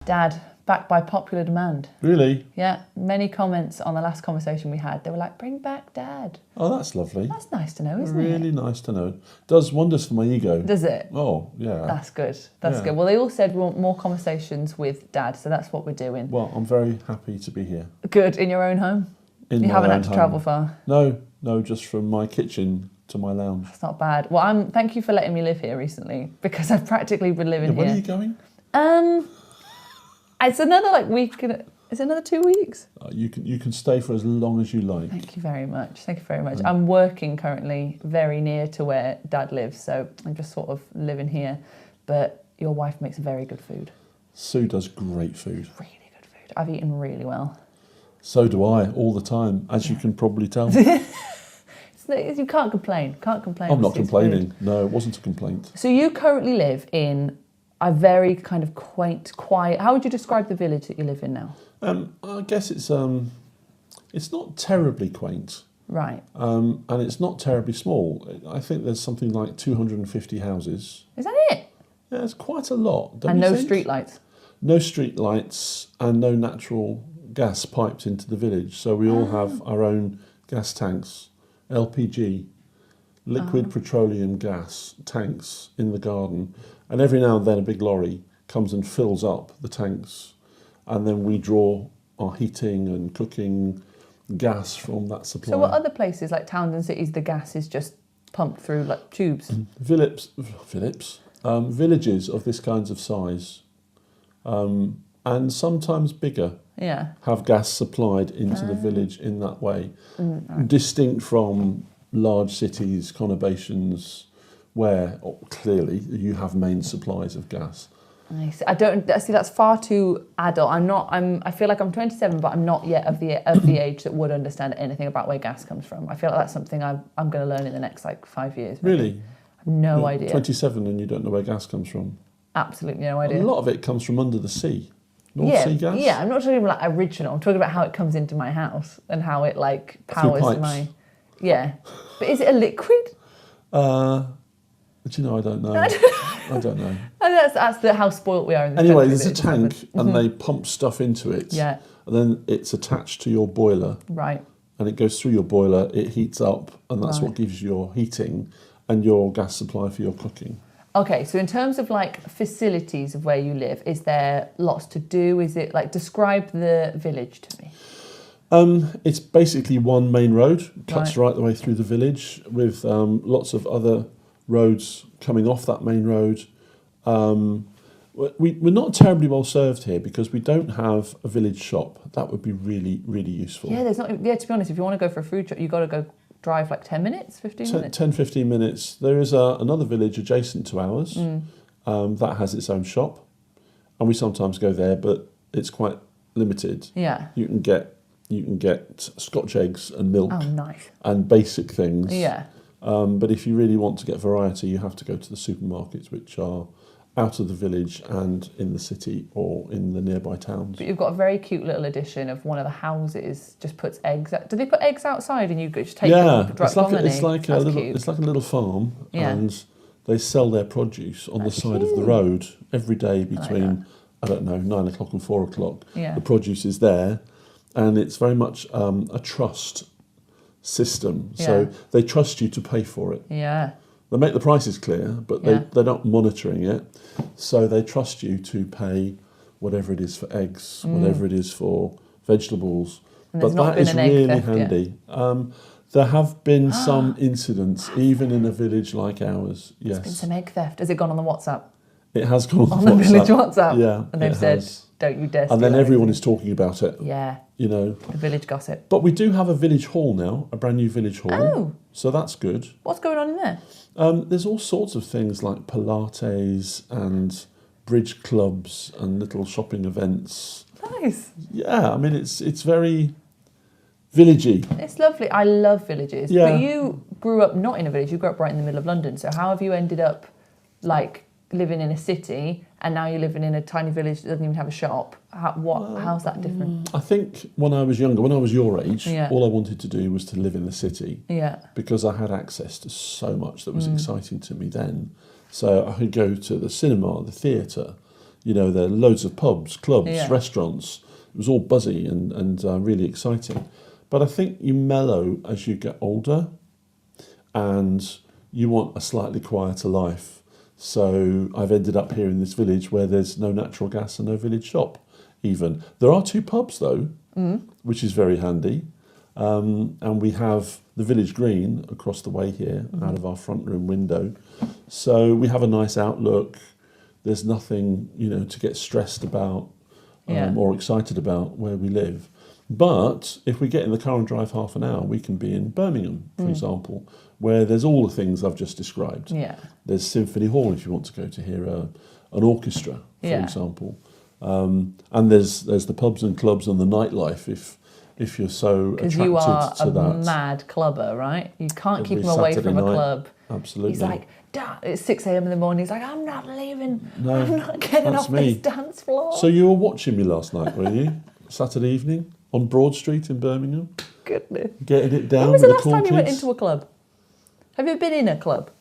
Dad, back by popular demand. Really? Yeah, many comments on the last conversation we had. They were like, bring back Dad. Oh, that's lovely. That's nice to know, isn't it? Really nice to know. Does wonders for my ego. Does it? Oh, yeah. That's good. That's good. Well, they all said we want more conversations with Dad, so that's what we're doing. Well, I'm very happy to be here. Good. In your own home? You haven't had to travel far? No, just from my kitchen to my lounge. That's not bad. Well, thank you for letting me live here recently, because I've practically been living here. When are you going? It's another week. It's another 2 weeks. You can stay for as long as you like. Thank you very much. I'm working currently very near to where Dad lives, so I'm just sort of living here. But your wife makes very good food. Sue does great food. Really good food. I've eaten really well. So do I, all the time, as you can probably tell. You can't complain. I'm not complaining. Food. No, it wasn't a complaint. So you currently live in a very kind of quaint, quiet... How would you describe the village that you live in now? I guess it's not terribly quaint. Right. And it's not terribly small. I think there's something like 250 houses. Is that it? Yeah, it's quite a lot. And no street lights? No street lights and no natural gas piped into the village. So we all have our own gas tanks, LPG, liquid petroleum gas tanks in the garden. And every now and then a big lorry comes and fills up the tanks. And then we draw our heating and cooking gas from that supply. So what other places, like towns and cities, the gas is just pumped through like tubes? Villages of this kinds of size, and sometimes bigger, have gas supplied into the village in that way. Distinct from large cities, conurbations, where clearly you have main supplies of gas. Nice. I don't see. That's far too adult. I feel like I'm 27, but I'm not yet of the age that would understand anything about where gas comes from. I feel like that's something I'm going to learn in the next 5 years. Maybe. Really? I have no idea. 27 and you don't know where gas comes from? Absolutely no idea. A lot of it comes from under the sea. North Sea gas? Yeah, I'm not talking about original. I'm talking about how it comes into my house and how it powers my... Yeah. But is it a liquid? But I don't know. I don't know. And that's how spoilt we are in this Anyway, country. there's a tank and they pump stuff into it. Yeah. And then it's attached to your boiler. Right. And it goes through your boiler, it heats up, and that's what gives you your heating and your gas supply for your cooking. Okay, so in terms of facilities of where you live, is there lots to do? Is it describe the village to me? It's basically one main road, cuts right the way through the village with lots of other roads coming off that main road. We're not terribly well served here because we don't have a village shop. That would be really, really useful. Yeah, there's not. Yeah, to be honest, if you want to go for a food shop, you've got to go drive 10 minutes, 15 minutes? 10, 15 minutes. There is another village adjacent to ours that has its own shop. And we sometimes go there, but it's quite limited. Yeah. You can get Scotch eggs and milk. Oh, nice. And basic things. Yeah. But if you really want to get variety, you have to go to the supermarkets, which are out of the village and in the city or in the nearby towns. But you've got a very cute little addition of one of the houses just puts eggs out. Do they put eggs outside and you just take them and drop money? It's like a little farm, and they sell their produce on the side of the road every day between, I don't know, 9 o'clock and 4 o'clock. Yeah. The produce is there, and it's very much a trust system. So they trust you to pay for it. Yeah. They make the prices clear, but they're not monitoring it. So they trust you to pay whatever it is for eggs, whatever it is for vegetables. But that is really handy. There have been some incidents, even in a village like ours. Yes. There's been some egg theft. Has it gone on the WhatsApp? It has gone on the village WhatsApp? Yeah. And they've said, don't you dare steal And then everyone anything. is talking about it. Yeah. The village gossip. But we do have a village hall now, a brand new village hall. Oh. So that's good. What's going on in there? There's all sorts of things like Pilates and bridge clubs and little shopping events. Nice. Yeah, I mean, it's very villagey. It's lovely. I love villages. Yeah. But you grew up not in a village. You grew up right in the middle of London. So how have you ended up living in a city and now you're living in a tiny village that doesn't even have a shop? How's that different? I think when I was younger, when I was your age, Yeah. all I wanted to do was to live in the city. Yeah. Because I had access to so much that was exciting to me then. So I could go to the cinema, the theatre, there are loads of pubs, clubs, Yeah. restaurants. It was all buzzy and really exciting. But I think you mellow as you get older, and you want a slightly quieter life. So I've ended up here in this village where there's no natural gas and no village shop even. There are 2 pubs though, which is very handy. And we have the village green across the way here out of our front room window. So we have a nice outlook. There's nothing, to get stressed about or excited about where we live. But if we get in the car and drive half an hour, we can be in Birmingham, for example, where there's all the things I've just described. Yeah. There's Symphony Hall if you want to go to hear an orchestra, for example. And there's the pubs and clubs and the nightlife if you're so attracted to that. Because you are a mad clubber, right? You can't keep him away from a club. Absolutely. He's like, Dad, it's 6 a.m. in the morning. He's like, I'm not leaving. No, I'm not getting off this dance floor. So you were watching me last night, were you? Saturday evening on Broad Street in Birmingham? Goodness. Getting it down When was with the last cool time kids? you went into a club? Have you ever been in a club?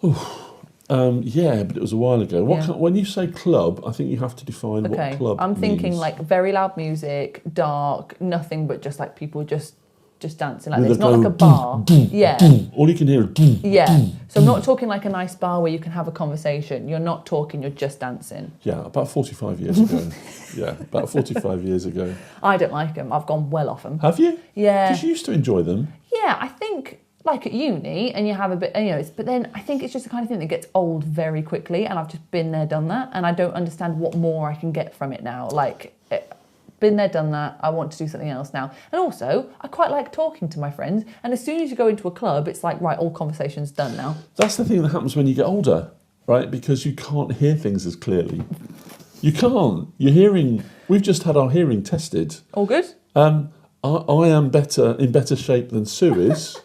Yeah, but it was a while ago. When you say club, I think you have to define what club I'm thinking means. like very loud music, dark, nothing but just like people just dancing like With this. a Not like a bar. Yeah. All you can hear is Yeah. So I'm not talking like a nice bar where you can have a conversation. You're not talking, you're just dancing. Yeah, about 45 years ago. About 45 years ago. I don't like them. I've gone well off them. Have you? Yeah. Because you used to enjoy them. Yeah, I think like at uni and you have a bit, but then I think it's just the kind of thing that gets old very quickly, and I've just been there, done that, and I don't understand what more I can get from it now. Been there, done that, I want to do something else now. And also, I quite like talking to my friends, and as soon as you go into a club, it's like, right, all conversation's done now. That's the thing that happens when you get older, right? Because you can't hear things as clearly. You can't. We've just had our hearing tested. All good? I am in better shape than Sue is.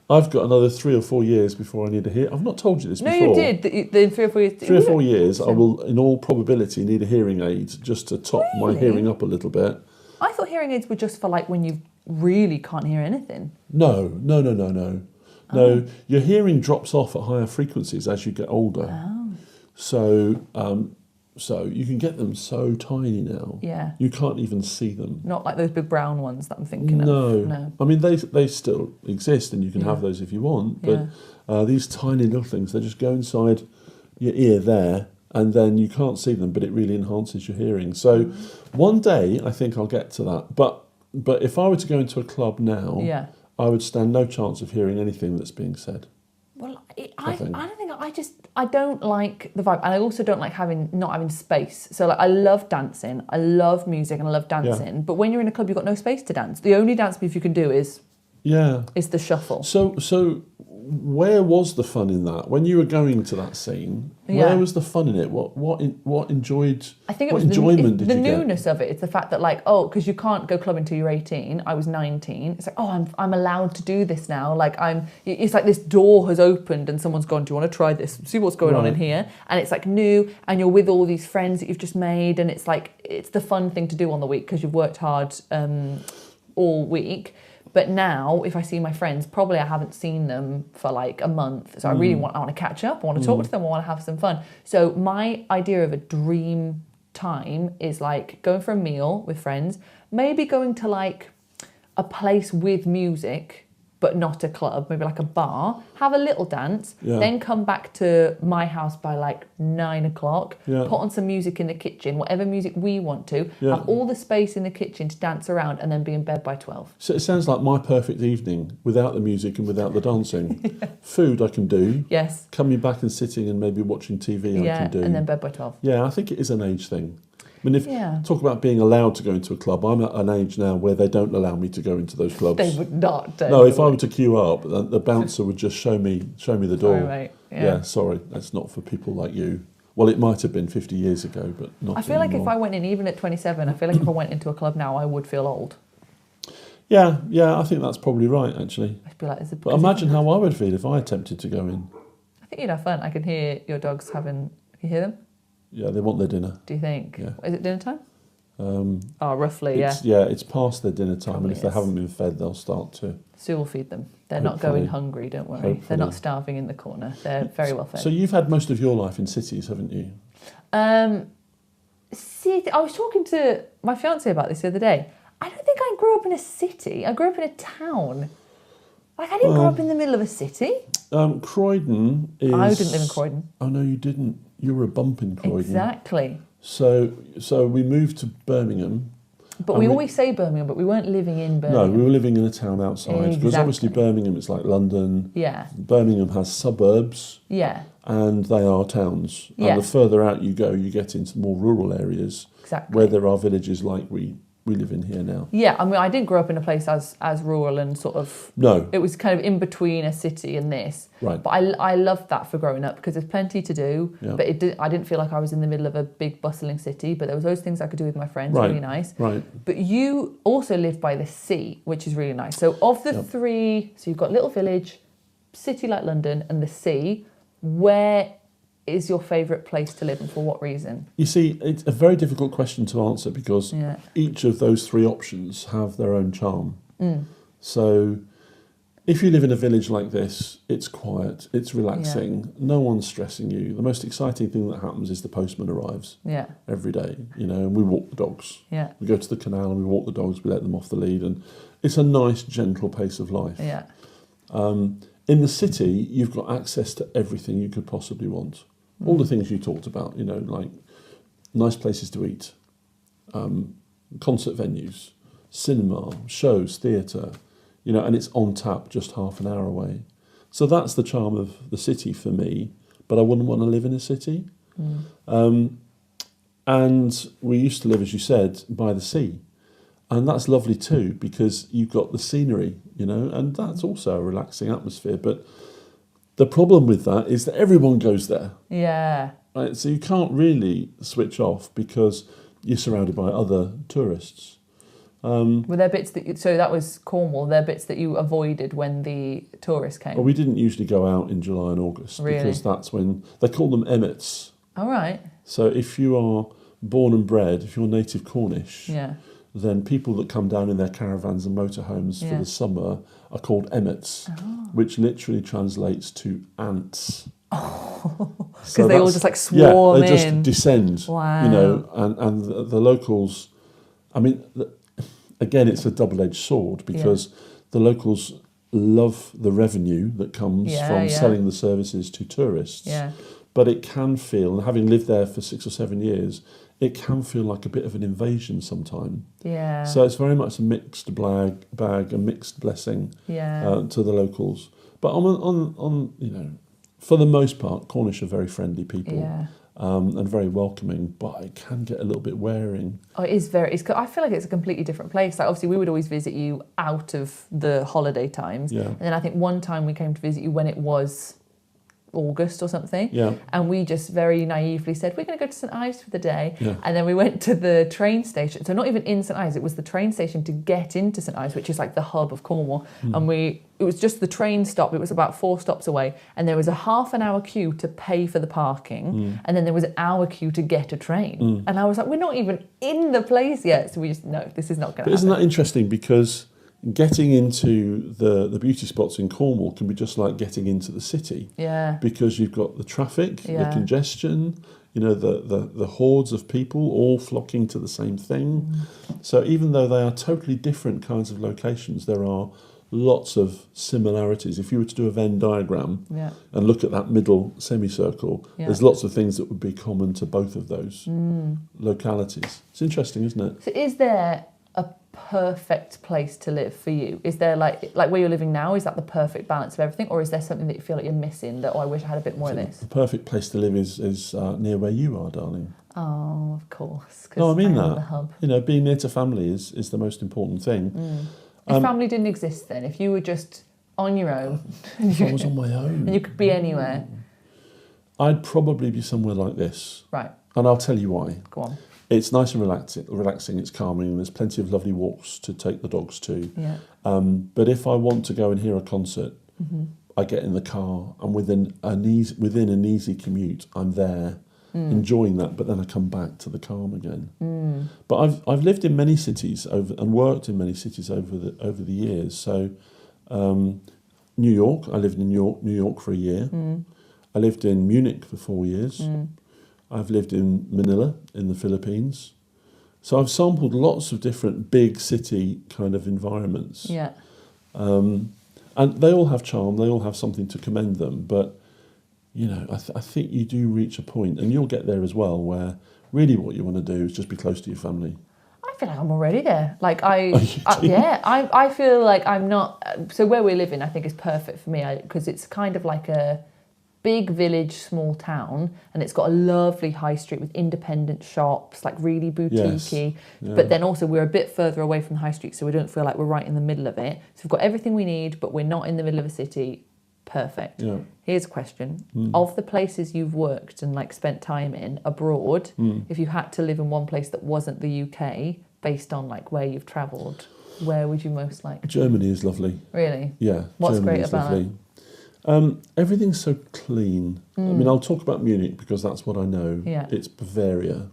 I've got another 3 or 4 years before I need a hearing. I've not told you this before. No, you did. In 3 or 4 years. 3 or 4 years, I will, in all probability, need a hearing aid just to top my hearing up a little bit. I thought hearing aids were just for like when you really can't hear anything. No. No, your hearing drops off at higher frequencies as you get older. Oh. So you can get them so tiny now. Yeah. You can't even see them. Not like those big brown ones that I'm thinking of. No. I mean, they still exist and you can have those if you want. But these tiny little things, they just go inside your ear there and then you can't see them, but it really enhances your hearing. So one day I think I'll get to that. But if I were to go into a club now, I would stand no chance of hearing anything that's being said. Well, I don't think I don't like the vibe, and I also don't like not having space. So like, I love dancing, I love music, and I love dancing. But when you're in a club, you've got no space to dance. The only dance move you can do is the shuffle. So where was the fun in that? When you were going to that scene, where was the fun in it? What enjoyment did you get? The newness of it. It's the fact that because you can't go clubbing until you're 18. I was 19. It's like, I'm allowed to do this now. It's like this door has opened and someone's gone, do you want to try this? See what's going on in here? And it's like new, and you're with all these friends that you've just made, and it's like, it's the fun thing to do on the week because you've worked hard all week. But now, if I see my friends, probably I haven't seen them for like a month. So I want to catch up. I want to talk to them. I want to have some fun. So my idea of a dream time is like going for a meal with friends, maybe going to like a place with music, but not a club, maybe like a bar, have a little dance, then come back to my house by like 9 o'clock, put on some music in the kitchen, whatever music we want to, have all the space in the kitchen to dance around, and then be in bed by 12. So it sounds like my perfect evening without the music and without the dancing. Food I can do. Yes. Coming back and sitting and maybe watching TV I can do. And then bed by 12. Yeah, I think it is an age thing. I mean, talk about being allowed to go into a club, I'm at an age now where they don't allow me to go into those clubs. They would not. No, if I were to queue up, the bouncer would just show me the door. Sorry, mate. Yeah, sorry, that's not for people like you. Well, it might have been 50 years ago, but not I feel like anymore. if I went in, even at 27, I feel like if I went into a club now, I would feel old. Yeah, I think that's probably right, actually. I'd be like, but imagine how I would feel if I attempted to go in. I think you'd have fun. I can hear your dogs having... Can you hear them? Yeah, they want their dinner. Do you think? Yeah. Is it dinner time? Roughly, Yeah, it's past their dinner time, Probably and if they haven't been fed, they'll start to. Sue will feed them. They're Hopefully. not going hungry, don't worry. Hopefully. They're not starving in the corner. They're very well fed. So you've had most of your life in cities, haven't you? city. I was talking to my fiance about this the other day. I don't think I grew up in a city. I grew up in a town. Like, I didn't grow up in the middle of a city. Croydon is... I didn't live in Croydon. Oh, no, you didn't. You were a bump in Croydon. Exactly. So we moved to Birmingham. But we always say Birmingham, but we weren't living in Birmingham. No, we were living in a town outside. Exactly. Because obviously Birmingham is like London. Yeah. Birmingham has suburbs. Yeah. And they are towns. Yeah. And the further out you go, you get into more rural areas. Exactly. Where there are villages like we live in here now. Yeah, I mean, I didn't grow up in a place as rural and sort of... No. It was kind of in between a city and this. Right. But I loved that for growing up because there's plenty to do. Yeah. But I didn't feel like I was in the middle of a big bustling city, but there was those things I could do with my friends, Right. really nice. Right. But you also live by the sea, which is really nice. So of the three, so you've got little village, city like London and the sea, where is your favourite place to live and for what reason? You see, it's a very difficult question to answer because each of those three options have their own charm. So if you live in a village like this, it's quiet, it's relaxing, no one's stressing you. The most exciting thing that happens is the postman arrives every day, and we walk the dogs. Yeah. We go to the canal and we walk the dogs, we let them off the lead, and it's a nice, gentle pace of life. Yeah. In the city, you've got access to everything you could possibly want. All the things you talked about, like nice places to eat, concert venues, cinema, shows, theatre, and it's on tap just half an hour away. So that's the charm of the city for me, but I wouldn't want to live in a city. And we used to live, as you said, by the sea. And that's lovely too, because you've got the scenery, and that's also a relaxing atmosphere. But the problem with that is that everyone goes there. Yeah. Right? So you can't really switch off because you're surrounded by other tourists. Were there bits so that was Cornwall, there are bits that you avoided when the tourists came? Well, we didn't usually go out in July and August because that's when, they call them emmets. All right. So if you are born and bred, if you're native Cornish, then people that come down in their caravans and motorhomes for the summer are called emmets, which literally translates to ants. Because they all just like swarm in. Yeah, they just descend. Wow. And the locals, I mean, again, it's a double-edged sword because the locals love the revenue that comes from selling the services to tourists. Yeah. But it can feel, and having lived there for 6 or 7 years, it can feel like a bit of an invasion sometime. Yeah. So it's very much a mixed bag, a mixed blessing to the locals. But on for the most part, Cornish are very friendly people and very welcoming, but it can get a little bit wearing. Oh, it is I feel like it's a completely different place. Like, obviously, we would always visit you out of the holiday times. Yeah. And then I think one time we came to visit you when it was August or something, and we just very naively said we're going to go to St Ives for the day, and then we went to the train station, so not even in St Ives, it was the train station to get into St Ives, which is like the hub of Cornwall, and it was just the train stop, it was about 4 stops away, and there was a half an hour queue to pay for the parking, and then there was an hour queue to get a train, and I was like, we're not even in the place yet, so we just, no, this is not going to happen. Isn't that interesting, because getting into the beauty spots in Cornwall can be just like getting into the city. Yeah. Because you've got the traffic, the congestion, the hordes of people all flocking to the same thing. So even though they are totally different kinds of locations, there are lots of similarities. If you were to do a Venn diagram and look at that middle semicircle, there's lots of things that would be common to both of those localities. It's interesting, isn't it? So is there a perfect place to live for you? Is there like where you're living now, is that the perfect balance of everything, or is there something that you feel like you're missing, that I wish I had a bit more of this? The perfect place to live is near where you are, darling. Oh, of course. No, I mean that. The hub. Being near to family is the most important thing. If family didn't exist then, if you were just on your own, if I was on my own, and you could be anywhere, I'd probably be somewhere like this. Right. And I'll tell you why. Go on. It's nice and relaxing, it's calming, there's plenty of lovely walks to take the dogs to. Yeah. But if I want to go and hear a concert, I get in the car, and within an easy commute, I'm there, enjoying that, but then I come back to the calm again. But I've lived in many cities and worked in many cities over the years. So New York, I lived in New York for a year. I lived in Munich for 4 years. I've lived in Manila in the Philippines. So I've sampled lots of different big city kind of environments. Yeah. And they all have charm, they all have something to commend them. But, you know, I think you do reach a point, and you'll get there as well, where really what you want to do is just be close to your family. I feel like I'm already there. Like I feel like I'm not. So where we live in, I think is perfect for me because it's kind of like a big village, small town, and it's got a lovely high street with independent shops, like really boutiquey. Yes. Yeah. But then also we're a bit further away from the high street, so we don't feel like we're right in the middle of it. So we've got everything we need, but we're not in the middle of a city. Perfect. Yeah. Here's a question. Of the places you've worked and like spent time in abroad, if you had to live in one place that wasn't the UK, based on like where you've travelled, where would you most like? Germany is lovely. Really? Yeah. What's Germany great is about lovely. Everything's so clean. I mean, I'll talk about Munich because that's what I know. Yeah. It's Bavaria,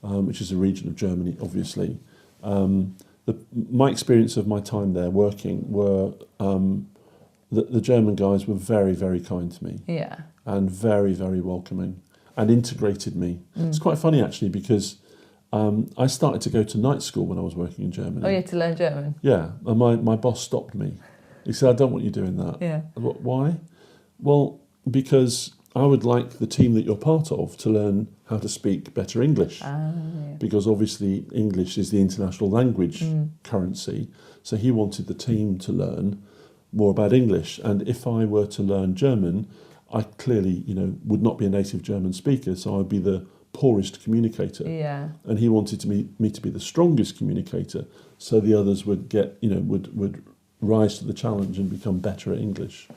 which is a region of Germany, obviously. My experience of my time there working were the German guys were very, very kind to me. Yeah. And very, very welcoming and integrated me. It's quite funny actually because I started to go to night school when I was working in Germany. Oh, you had to learn German? Yeah, and my boss stopped me. He said, I don't want you doing that. Yeah. Why? Well, because I would like the team that you're part of to learn how to speak better English. Yeah. Because obviously English is the international language currency. So he wanted the team to learn more about English. And if I were to learn German, I clearly, would not be a native German speaker, so I'd be the poorest communicator. Yeah. And he wanted me to be the strongest communicator, so the others would get, would rise to the challenge and become better at English.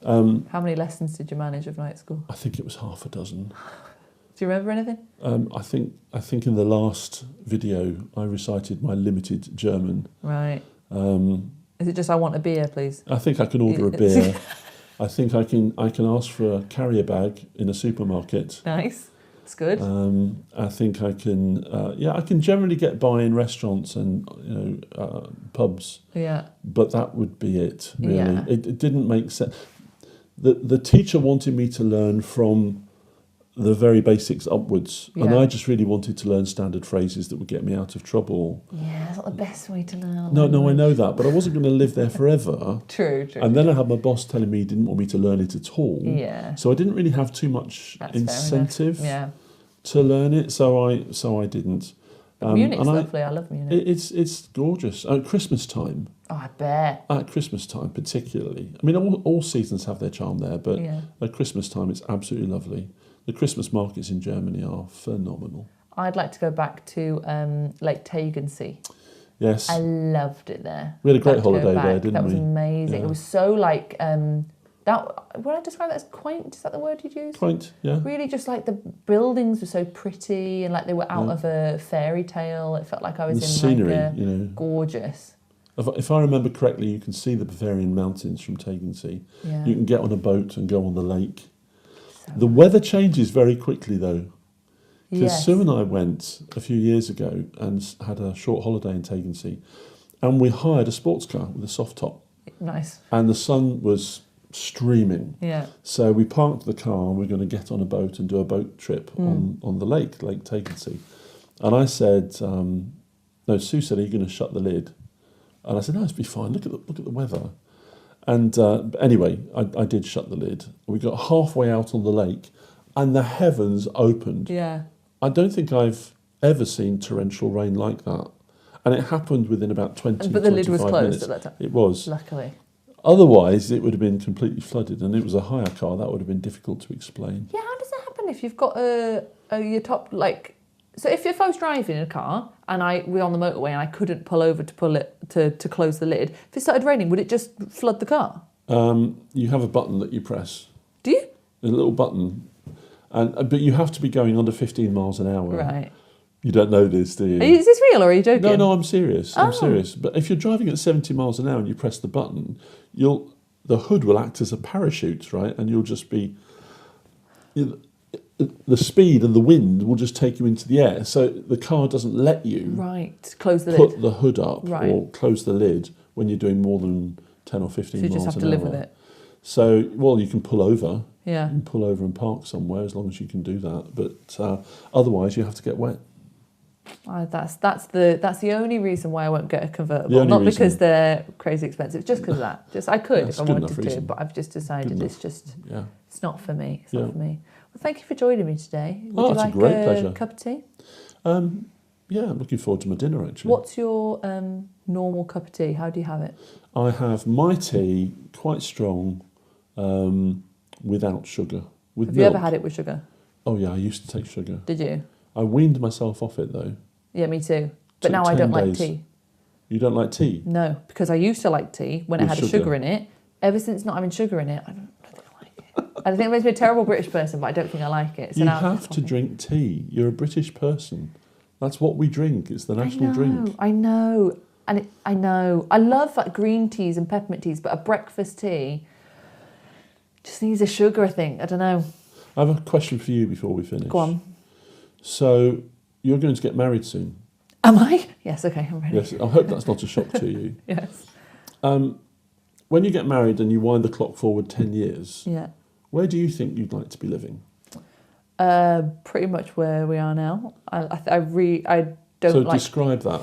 How many lessons did you manage of night school? I think it was half a dozen. Do you remember anything? I think in the last video I recited my limited German. Right. Is it just I want a beer, please? I think I can order a beer. I think I can ask for a carrier bag in a supermarket. Nice. It's good. I think I can. I can generally get by in restaurants and pubs. Yeah. But that would be it. Really, Yeah. it didn't make sense. The teacher wanted me to learn from the very basics upwards, and Yeah. I just really wanted to learn standard phrases that would get me out of trouble. Yeah, that's not the best way to learn. No, I know that, but I wasn't going to live there forever. True. And then I had my boss telling me he didn't want me to learn it at all. Yeah. So I didn't really have too much That's fair enough. incentive Yeah. to learn it. So I didn't. Munich's and lovely. I love Munich. It's gorgeous at Christmas time. Oh, I bet. At Christmas time, particularly. I mean, all seasons have their charm there, but Yeah. at Christmas time, it's absolutely lovely. The Christmas markets in Germany are phenomenal. I'd like to go back to Lake Tegernsee. Yes. I loved it there. We had a great I'd like to go holiday there, back. didn't That was we? amazing. Yeah. It was so like that. Would I describe that as quaint? Is that the word you'd use? Quaint, yeah. Really, just like the buildings were so pretty and like they were out of a fairy tale. It felt like I was The in scenery, like gorgeous. If I remember correctly, you can see the Bavarian mountains from Tegernsee. Yeah. You can get on a boat and go on the lake. The weather changes very quickly, though. Because Yes. Sue and I went a few years ago and had a short holiday in Tegernsee, and we hired a sports car with a soft top, Nice. and the sun was streaming. Yeah. So we parked the car and we're going to get on a boat and do a boat trip on the Lake Tegernsee. And I said, no, Sue said, are you going to shut the lid? And I said, no, it'll be fine. Look at the weather. And anyway, I did shut the lid. We got halfway out on the lake and the heavens opened. Yeah. I don't think I've ever seen torrential rain like that. And it happened within about 20 But the lid was 25 closed minutes. at that time. It was. Luckily. Otherwise, it would have been completely flooded, and it was a hire car. That would have been difficult to explain. Yeah. How does that happen if you've got your top like? So if I was driving a car and we're on the motorway and I couldn't pull over to pull it to close the lid, if it started raining, would it just flood the car? You have a button that you press. Do you? A little button, but you have to be going under 15 miles an hour. Right. You don't know this, do you? Is this real or are you joking? No, I'm serious. Oh. I'm serious. But if you're driving at 70 miles an hour and you press the button, the hood will act as a parachute, right? And you'll just be... the speed and the wind will just take you into the air. So the car doesn't let you close the put lid. the hood up or close the lid when you're doing more than 10 or 15 So you miles just have an to hour. live with it. So, well, you can pull over. Yeah. You can pull over and park somewhere as long as you can do that. But otherwise, you have to get wet. That's the only reason why I won't get a The convertible. only Not reason. because they're crazy expensive, just because of that. Just I could That's if I good wanted enough to, reason. but I've just decided Good it's just Yeah. it's not for me. It's Yeah. not for me. Well, thank you for joining me today. Would Oh, you it's a like great pleasure. cup of tea? Yeah, I'm looking forward to my dinner, actually. What's your normal cup of tea? How do you have it? I have my tea quite strong, without sugar. With Have milk. you ever had it with sugar? Oh, yeah, I used to take sugar. Did you? I weaned myself off it, though. Yeah, me too. But Took now I 10 don't like days. tea. You don't like tea? No, because I used to like tea when it With had a sugar. sugar in it. Ever since not having sugar in it, I don't think I like it. I think it makes me a terrible British person, but I don't think I like it. So You now I'm have just to like- drink tea. You're a British person. That's what we drink. It's the national drink. I know. And I know. I love like green teas and peppermint teas, but a breakfast tea just needs a sugar, I think. I don't know. I have a question for you before we finish. Go on. So, you're going to get married soon? Am I? Yes, okay, I'm ready. Yes. I hope that's not a shock to you. Yes. When you get married and you wind the clock forward 10 years, Yeah. where do you think you'd like to be living? Pretty much where we are now. I don't So like... describe that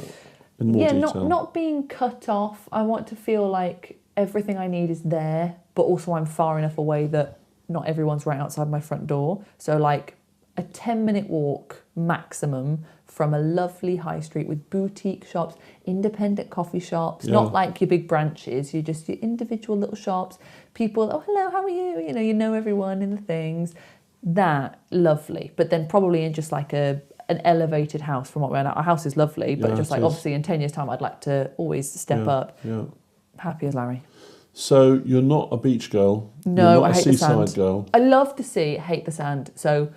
in more Yeah, detail. not being cut off. I want to feel like everything I need is there, but also I'm far enough away that not everyone's right outside my front door. So like a 10-minute walk maximum from a lovely high street with boutique shops, independent coffee shops, Yeah. not like your big branches, you're just your individual little shops. People, oh, hello, how are you? You know everyone in the things. That, lovely. But then probably in just like an elevated house from what we're now. Our house is lovely, but Yeah, just it like is. obviously in 10 years' time, I'd like to always step up. Yeah. Happy as Larry. So you're not a beach girl. No, you're not I a hate the seaside sand. girl. I love the sea, hate the sand. So,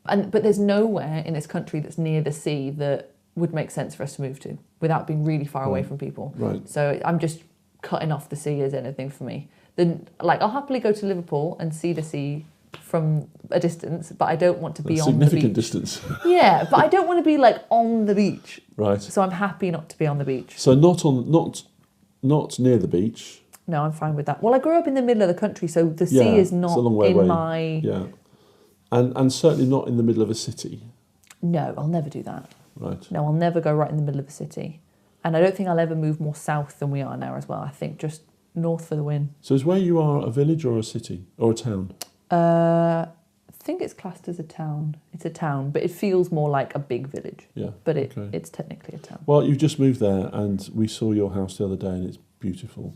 but there's nowhere in this country that's near the sea that would make sense for us to move to without being really far away from people. Right. So I'm just cutting off the sea as anything for me. Then, like, I'll happily go to Liverpool and see the sea from a distance, but I don't want to be A on the beach. significant distance. Yeah, but I don't want to be like on the beach. Right. So I'm happy not to be on the beach. So not near the beach. No, I'm fine with that. Well, I grew up in the middle of the country, so the sea Yeah, is it's a not long way in away. my... Yeah. And certainly not in the middle of a city. No, I'll never do that. Right. No, I'll never go right in the middle of a city. And I don't think I'll ever move more south than we are now as well. I think just north for the win. So is where you are a village or a city or a town? I think it's classed as a town. It's a town, but it feels more like a big village. Yeah. But okay. it's technically a town. Well, you've just moved there and we saw your house the other day and it's beautiful.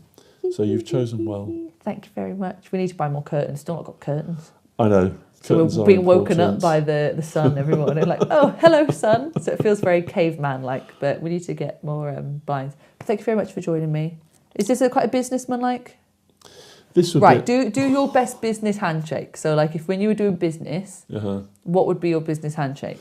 So you've chosen well. Thank you very much. We need to buy more curtains. Still not got curtains. I know. So Curtains we're are being woken up important. by the sun every morning. Like, oh, hello, sun. So it feels very caveman-like, but we need to get more blinds. Thank you very much for joining me. Is this quite a businessman-like? This would Right, be... do your best business handshake. So, like, if when you were doing business, what would be your business handshake?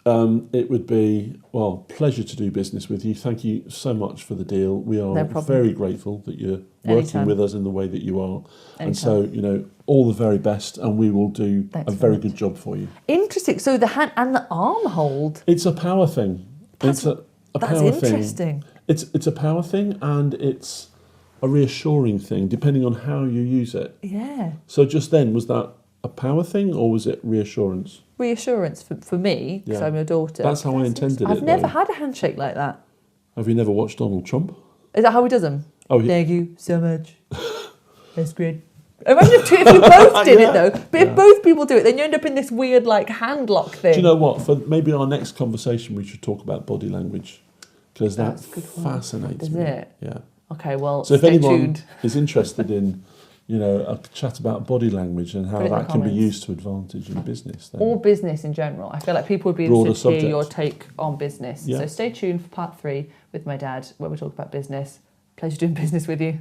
It would be, well, pleasure to do business with you. Thank you so much for the deal. We are No problem. very grateful that you're working Anytime. with us in the way that you are. And Anytime. so, all the very best and we will do Thanks a very very good job for you. Interesting. So the hand and the arm hold. It's a power thing. That's a That's power thing. interesting. It's a power thing and it's a reassuring thing depending on how you use it. Yeah. So just then, was that a power thing or was it reassurance? Reassurance for me, because Yeah. I'm your daughter. That's how I intended it. I've never though. had a handshake like that. Have you never watched Donald Trump? Is that how he does them? Oh, yeah. Thank you so much. That's great. Imagine if you both did it though. But if both people do it, then you end up in this weird like hand lock thing. Do you know what? For maybe our next conversation, we should talk about body language because that That's a good one. fascinates Does me. it? Yeah. Okay, well, So if stay anyone tuned. is interested in, a chat about body language and how Put it in the that can be comments. used to advantage in business, then Or business in general. I feel like people would be Broader interested to hear your subject. take on business. Yeah. So stay tuned for part 3 with my dad where we talk about business. Pleasure doing business with you.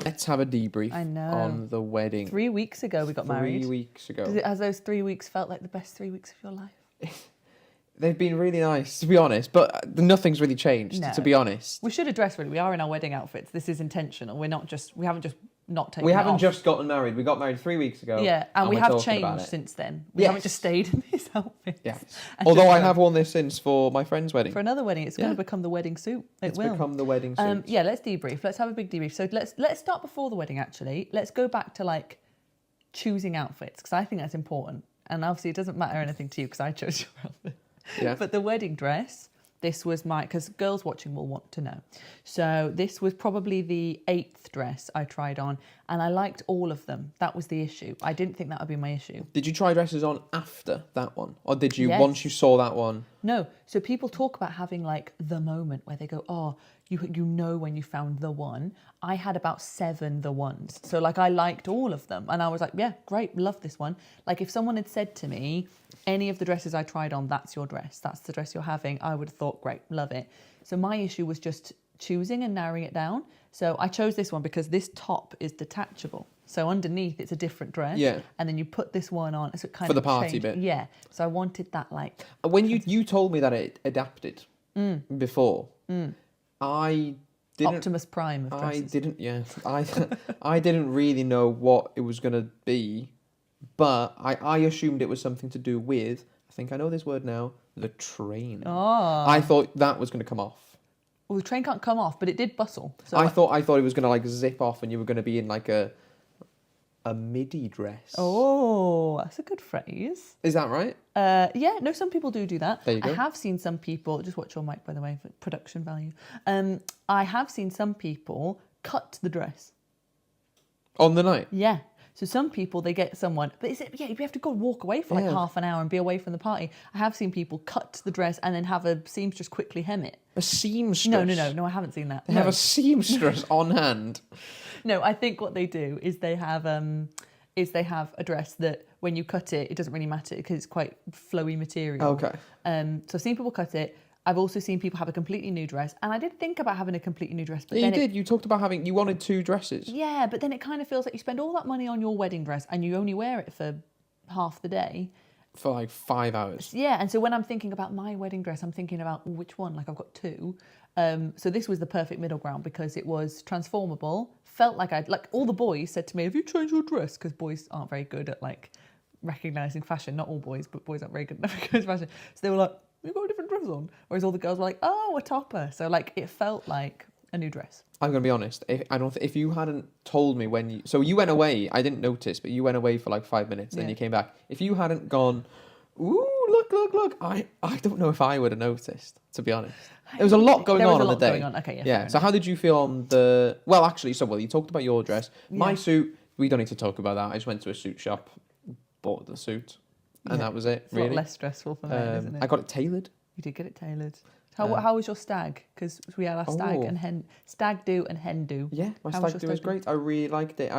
Let's have a debrief I know. on the wedding. 3 weeks ago we got married. 3 weeks ago. Has those 3 weeks felt like the best 3 weeks of your life? They've been really nice, to be honest, but nothing's really changed, No. to be honest. We should address really, we are in our wedding outfits. This is intentional. We haven't just not taken We it haven't off. just gotten married. We got married 3 weeks ago. Yeah, and we we're have talking about changed it. since then. We Yes. haven't just stayed in these outfits. Yes. And Although just I go- have worn this since for my friend's wedding. For another wedding, it's going Yeah. to become the wedding suit. It's become the wedding suit. Yeah, let's debrief. Let's have a big debrief. So let's start before the wedding. Actually, let's go back to like choosing outfits because I think that's important. And obviously, it doesn't matter anything to you because I chose your outfit. Yeah. But the wedding dress, this was because girls watching will want to know. So this was probably the 8th dress I tried on, and I liked all of them. That was the issue. I didn't think that would be my issue. Did you try dresses on after that one? Or did you, Yes. once you saw that one? No. So people talk about having like the moment where they go, oh, you know when you found the one. I had about 7 the ones. So like I liked all of them. And I was like, yeah, great, love this one. Like if someone had said to me, any of the dresses I tried on, that's your dress. That's the dress you're having. I would have thought, great, love it. So my issue was just choosing and narrowing it down. So I chose this one because this top is detachable. So underneath it's a different dress. Yeah. And then you put this one on. So it kind For of the party changed. bit. Yeah. So I wanted that like... When you told me that it adapted before, I didn't... Optimus Prime of dresses. I didn't really know what it was going to be, but I assumed it was something to do with, I think I know this word now, the train. Oh. I thought that was going to come off. Well, the train can't come off, but it did bustle. So I thought it was going to like zip off and you were going to be in like a midi dress. Oh, that's a good phrase. Is that right? Yeah, no, some people do that. There you go. I have seen some people, just watch your mic, by the way, for production value. I have seen some people cut the dress. On the night? Yeah. So some people, they get someone, but you have to go walk away for like Yeah. half an hour and be away from the party. I have seen people cut the dress and then have a seamstress quickly hem it. A seamstress? No, I haven't seen that. They No. have a seamstress on hand. No, I think what they do is they have a dress that when you cut it, it doesn't really matter because it's quite flowy material. Okay. So I've seen people cut it. I've also seen people have a completely new dress, and I did think about having a completely new dress, but Yeah, then you did. You talked about you wanted 2 dresses. yeah, but then it kind of feels like you spend all that money on your wedding dress and you only wear it for half the day. For like 5 hours. Yeah, and so when I'm thinking about my wedding dress, I'm thinking about which one. Like I've got 2. So this was the perfect middle ground because it was transformable. Felt like all the boys said to me, "Have you changed your dress?" Because boys aren't very good at like recognizing fashion. Not all boys, but boys aren't very good at recognizing fashion. So they were like, "You've got a different dress on." Whereas all the girls were like, "Oh, a topper." So like it felt like a new dress. I'm gonna be honest. If you hadn't told me so you went away. I didn't notice, but you went away for like 5 minutes, then Yeah. you came back. If you hadn't gone, ooh, look, I don't know if I would have noticed. To be honest, there was a lot going There was on a on the lot day. going on. Okay, yeah, Yeah. fair So how did you feel on the? Well, actually, you talked about your dress. My Yeah. suit. We don't need to talk about that. I just went to a suit shop, bought the suit, and Yeah. that was it. It's a Really. lot less stressful for men, isn't it? I got it tailored. You did get it tailored. How was your stag? Because we had our stag Oh. and stag do and hen do. Yeah, my How was stag your do was stag do? great. I really liked it.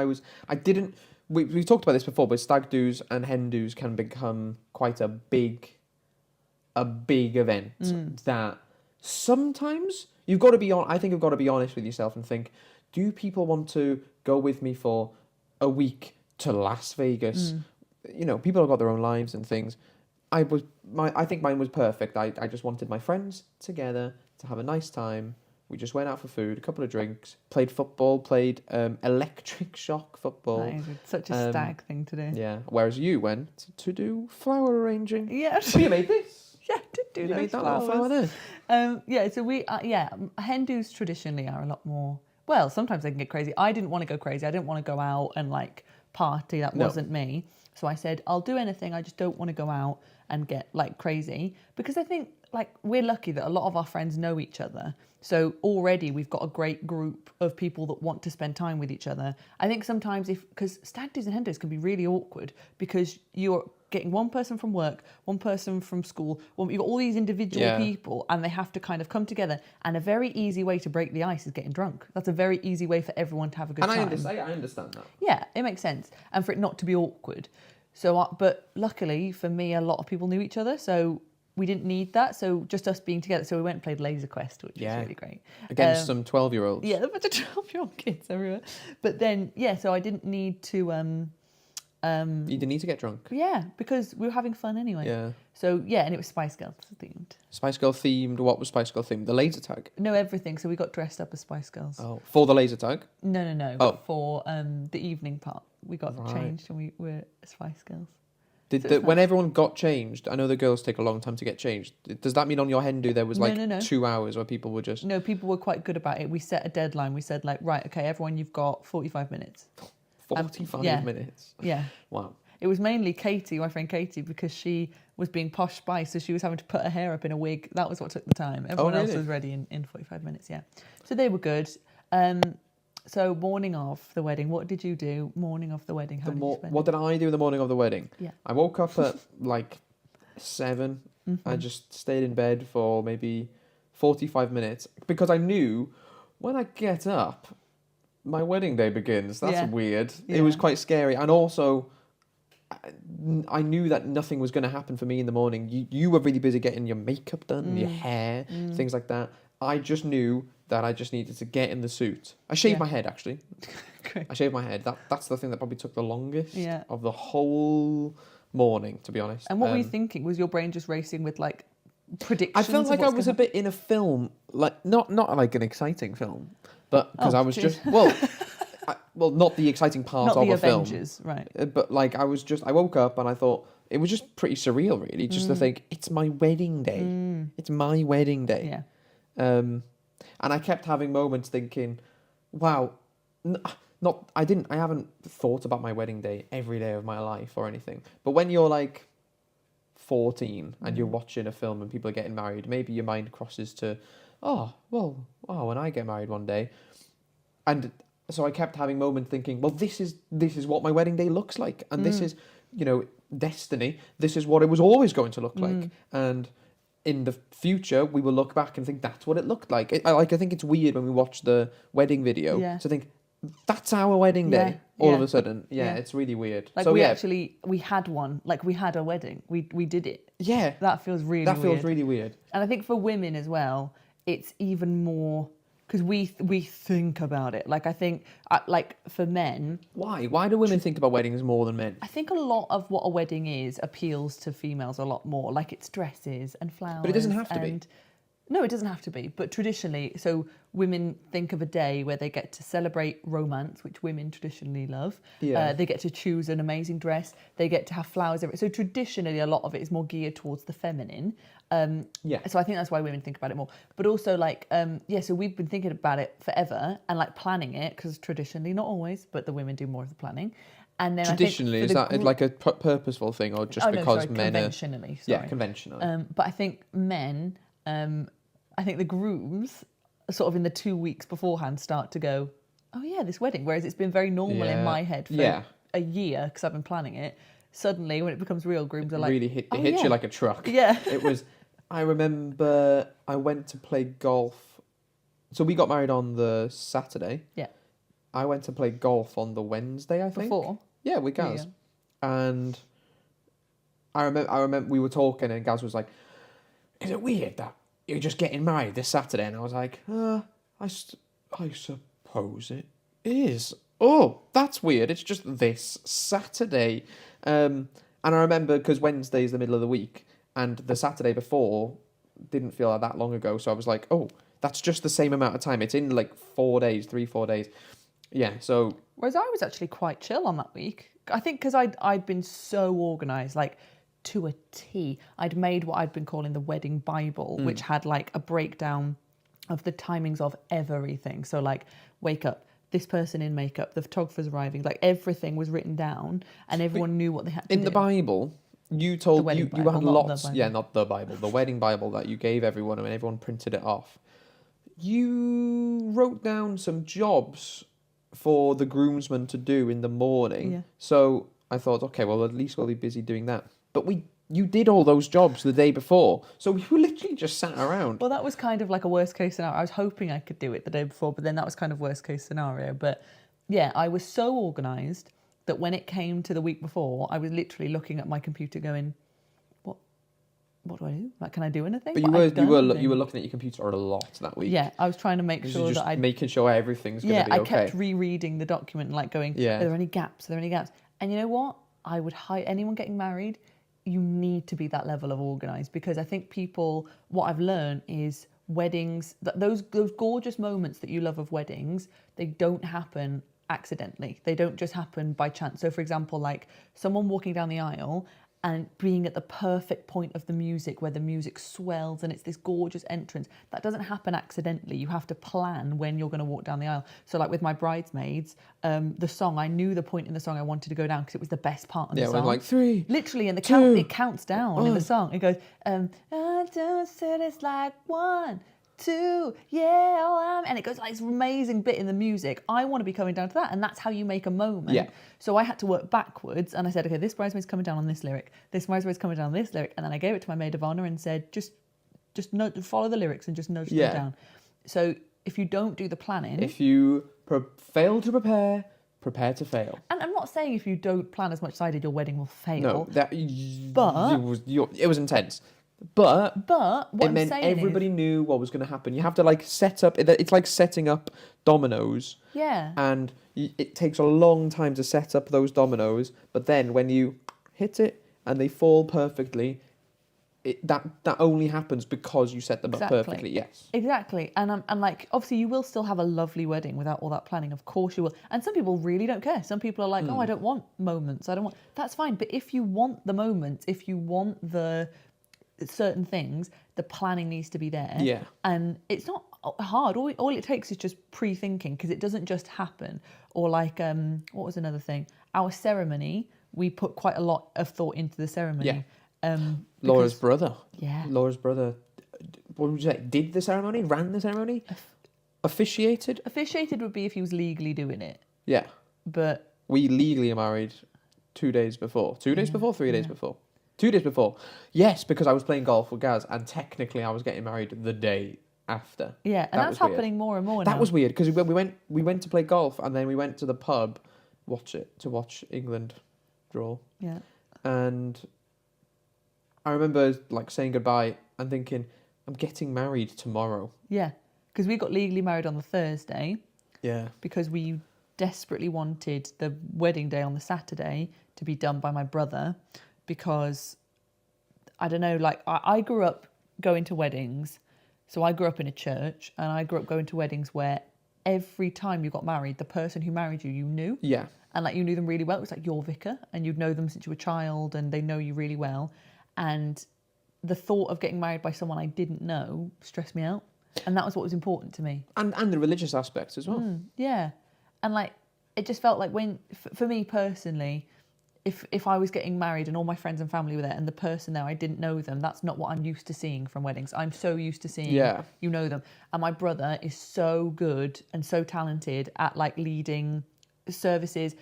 We talked about this before, but stag do's and hen do's can become quite a big event that sometimes you've got to be on. I think you've got to be honest with yourself and think, do people want to go with me for a week to Las Vegas? You know, people have got their own lives and things. I think mine was perfect. I just wanted my friends together to have a nice time. We just went out for food, a couple of drinks, played football, played electric shock football. That is such a stag thing to do. Yeah. Whereas you went to do flower arranging. Yeah. Oh, you made this. Yeah, I did do You those made that little flowers. flower there. Yeah, so hen do's traditionally are a lot more, well, sometimes they can get crazy. I didn't want to go crazy. I didn't want to go out and like party. That No. wasn't me. So I said, I'll do anything. I just don't want to go out and get like crazy because I think like we're lucky that a lot of our friends know each other. So already we've got a great group of people that want to spend time with each other. I think sometimes because stag do's and hen do's can be really awkward because you're getting one person from work, one person from school, you've got all these individual Yeah. people and they have to kind of come together. And a very easy way to break the ice is getting drunk. That's a very easy way for everyone to have a good And time. I understand that. Yeah, it makes sense. And for it not to be awkward. So, but luckily for me, a lot of people knew each other. So we didn't need that. So just us being together. So we went and played Laser Quest, which was really great. Against some 12-year-olds. Yeah, a bunch of 12-year-old kids everywhere. But then, yeah, so I didn't need to You didn't need to get drunk. Yeah, because we were having fun anyway. Yeah. So yeah, and it was Spice Girls themed. Spice Girl themed. What was Spice Girl themed? The laser tag. No, everything. So we got dressed up as Spice Girls. Oh, for the laser tag. No. Oh. For the evening part, we got Right. changed and we were Spice Girls. When everyone got changed, I know the girls take a long time to get changed. Does that mean on your hen do there was like No. 2 hours where people were just... No, people were quite good about it. We set a deadline. We said like, right, okay, everyone, you've got 45 minutes. 45 yeah. minutes? Yeah. Wow. It was mainly Katie, my friend Katie, because she was being posh Spice, so she was having to put her hair up in a wig. That was what took the time. Everyone else was ready in 45 minutes, yeah. So they were good. So morning of the wedding, what did you do morning of the wedding? How did you spend What did I do in the morning of the wedding? Yeah. I woke up at like 7. Mm-hmm. I just stayed in bed for maybe 45 minutes because I knew when I get up, my wedding day begins. That's weird. Yeah. It was quite scary. And also, I knew that nothing was going to happen for me in the morning. You were really busy getting your makeup done, your hair, things like that. I just knew that I just needed to get in the suit. I shaved my head, actually. Great. I shaved my head. That's the thing that probably took the longest Yeah. of the whole morning, to be honest. And what were you thinking? Was your brain just racing with like predictions? I felt like I was a bit. bit in a film, like not like an exciting film, but because Oh, I was geez. just not the exciting part Not of the a film. Avengers, right? But like I woke up and I thought it was just pretty surreal, really, just to think it's my wedding day. It's my wedding day. Yeah. And I kept having moments thinking, wow, I haven't thought about my wedding day every day of my life or anything. But when you're like 14 and you're watching a film and people are getting married, maybe your mind crosses to, when I get married one day. And so I kept having moments thinking, well, this is what my wedding day looks like. And this is, destiny. This is what it was always going to look like. And in the future, we will look back and think that's what it looked like. I think it's weird when we watch the wedding video to think that's our wedding day all of a sudden. Yeah, it's really weird. Like so, we had one. Like we had a wedding. We did it. Yeah. That feels really That feels weird. really weird. And I think for women as well, it's even more because we think about it. Like I think, like for men, Why do women think about weddings more than men? I think a lot of what a wedding is appeals to females a lot more. Like it's dresses and flowers. But it doesn't have to be. No, it doesn't have to be. But traditionally, so women think of a day where they get to celebrate romance, which women traditionally love. Yeah. They get to choose an amazing dress. They get to have flowers. So traditionally, a lot of it is more geared towards the feminine. So I think that's why women think about it more. But also like, so we've been thinking about it forever and like planning it because traditionally, not always, but the women do more of the planning. And then Traditionally, is that like a purposeful thing or just because men conventionally, are... Yeah, conventionally. But I think men... I think the grooms, sort of in the 2 weeks beforehand, start to go, oh yeah, this wedding. Whereas it's been very normal in my head for a year because I've been planning it. Suddenly, when it becomes real, grooms are like, really hit you like a truck. Yeah. It was. I remember I went to play golf. So we got married on the Saturday. Yeah. I went to play golf on the Wednesday, I think. Before? Yeah, with Gaz. Yeah. And I remember we were talking and Gaz was like, is it weird that you're just getting married this Saturday? And I was like, I suppose it is. Oh, that's weird. It's just this Saturday. And I remember because Wednesday is the middle of the week and the Saturday before didn't feel like that long ago. So I was like, oh, that's just the same amount of time. It's in like 4 days, 3-4 days. Yeah, so... Whereas I was actually quite chill on that week. I think because I'd been so organised, like to a T. I'd made what I'd been calling the wedding Bible, which had like a breakdown of the timings of everything. So like, wake up, this person in makeup, the photographer's arriving, like everything was written down and everyone knew what they had to do. In the Bible, you told you Bible, had not lots... the Bible. Yeah, not the Bible. The wedding Bible that you gave everyone and everyone printed it off. You wrote down some jobs for the groomsmen to do in the morning. Yeah. So I thought, okay, well, at least we'll be busy doing that. But you did all those jobs the day before. So we were literally just sat around. Well, that was kind of like a worst case scenario. I was hoping I could do it the day before, but then that was kind of worst case scenario. But yeah, I was so organised that when it came to the week before, I was literally looking at my computer going, what do I do? Like, can I do anything? But you were looking at your computer a lot that week. Yeah, I was trying to make sure that I... making sure everything's going to be okay. Yeah, I kept rereading the document and like going, are there any gaps? Are there any gaps? And you know what? I would anyone getting married, you need to be that level of organised, because I think what I've learned is weddings, those gorgeous moments that you love of weddings, they don't happen accidentally. They don't just happen by chance. So for example, like someone walking down the aisle and being at the perfect point of the music where the music swells and it's this gorgeous entrance, that doesn't happen accidentally. You have to plan when you're going to walk down the aisle. So like with my bridesmaids, the song, I knew the point in the song I wanted to go down because it was the best part of the song. Yeah, like 3, literally, and it counts down in the song. It goes, I just said it's like 1, 2, yeah, oh, and it goes like this amazing bit in the music. I want to be coming down to that, and that's how you make a moment. Yeah. So I had to work backwards, and I said, okay, this bridesmaid's coming down on this lyric, this bridesmaid's coming down on this lyric, and then I gave it to my maid of honour and said, just follow the lyrics and just nudge them down. So if you don't do the planning, if you fail to prepare to fail. And I'm not saying if you don't plan as much as I did, your wedding will fail. No, it was intense. But what it meant everybody knew what was going to happen. You have to like set up. It's like setting up dominoes. Yeah. And it takes a long time to set up those dominoes. But then when you hit it and they fall perfectly, that only happens because you set them up perfectly. Yes. Exactly. And like obviously you will still have a lovely wedding without all that planning. Of course you will. And some people really don't care. Some people are like, oh, I don't want moments. That's fine. But if you want the moments, if you want the certain things, the planning needs to be there. Yeah. And it's not hard. All it takes is just pre-thinking, because it doesn't just happen. Or like, what was another thing? Our ceremony, we put quite a lot of thought into the ceremony. Yeah. Laura's brother. Yeah. Laura's brother, what would you say, did the ceremony, ran the ceremony? Officiated? Officiated would be if he was legally doing it. Yeah. But we legally are married 2 days before. 2 days before, 3 days before. 2 days before. Yes, because I was playing golf with Gaz, and technically I was getting married the day after. Yeah, and that's happening more and more now. That was weird, because we went to play golf, and then we went to the pub to watch England draw. Yeah. And I remember like saying goodbye and thinking, I'm getting married tomorrow. Yeah, because we got legally married on the Thursday. Yeah. Because we desperately wanted the wedding day on the Saturday to be done by my brother, because I don't know, like I grew up going to weddings. So I grew up in a church, and I grew up going to weddings where every time you got married, the person who married you, you knew. Yeah. And like you knew them really well. It was like your vicar, and you'd know them since you were a child, and they know you really well. And the thought of getting married by someone I didn't know stressed me out. And that was what was important to me. And the religious aspects as well. Yeah. And like, it just felt like for me personally, if I was getting married and all my friends and family were there and the person there, I didn't know them, that's not what I'm used to seeing from weddings. I'm so used to seeing, you know them. And my brother is so good and so talented at like leading services,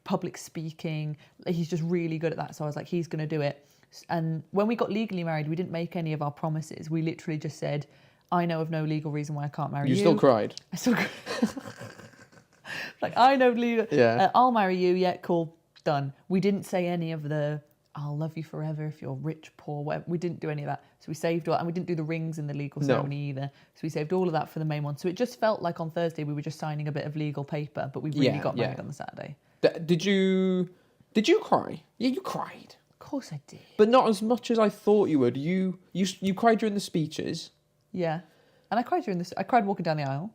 public speaking. He's just really good at that. So I was like, he's going to do it. And when we got legally married, we didn't make any of our promises. We literally just said, I know of no legal reason why I can't marry you. You still cried? I still cried. Like, I know legal. Yeah. I'll marry you. Yeah, cool. Done. We didn't say any of the I'll love you forever if you're rich, poor, whatever. We didn't do any of that. So we saved all, and we didn't do the rings in the legal ceremony either. So we saved all of that for the main one. So it just felt like on Thursday we were just signing a bit of legal paper, but we really got married on the Saturday. Did you cry? Yeah, you cried. Of course I did. But not as much as I thought you would. You cried during the speeches. Yeah. And I cried I cried walking down the aisle.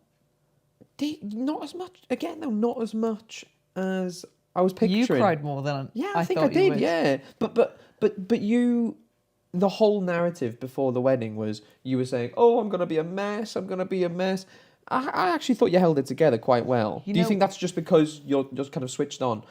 Not as much. Again, though, not as much as I was picturing. You cried more than I think I did. Yeah, but you, the whole narrative before the wedding was you were saying, "Oh, I'm gonna be a mess. I'm gonna be a mess." I actually thought you held it together quite well. Do you think that's just because you're just kind of switched on?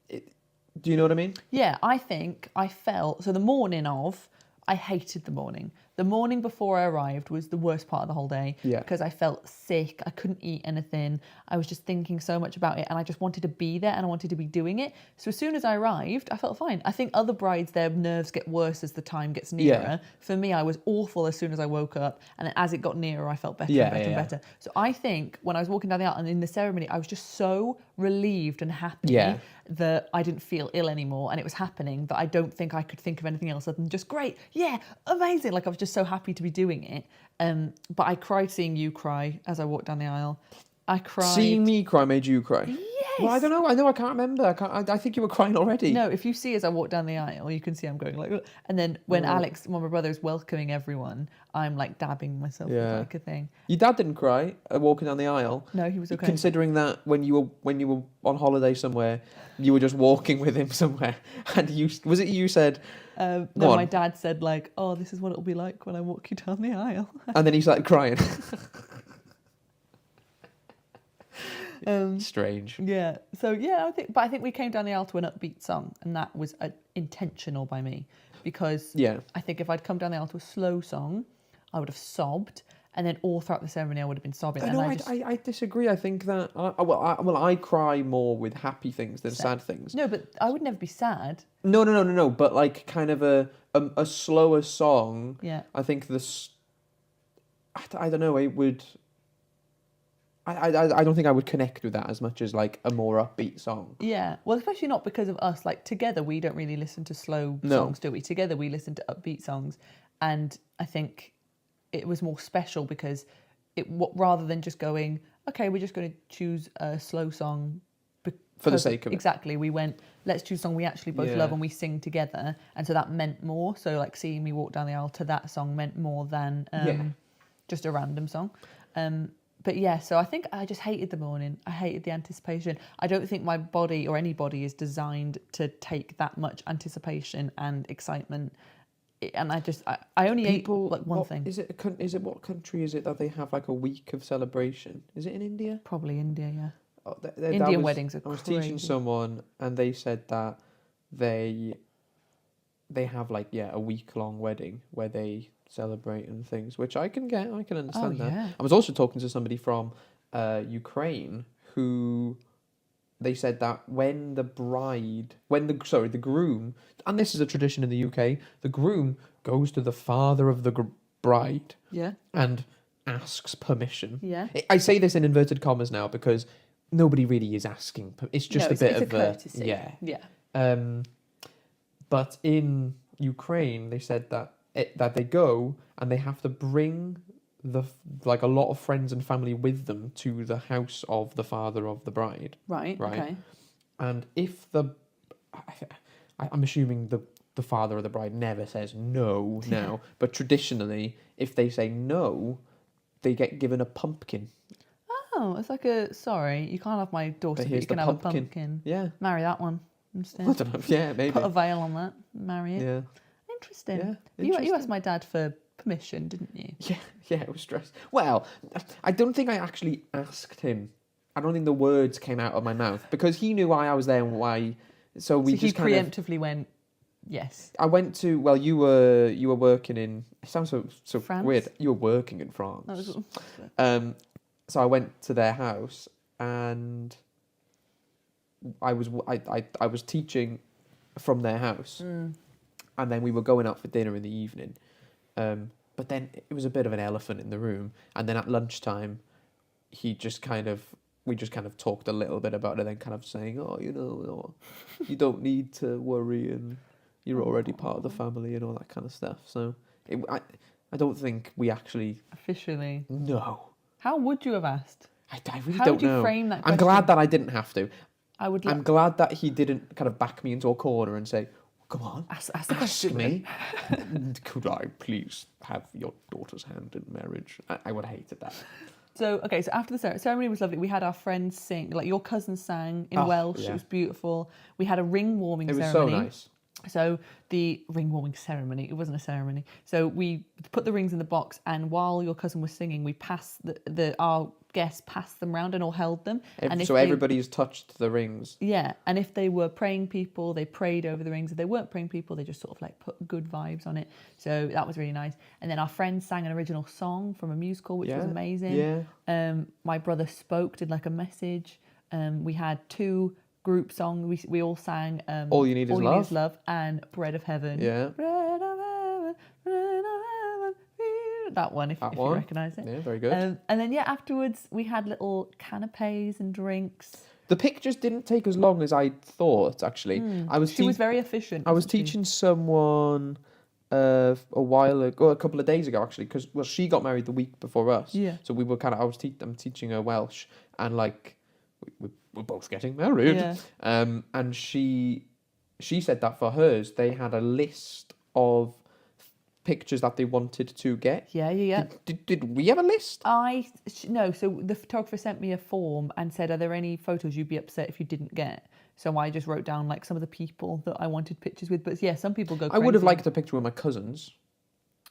Do you know what I mean? Yeah, I think I felt so. The morning of, I hated the morning. The morning before I arrived was the worst part of the whole day because I felt sick. I couldn't eat anything. I was just thinking so much about it, and I just wanted to be there and I wanted to be doing it. So as soon as I arrived, I felt fine. I think other brides, their nerves get worse as the time gets nearer. Yeah. For me, I was awful as soon as I woke up, and then as it got nearer, I felt better and better. So I think when I was walking down the aisle and in the ceremony, I was just so relieved and happy that I didn't feel ill anymore, and it was happening, that I don't think I could think of anything else other than just great, amazing. Like I was just so happy to be doing it. But I cried seeing you cry as I walked down the aisle. I cried. Seeing me cry made you cry? Yeah, Well, I don't know. I can't remember. I think you were crying already. No, if you see as I walk down the aisle, you can see I'm going like, "Ugh." And then when my brother is welcoming everyone, I'm like dabbing myself with like a thing. Your dad didn't cry walking down the aisle. No, he was okay. Considering that when you were on holiday somewhere, you were just walking with him somewhere, and you said. No, my dad said like, "Oh, this is what it'll be like when I walk you down the aisle." And then he started crying. Strange. Yeah. So yeah, I think we came down the aisle to an upbeat song, and that was intentional by me, because I think if I'd come down the aisle to a slow song, I would have sobbed, and then all throughout the ceremony I would have been sobbing. I disagree. I think that I cry more with happy things than sad things. No, but I would never be sad. No. But like kind of a slower song. Yeah. I think this. I don't know. It would. I don't think I would connect with that as much as like a more upbeat song. Yeah, well, especially not because of us. Like together, we don't really listen to slow songs, do we? Together, we listen to upbeat songs, and I think it was more special because rather than just going, okay, we're just going to choose a slow song for the sake of it. Exactly, we went, let's choose a song we actually both love and we sing together, and so that meant more. So like seeing me walk down the aisle to that song meant more than just a random song. But yeah, so I think I just hated the morning. I hated the anticipation. I don't think my body or any body is designed to take that much anticipation and excitement. And I only ate like one thing. Is it what country is it that they have like a week of celebration? Is it in India? Probably India, yeah. Oh, Indian weddings are crazy. I was teaching someone, and they said that they have like a week-long wedding where they celebrate and things, which I can understand that. Yeah. I was also talking to somebody from Ukraine who they said that when the groom, and this is a tradition in the UK, the groom goes to the father of the bride and asks permission. Yeah. I say this in inverted commas now because nobody really is asking. It's just it's a courtesy. Yeah. But in Ukraine, they said that they go and they have to bring a lot of friends and family with them to the house of the father of the bride. Right. Okay. And if I'm assuming the father of the bride never says no now, but traditionally, if they say no, they get given a pumpkin. Oh, it's like you can't have my daughter, but you can have a pumpkin. Yeah. Marry that one instead. I don't know. Yeah, maybe. Put a veil on that. Marry it. Yeah. Interesting. Yeah, you asked my dad for permission, didn't you? Yeah, it was stressed. Well, I don't think I actually asked him. I don't think the words came out of my mouth because he knew why I was there and why. So we just preemptively went, yes. I went to. Well, you were working in. It sounds so France? weird. You were working in France. So I went to their house and I was teaching from their house. And then we were going out for dinner in the evening. But then it was a bit of an elephant in the room. And then at lunchtime, we just kind of talked a little bit about it, and then kind of saying, you don't need to worry, and you're already part of the family and all that kind of stuff. So I don't think we actually... Officially? No. How would you have asked? I really don't know. How would you frame that question? I'm glad that I didn't have to. I'm glad that he didn't kind of back me into a corner and say, come on, ask me. Could I please have your daughter's hand in marriage? I would have hated that. So after the ceremony was lovely. We had our friends sing, like your cousin sang in Welsh. Yeah. It was beautiful. We had a ring warming ceremony. It was so nice. So the ring warming ceremony, it wasn't a ceremony. So we put the rings in the box, and while your cousin was singing, we passed our guests passed them round and all held them. So everybody's touched the rings. Yeah, and if they were praying people, they prayed over the rings. If they weren't praying people, they just sort of like put good vibes on it. So that was really nice. And then our friends sang an original song from a musical, which was amazing. Yeah. My brother did like a message. We had 2 group songs. We all sang All You Need Is Love and Bread of Heaven. Yeah. Bread of Heaven, Bread of Heaven. That one, if you recognise it. Yeah, very good. And then afterwards we had little canapes and drinks. The pictures didn't take as long as I thought, actually. She was very efficient. I was teaching someone a couple of days ago, actually, because she got married the week before us. Yeah. So we were I'm teaching her Welsh, and like we're both getting married. Yeah. And she said that for hers, they had a list of pictures that they wanted to get. Yeah. Did we have a list? No, so the photographer sent me a form and said, are there any photos you'd be upset if you didn't get? So I just wrote down like some of the people that I wanted pictures with. But yeah, some people go crazy. I would have liked a picture with my cousins.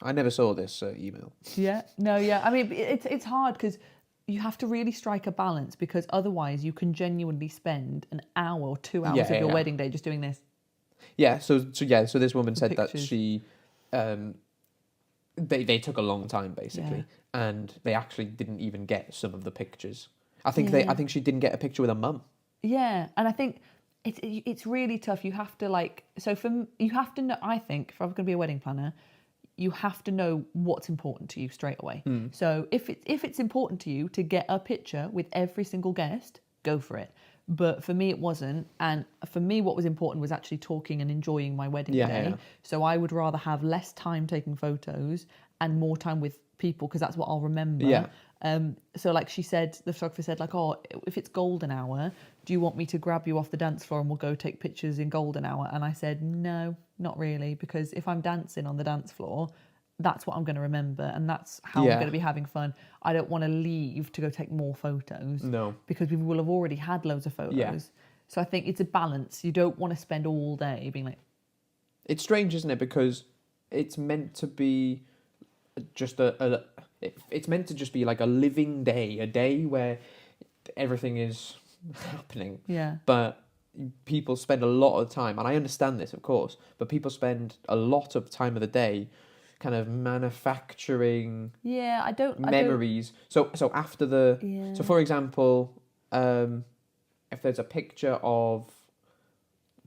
I never saw this email. Yeah, no, yeah. I mean, it's hard because you have to really strike a balance, because otherwise you can genuinely spend an hour or 2 hours of your wedding day just doing this. Yeah, so this woman said pictures. that she, they took a long time basically, and they actually didn't even get some of the pictures. I think she didn't get a picture with her mum. Yeah, and I think it's really tough. You have to you have to know. I think if I'm going to be a wedding planner, you have to know what's important to you straight away. So if it's important to you to get a picture with every single guest, go for it. But for me, it wasn't. And for me, what was important was actually talking and enjoying my wedding day. Yeah. So I would rather have less time taking photos and more time with people, because that's what I'll remember. Yeah. So like she said, the photographer said like, oh, if it's golden hour, do you want me to grab you off the dance floor and we'll go take pictures in golden hour? And I said, no, not really, because if I'm dancing on the dance floor, that's what I'm going to remember, and that's how I'm going to be having fun. I don't want to leave to go take more photos. No. Because we will have already had loads of photos. Yeah. So I think it's a balance. You don't want to spend all day being like... It's strange, isn't it? Because it's meant to be just it's meant to just be like a living day, a day where everything is happening. Yeah. But people spend a lot of time, and I understand this, of course, but people spend a lot of time of the day kind of manufacturing memories. So after the... Yeah. So for example, if there's a picture of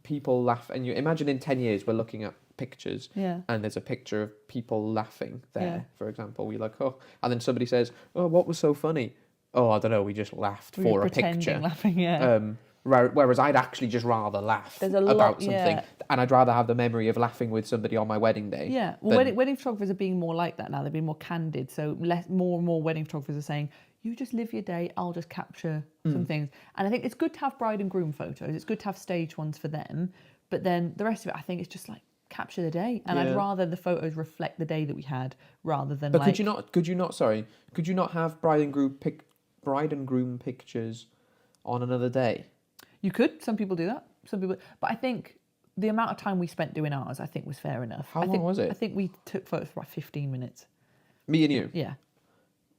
people laughing, and you imagine in 10 years we're looking at pictures, and there's a picture of people laughing there, for example, we're like, oh, and then somebody says, oh, what was so funny? Oh, I don't know, we just laughed for a picture. Laughing, whereas I'd actually just rather laugh about something, and I'd rather have the memory of laughing with somebody on my wedding day. Yeah, well, wedding photographers are being more like that now. They're being more candid. So more and more wedding photographers are saying, you just live your day, I'll just capture some things. And I think it's good to have bride and groom photos. It's good to have stage ones for them. But then the rest of it, I think it's just like, capture the day. And I'd rather the photos reflect the day that we had, rather than But could you not have bride and groom pictures on another day? You could. Some people do that. But I think the amount of time we spent doing ours, I think, was fair enough. How long was it? I think we took photos for about 15 minutes. Me and you? Yeah.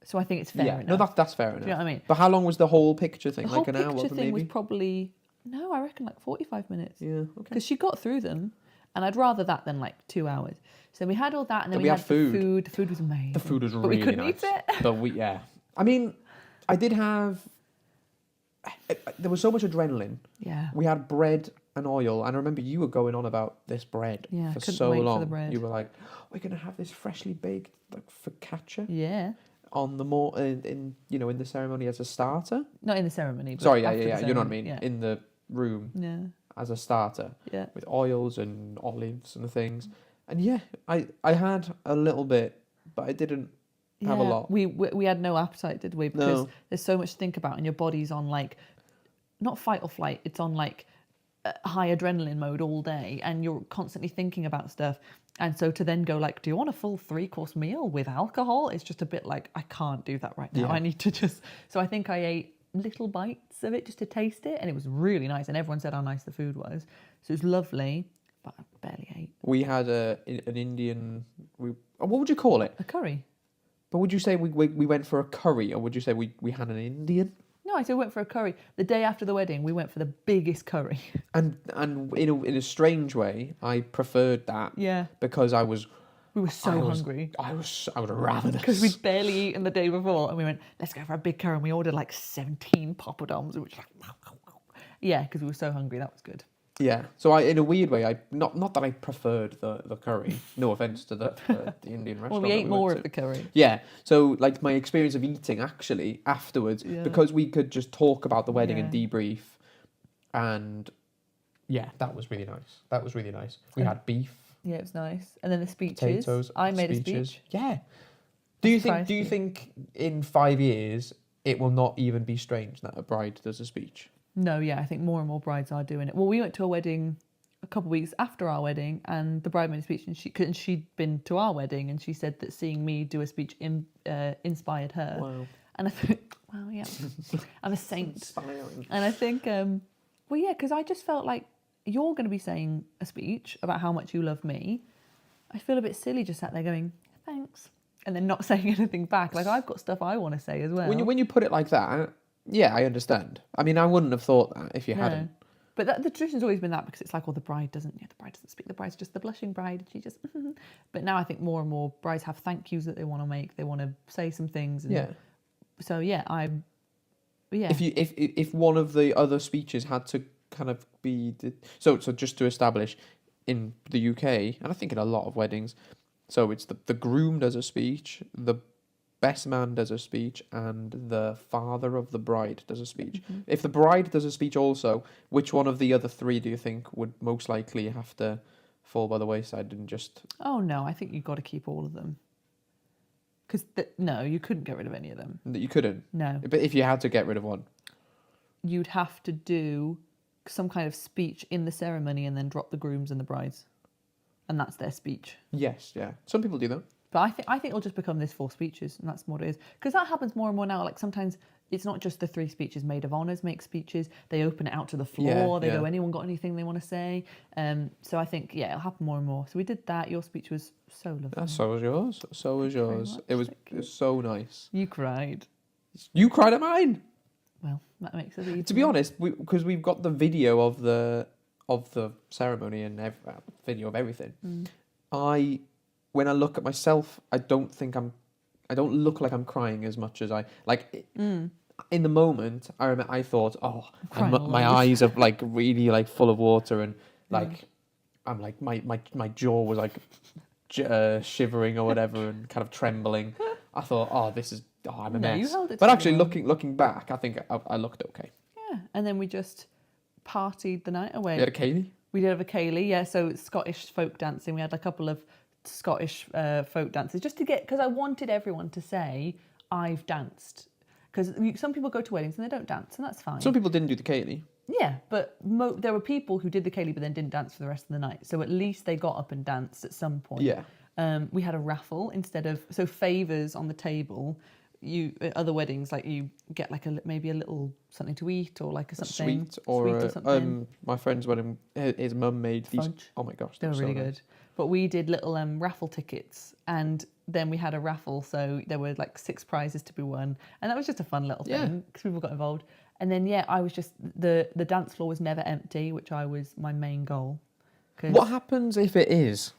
So I think it's fair enough. No, that's fair enough. Do you know what I mean? But how long was the whole picture thing? The like an hour, maybe? The picture thing was probably, I reckon like 45 minutes. Yeah, okay. Because she got through them, and I'd rather that than like 2 hours. So we had all that, and then we had food. The food was amazing. The food was really nice. But we couldn't eat it. But I mean, I did have... There was so much adrenaline. Yeah. We had bread and oil, and I remember you were going on about this bread for so long. For the bread. You were like, "We're going to have this freshly baked like focaccia." Yeah. On the in the ceremony as a starter. Not in the ceremony. But Sorry, yeah. You know what I mean? Yeah. In the room. Yeah. As a starter. Yeah. With oils and olives and things, and I had a little bit, but I didn't. Have a lot. We had no appetite, did we? Because there's so much to think about, and your body's on like, not fight or flight, it's on like high adrenaline mode all day, and you're constantly thinking about stuff. And so to then go like, do you want a full 3-course meal with alcohol? It's just a bit like, I can't do that right now. I need to just... So I think I ate little bites of it just to taste it, and it was really nice, and everyone said how nice the food was. So it was lovely, but I barely ate. We had an Indian... what would you call it? A curry. But would you say we went for a curry, or would you say we had an Indian? No, I said we went for a curry. The day after the wedding, we went for the biggest curry. And in a strange way, I preferred that. Yeah. Because we were so hungry. I was ravenous. Because we'd barely eaten the day before, and we went, let's go for a big curry, and we ordered like 17 poppadoms, which because we were so hungry. That was good. Yeah, so in a weird way, not that I preferred the curry. No offense to the Indian restaurant. Well, we ate more of the curry. Yeah, so like my experience of eating actually afterwards, because we could just talk about the wedding and debrief, and that was really nice. We had beef. Yeah, it was nice, and then the speeches. Potatoes. I made a speech. Yeah. Do you think in 5 years it will not even be strange that a bride does a speech. No, yeah, I think more and more brides are doing it. Well, we went to a wedding a couple of weeks after our wedding, and the bride made a speech, and she'd been to our wedding, and she said that seeing me do a speech inspired her. Wow. And I thought, wow, yeah, I'm a saint. Inspiring. And I think, well, yeah, because I just felt like you're going to be saying a speech about how much you love me. I feel a bit silly just sat there going, thanks, and then not saying anything back. Like, I've got stuff I want to say as well. When you put it like that, yeah, I understand. I mean, I wouldn't have thought that if you hadn't. But the tradition's always been that, because it's like, the bride doesn't speak. The bride's just the blushing bride, and she just. But now I think more and more brides have thank yous that they want to make. They want to say some things. And Yeah. So yeah, yeah. If one of the other speeches had to kind of be so just to establish, in the UK, and I think in a lot of weddings, so it's the groom does a speech, the best man does a speech, and the father of the bride does a speech. Mm-hmm. If the bride does a speech also, which one of the other three do you think would most likely have to fall by the wayside and just... Oh no, I think you've got to keep all of them. Because no, you couldn't get rid of any of them. You couldn't? No. But if you had to get rid of one? You'd have to do some kind of speech in the ceremony and then drop the grooms and the brides. And that's their speech. Yes, yeah. Some people do that. But I think it'll just become this 4 speeches, and that's what it is. Because that happens more and more now. Like, sometimes it's not just the 3 speeches. Maid of honours make speeches. They open it out to the floor. They go, anyone got anything they want to say? So I think, yeah, it'll happen more and more. So we did that. Your speech was so lovely. So was yours. So was yours. It was so nice. You cried. You cried at mine. Well, that makes it easy. To be honest, because we've got the video of the ceremony and video of everything. When I look at myself, I don't look like I'm crying as much as I like. In the moment, I thought, my eyes are like really like full of water, and like I'm like my jaw was like shivering or whatever and kind of trembling. I thought, I'm a mess. You held it but actually, well. looking back, I think I looked okay. Yeah, and then we just partied the night away. You had a Kaylee? We did have a Kaylee, yeah. So it's Scottish folk dancing. We had a couple of Scottish folk dances just to get, because I wanted everyone to say I've danced, because some people go to weddings and they don't dance, and that's fine. Some people didn't do the Kaylee. Yeah, but there were people who did the Kaylee but then didn't dance for the rest of the night. So at least they got up and danced at some point. Yeah. We had a raffle instead of favours on the table. You at other weddings, like, you get like maybe a little something to eat, or like something sweet or something. My friend's wedding, his mum made these. Fudge. Oh my gosh, They were really nice. good. But we did little raffle tickets, and then we had a raffle, so there were like 6 prizes to be won, and that was just a fun little thing because people got involved. And then I was just the dance floor was never empty, which was my main goal. What happens if it is?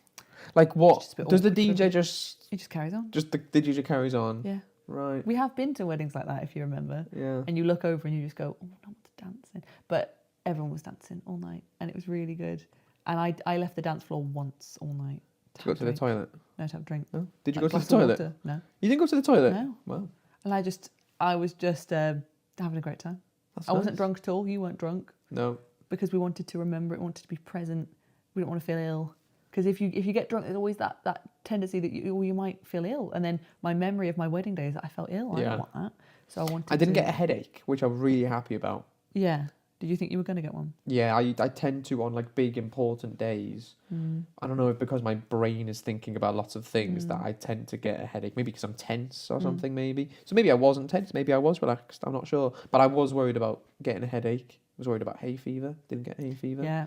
Like, what does the DJ just? He just carries on. Just the DJ carries on. Yeah. Right. We have been to weddings like that, if you remember. Yeah. And you look over and you just go, oh, no one's dancing. But everyone was dancing all night, and it was really good. And I left the dance floor once all night. To go to the toilet? No, to have a drink. No? Did you go Like to the glass of toilet? water. No. You didn't go to the toilet? No. Wow. And I was just having a great time. That's I wasn't nice. drunk at all. You weren't drunk. No. Because we wanted to remember it, wanted to be present. We didn't want to feel ill. Because if you get drunk, there's always that tendency that you might feel ill. And then my memory of my wedding day is that I felt ill. I don't want that. So I didn't get a headache, which I'm really happy about. Yeah. Did you think you were going to get one? Yeah, I tend to on like big important days. I don't know if because my brain is thinking about lots of things that I tend to get a headache. Maybe because I'm tense or something. Maybe so. Maybe I wasn't tense. Maybe I was relaxed. I'm not sure. But I was worried about getting a headache. I was worried about hay fever. Didn't get hay fever. Yeah.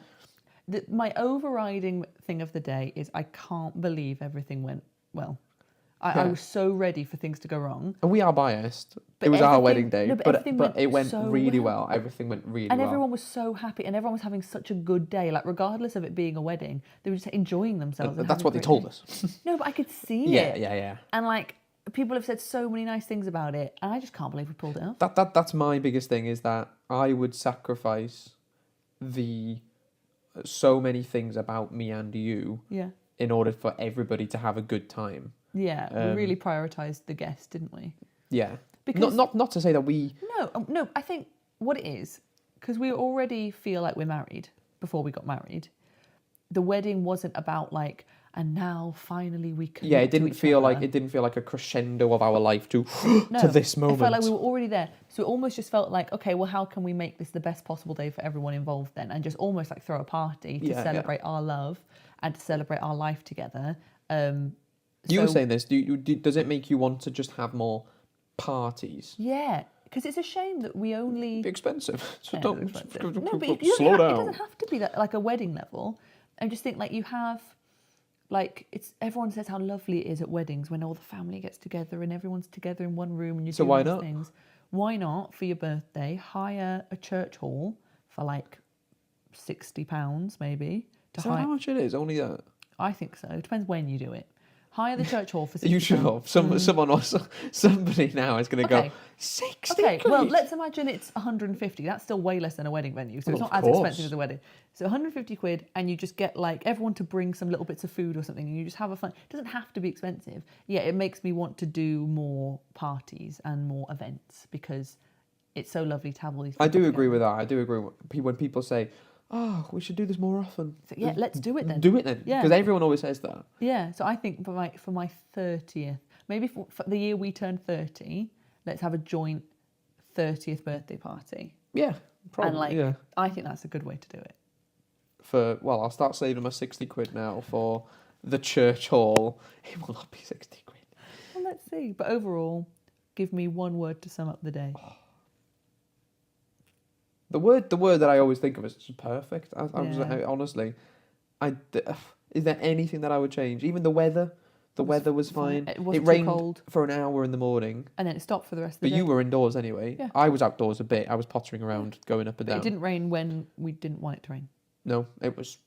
My overriding thing of the day is I can't believe everything went well. I was so ready for things to go wrong. And we are biased. But it was our everything- wedding day, no, but it went so really well. well. Everything went really And well. everyone was so happy, and everyone was having such a good day. Like, regardless of it being a wedding, they were just enjoying themselves. and That's having what a they great told day. us. No, but I could see it. Yeah. And like, people have said so many nice things about it, and I just can't believe we pulled it off. That's my biggest thing, is that I would sacrifice so many things about me and you Yeah. in order for everybody to have a good time. Yeah, we really prioritised the guest, didn't we? Yeah. Because- not to say that we... No, I think what it is, because we already feel like we're married before we got married, the wedding wasn't about like and now finally we can. Yeah, it didn't feel like a crescendo of our life to this moment. It felt like we were already there. So it almost just felt like, okay, well, how can we make this the best possible day for everyone involved then? And just almost like throw a party to celebrate our love and to celebrate our life together. You were saying this. Does it make you want to just have more parties? Yeah, because it's a shame that we only... Expensive. So No, but slow down. It doesn't have to be that, like a wedding level. I just think like you have... Like, everyone says how lovely it is at weddings when all the family gets together and everyone's together in one room and you do why these not? things. Why not, for your birthday, hire a church hall for like £60 maybe? Is that how much it is? Only that? I think so. It depends when you do it. Hire the church hall for £60. You should have. Somebody now is going to go, 60 Okay, well, quid? let's imagine it's 150. That's still way less than a wedding venue, so it's Well, not of as course. expensive as a wedding. So 150 quid, and you just get like everyone to bring some little bits of food or something, and you just have a fun. It doesn't have to be expensive. Yeah, it makes me want to do more parties and more events because it's so lovely to have all these people I do together. agree with that. I do agree when people say, oh, we should do this more often. So, yeah, let's do it then. Do it then. Yeah. Because everyone always says that. Yeah, so I think for my 30th, maybe for the year we turn 30, let's have a joint 30th birthday party. Yeah, probably. And I think that's a good way to do it. I'll start saving my 60 quid now for the church hall. It will not be 60 quid. Well, let's see. But overall, give me one word to sum up the day. The word that I always think of is just perfect. Honestly, is there anything that I would change? Even the weather. The weather was fine. It wasn't It rained too cold. for an hour in the morning. And then it stopped for the rest of the But day. you were indoors anyway. Yeah. I was outdoors a bit. I was pottering around, going up and But down. it didn't rain when we didn't want it to rain. No, it was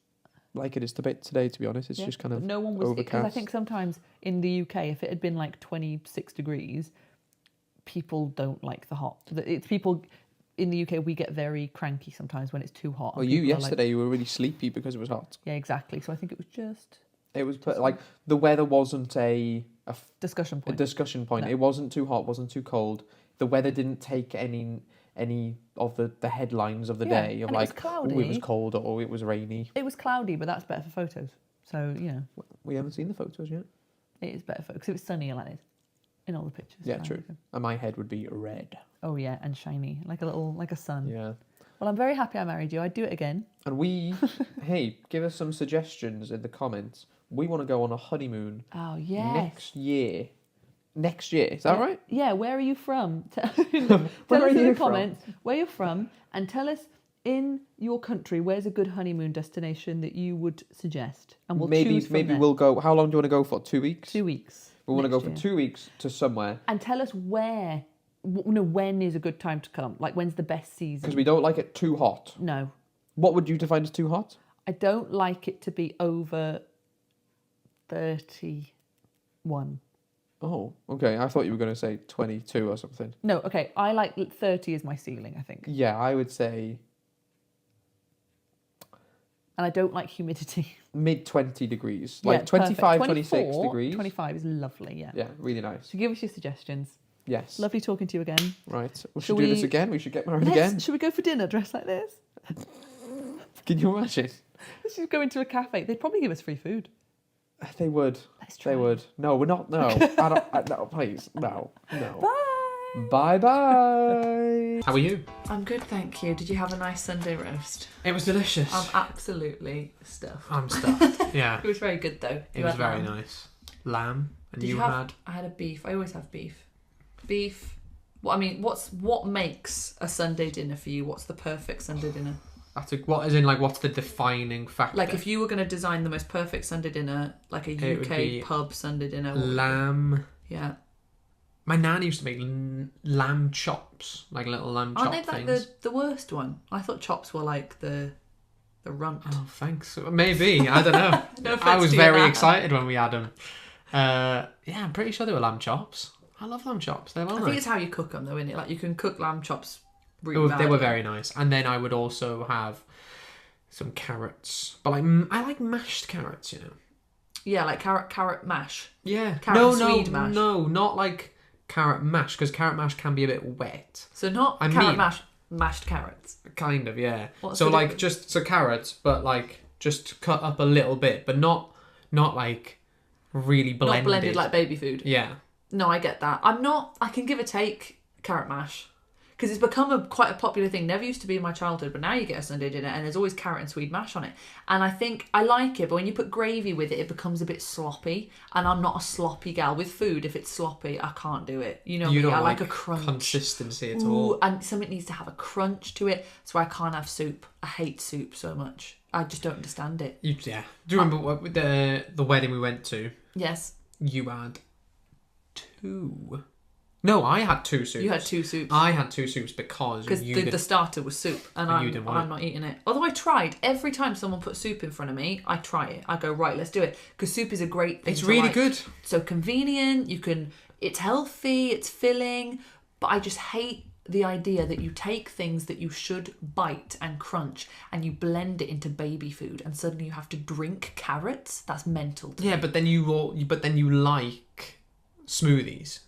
like it is today, to be honest. It's just kind of But no one was... Because I overcast. think sometimes in the UK, if it had been like 26 degrees, people don't like the hot. It's people... In the UK, we get very cranky sometimes when it's too hot. Well, you yesterday, you were really sleepy because it was hot. Yeah, exactly. So I think it was just... It was like the weather wasn't a discussion point. discussion point. No. It wasn't too hot, wasn't too cold. The weather didn't take any of the headlines of the Yeah, day of and it was like, cloudy. oh, it was cold or it was rainy. It was cloudy, but that's better for photos. So, We haven't seen the photos yet. it is better for... Because it was sunny in all the pictures. Yeah, true. And my head would be red. Oh, yeah, and shiny. Like a sun. Yeah. Well, I'm very happy I married you. I'd do it again. And hey, give us some suggestions in the comments. We want to go on a honeymoon Oh, yes. next year. Next year, is that right? Yeah, where are you from? Tell Where us are in you the comments where you're from and tell us in your country where's a good honeymoon destination that you would suggest. And we'll choose from there. We'll go. How long do you want to go for? 2 weeks? 2 weeks. We want to go next for year. 2 weeks to somewhere. And tell us when is a good time to come. Like, when's the best season? Because we don't like it too hot. No. What would you define as too hot? I don't like it to be over 31. Oh, okay. I thought you were going to say 22 or something. No, okay. I like 30 is my ceiling, I think. Yeah, I would say And I don't like humidity. mid 20 degrees. Yeah, Like 25, perfect. 26 degrees. 25 is lovely, yeah. Yeah, really nice. So give us your suggestions. Yes. Lovely talking to you again. Right. We Shall should do we- this again. We should get married again. Should we go for dinner dressed like this? Can you imagine? Let's just go into a cafe. They'd probably give us free food. They would. Let's try. They would. No, we're not. No. No, please. No. No. Bye. Bye. How are you? I'm good, thank you. Did you have a nice Sunday roast? It was delicious. I'm absolutely stuffed. I'm stuffed. Yeah. It was very good though. It was very nice. Lamb. And Did you had? I had a beef. I always have beef. Beef. What what makes a Sunday dinner for you? What's the perfect Sunday dinner? What's the defining factor? Like if you were going to design the most perfect Sunday dinner, like a It would be UK pub Sunday dinner. what would it be? lamb. Yeah. My nan used to make lamb chops, like little lamb chop Aren't they like things. the worst one? I thought chops were like the runt. Oh, thanks. Maybe. I don't know. No offense I was to you, very Nan. excited when we had them. Yeah, I'm pretty sure they were lamb chops. I love lamb chops. They're I think it's how you cook them though, isn't it? Like you can cook lamb chops really They were badly. very nice. And then I would also have some carrots. But I like mashed carrots, you know. Yeah, like carrot mash. Yeah. Carrot and swede mash. No, not like carrot mash, because carrot mash can be a bit wet. So not I carrot mean- mash, mashed carrots. Kind of, yeah. What's So the like difference? carrots, but like just cut up a little bit, but not not like really blended. Not blended like baby food. Yeah. No, I get that. I can give or take carrot mash. Because it's become quite a popular thing. Never used to be in my childhood, but now you get a Sunday dinner and there's always carrot and Swede mash on it. And I think I like it, but when you put gravy with it, it becomes a bit sloppy. And I'm not a sloppy gal. With food, if it's sloppy, I can't do it. You know, You don't I like like a crunch. consistency at Ooh, all. and something needs to have a crunch to it. So I can't have soup. I hate soup so much. I just don't understand it. Yeah. Do you remember what, the wedding we went to? Yes. You had 2. No, I had 2 soups. You had 2 soups. I had 2 soups because the starter was soup, and you didn't want I'm not eating it. Although I tried. Every time someone puts soup in front of me, I try it. I go, right, let's do it. Because soup is a great thing. It's really good. So convenient. It's healthy. It's filling. But I just hate the idea that you take things that you should bite and crunch and you blend it into baby food, and suddenly you have to drink carrots. That's mental to me. Yeah, but then you like smoothies.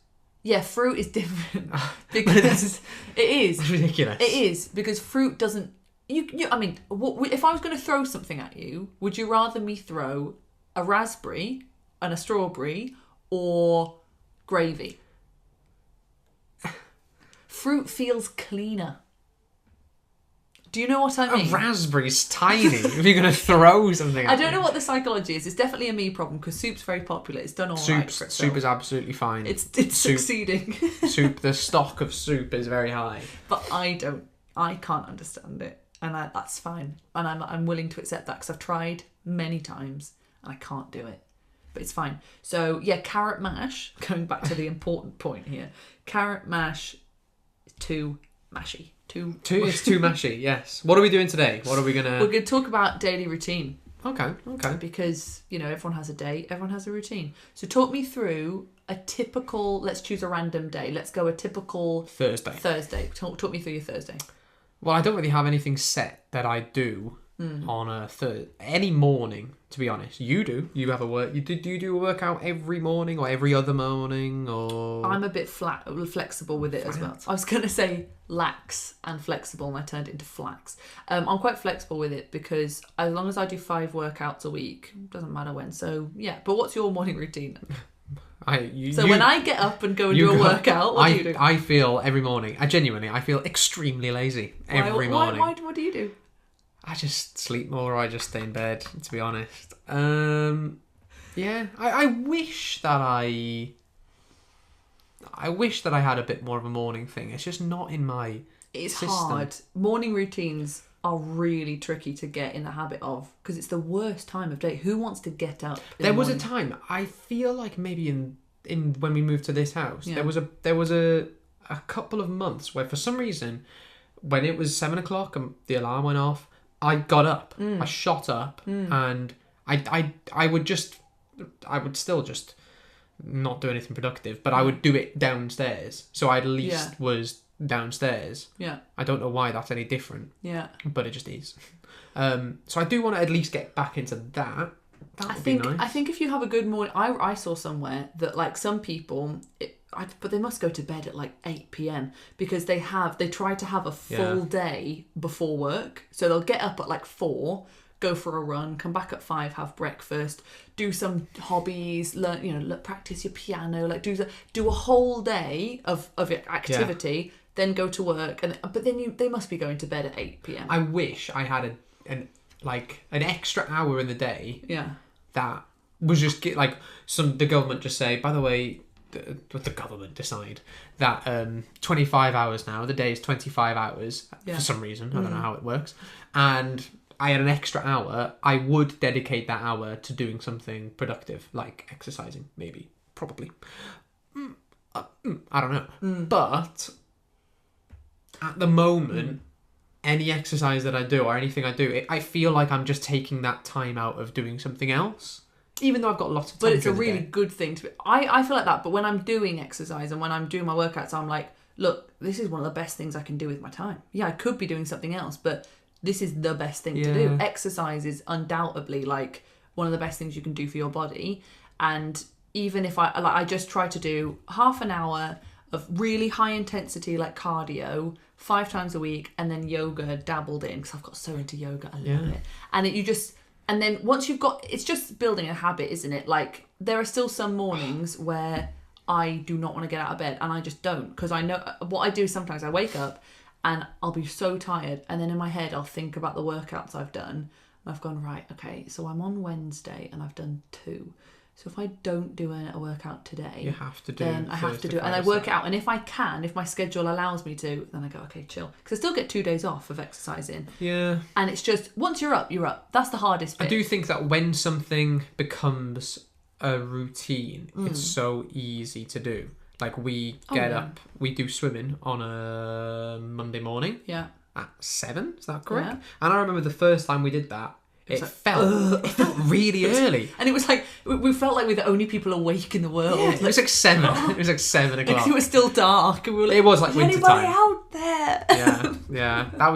Yeah, fruit is different because it is. It's ridiculous. It is because fruit doesn't. I mean, if I was going to throw something at you, would you rather me throw a raspberry and a strawberry or gravy? Fruit feels cleaner. Do you know what I mean? A raspberry's tiny. If you're going to throw something at I don't me. know what the psychology is. It's definitely a me problem because soup's very popular. It's done all right for itself. Soup is absolutely fine. It's Soup. succeeding. The stock of soup is very high. But I can't understand it, and that's fine. And I'm willing to accept that because I've tried many times and I can't do it. But it's fine. So yeah, carrot mash. Going back to the important point here, carrot mash is too mashy. It's too mashy. Yes. What are we doing today? What are we gonna? We're gonna talk about daily routine. Okay. Because everyone has a day, everyone has a routine. So talk me through a typical. Let's choose a random day. Let's go a typical Thursday. Talk me through your Thursday. Well, I don't really have anything set that I do on a any morning, to be honest. You do. You have a work. Do you do a workout every morning or every other morning or? I'm a bit flexible with it as well. I was going to say lax and flexible, and I turned it into flax. I'm quite flexible with it because as long as I do 5 workouts a week, doesn't matter when. So yeah. But what's your morning routine? When I get up and go and do a workout, what do you do? I feel every morning. I feel extremely lazy every morning. What do you do? I just sleep more or I just stay in bed, to be honest. Yeah, I wish that I had a bit more of a morning thing. It's just not in my system. Hard. Morning routines are really tricky to get in the habit of because it's the worst time of day. Who wants to get up? There was a time, I feel like maybe in when we moved to this house, there was a couple of months where for some reason when it was 7 o'clock and the alarm went off, I got up, I shot up, and I would still just not do anything productive, but I would do it downstairs. So I at least was downstairs. Yeah. I don't know why that's any different. Yeah. But it just is. So I do want to at least get back into that. That would be nice. I think if you have a good morning, I saw somewhere that like some people, but they must go to bed at like 8 p.m. because they try to have a full day before work. So they'll get up at like 4, go for a run, come back at 5, have breakfast, do some hobbies, learn, practice your piano, like do a whole day of activity, then go to work, but then they must be going to bed at 8 p.m. I wish I had an extra hour in the day. Yeah. That was just the government just say, by the way, the government decide that 25 hours now, the day is 25 hours for some reason. I don't know how it works. And I had an extra hour. I would dedicate that hour to doing something productive, like exercising, maybe, probably. I don't know. But at the moment, any exercise that I do or anything I do, I feel like I'm just taking that time out of doing something else. Even though I've got lots of time. But it's a really good thing to be. I feel like that, but when I'm doing exercise and when I'm doing my workouts, I'm like, look, this is one of the best things I can do with my time. Yeah, I could be doing something else, but this is the best thing to do. Exercise is undoubtedly like one of the best things you can do for your body. And even if I just try to do half an hour of really high intensity like cardio 5 times a week, and then yoga dabbled in because I've got so into yoga, I love it. And And then once you've got, it's just building a habit, isn't it? Like, there are still some mornings where I do not want to get out of bed, and I just don't, because I know what I do. Sometimes I wake up and I'll be so tired, and then in my head I'll think about the workouts I've done, and I've gone, right, okay, so I'm on Wednesday and I've done 2. So if I don't do a workout today, you have to do then I have to do it. And I work it out. And if I can, if my schedule allows me to, then I go, okay, chill. Because I still get 2 days off of exercising. Yeah. And it's just, once you're up, you're up. That's the hardest bit. I do think that when something becomes a routine, it's so easy to do. Like, we get up, we do swimming on a Monday morning. Yeah. At 7, is that correct? Yeah. And I remember the first time we did that, it felt really early. And it was like, we felt like we're the only people awake in the world. Yeah, it was like 7. It was like 7 o'clock. Like, it was still dark. And we were like, it was like winter anybody time. out there? Yeah. That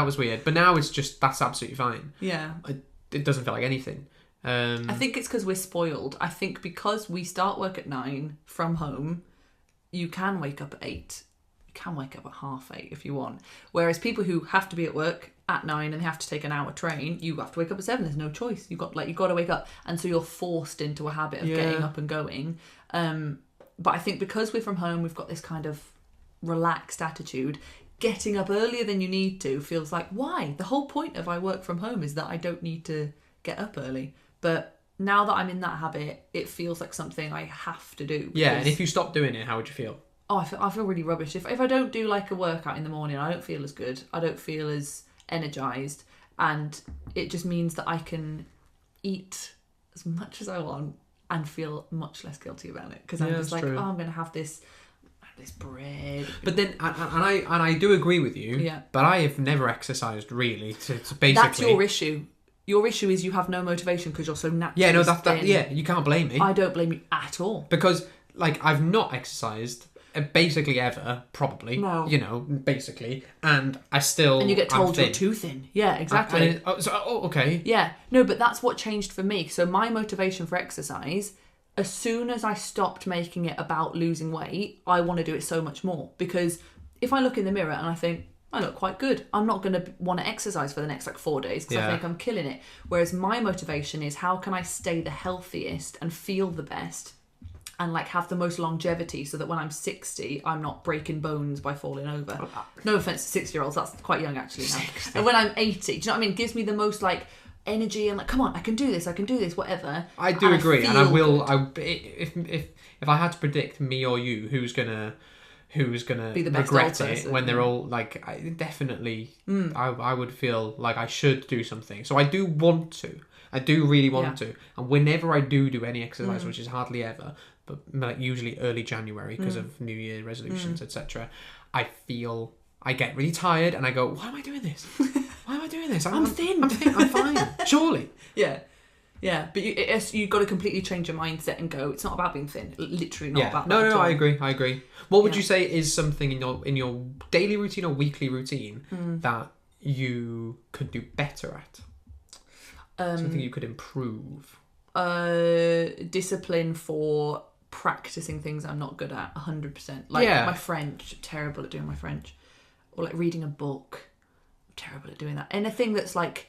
was weird. But now it's just, that's absolutely fine. Yeah. It doesn't feel like anything. I think it's because we're spoiled. I think because we start work at 9 from home, you can wake up at 8. You can wake up at 7:30 if you want. Whereas people who have to be at work at 9 and they have to take an hour train, you have to wake up at 7. There's no choice. You've got to wake up, and so you're forced into a habit of getting up and going. But I think because we're from home, we've got this kind of relaxed attitude. Getting up earlier than you need to feels like, why? The whole point of I work from home is that I don't need to get up early. But now that I'm in that habit, it feels like something I have to do. Yeah, and if you stop doing it, how would you feel? Oh, I feel really rubbish. If I don't do like a workout in the morning, I don't feel as good. I don't feel as energized, and it just means that I can eat as much as I want and feel much less guilty about it, because I'm just like, true. I'm going to have this bread. But then, and I do agree with you. Yeah. But I have never exercised really to basically. That's your issue. Your issue is you have no motivation because you're so naturally. Yeah, no, that you can't blame me. I don't blame you at all, because like I've not exercised basically ever, probably. No. You know, basically, and I still. And you get told you're too thin. Yeah, exactly. Okay. Yeah, no, but that's what changed for me. So my motivation for exercise, as soon as I stopped making it about losing weight, I want to do it so much more, because if I look in the mirror and I think, I look quite good, I'm not going to want to exercise for the next 4 days because I think I'm killing it. Whereas my motivation is, how can I stay the healthiest and feel the best and like have the most longevity, so that when I'm 60, I'm not breaking bones by falling over. No offense to 6-year-olds, that's quite young actually now. 60. And when I'm 80, do you know what I mean? It gives me the most like energy and like, come on, I can do this, whatever. I do agree, and I will. If I had to predict me or you, who's gonna be the best regret it when they're all like, I would feel like I should do something. So I do want to. I do really want to. And whenever I do any exercise, which is hardly ever, but like usually early January because of New Year resolutions, etc., I get really tired and I go, why am I doing this? Why am I doing this? I'm thin. I'm fine. Surely. Yeah. Yeah, but you've got to completely change your mindset and go, it's not about being thin. Literally not about that. No, I agree. What would you say is something in your daily routine or weekly routine that you could do better at? Something you could improve? Discipline for practicing things I'm not good at, 100%. Like my French, terrible at doing my French. Or like reading a book, terrible at doing that. Anything that's like...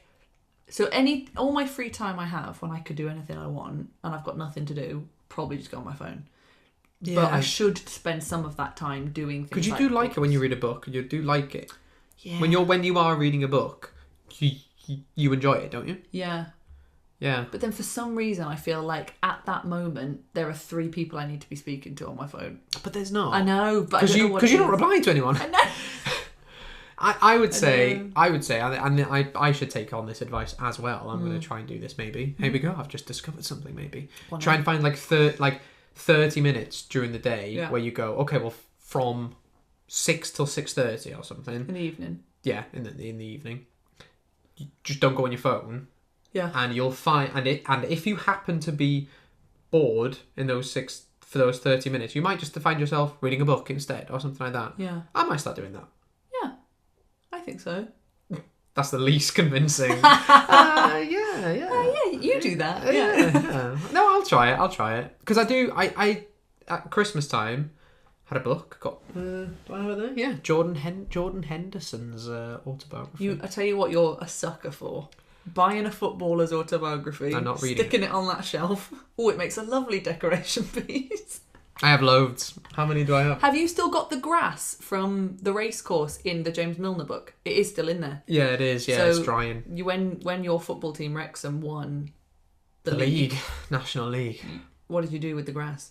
So all my free time I have, when I could do anything I want and I've got nothing to do, probably just go on my phone. Yeah. But I should spend some of that time doing things. Because you do like it when you read a book. You do like it. Yeah. When you are reading a book, you enjoy it, don't you? Yeah. Yeah. But then for some reason, I feel like at that moment, there are 3 people I need to be speaking to on my phone. But there's not. I know, but because you're not replying to anyone. I know. I would say, and I should take on this advice as well. I'm going to try and do this maybe. Here we go. I've just discovered something maybe. Try and find like 30 minutes during the day where you go, okay, well, from 6 till 6:30 or something. In the evening. Yeah, in the evening. You just don't go on your phone. Yeah. And you'll find, and if you happen to be bored in those 30 minutes, you might just find yourself reading a book instead or something like that. Yeah. I might start doing that. I think so. That's the least convincing. You do that. Yeah. No, I'll try it. Because I at Christmas time had a book. Got do I have it there? Yeah, Jordan Henderson's autobiography. I tell you what, you're a sucker for. buying a footballer's autobiography, I'm not reading sticking it on that shelf. Oh, it makes a lovely decoration piece. I have loads. How many do I have? Have you still got the grass from the race course in the James Milner book? It is still in there. Yeah, it is. Yeah, So it's drying. When your football team Wrexham won The league. National League. what did you do with the grass?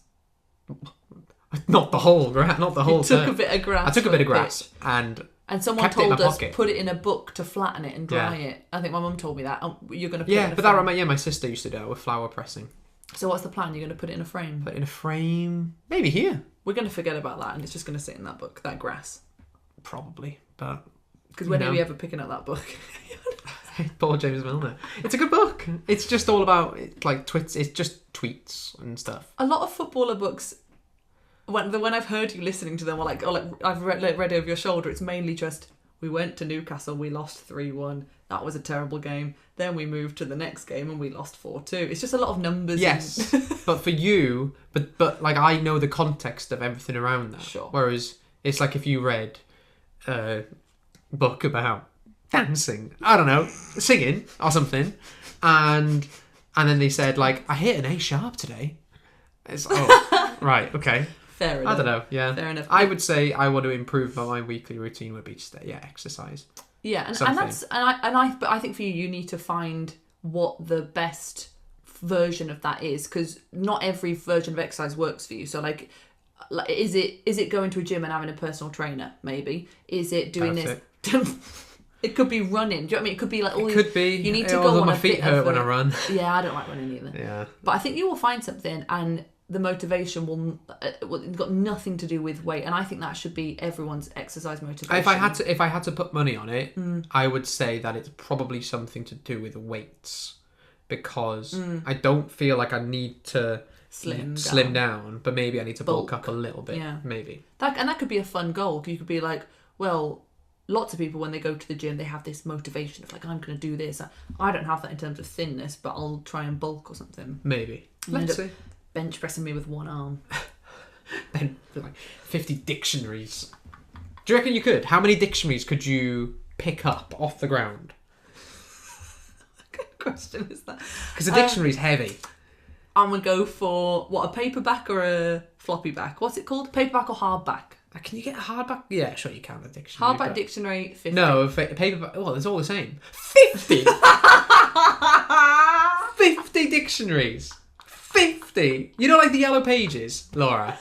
Not the whole grass. Not the whole. You took turn. a bit of grass. I took a from bit of the grass pitch. and someone kept it in told my us pocket. put it in a book to flatten it and dry Yeah. it. I think my mum told me that. You're going to put it in a but frame. that reminds my sister used to do it with flower pressing. So what's the plan? You're going to put it in a frame? Put it in a frame. Maybe here. We're going to forget about that and it's just going to sit in that book, that grass. Probably, but Because when are we ever picking up that book? Poor James Milner. It's a good book. It's just all about like twits. It's just tweets and stuff. A lot of footballer books, when I've heard you listening to them, or like I've read over your shoulder, it's mainly just, we went to Newcastle, we lost 3-1. That was a terrible game. Then we moved to the next game and we lost 4-2. It's just a lot of numbers. Yes, but for you, but like I know the context of everything around that. Sure. Whereas it's like if you read a book about dancing, I don't know, singing or something, and then they said like, I hit an A sharp today. It's right, okay. Fair enough. I don't know. Yeah, Fair enough. I would say I want to improve my weekly routine would be exercise. Yeah, and Something. but I think for you need to find what the best version of that is, because not every version of exercise works for you. So like is it going to a gym and having a personal trainer? Maybe. Is it doing this? It could be running. Do you know what I mean? It could be like all. It could be. You need to go on my a feet bit hurt of when I run. Yeah, I don't like running either. Yeah. But I think you will find something, and the motivation will it's got nothing to do with weight, and I think that should be everyone's exercise motivation. If I had to put money on it, I would say that it's probably something to do with weights, because I don't feel like I need to slim down, but maybe I need to bulk up a little bit. Yeah. Maybe. That could be a fun goal. You could be like, well, lots of people when they go to the gym, they have this motivation of like, I'm going to do this. I don't have that in terms of thinness, but I'll try and bulk or something. Maybe. You end Let's up see. bench pressing me with one arm. Then like 50 dictionaries. Do you reckon you could? How many dictionaries could you pick up off the ground? Good question is that? Because a dictionary's heavy. I'm going to go for, what, a paperback or a floppy back? What's it called? Paperback or hardback? Can you get a hardback? Yeah, sure you can. A dictionary. Hardback dictionary, 50. No, paperback. Well, it's all the same. 50. 50 dictionaries. 50. You know, like the yellow pages, Laura.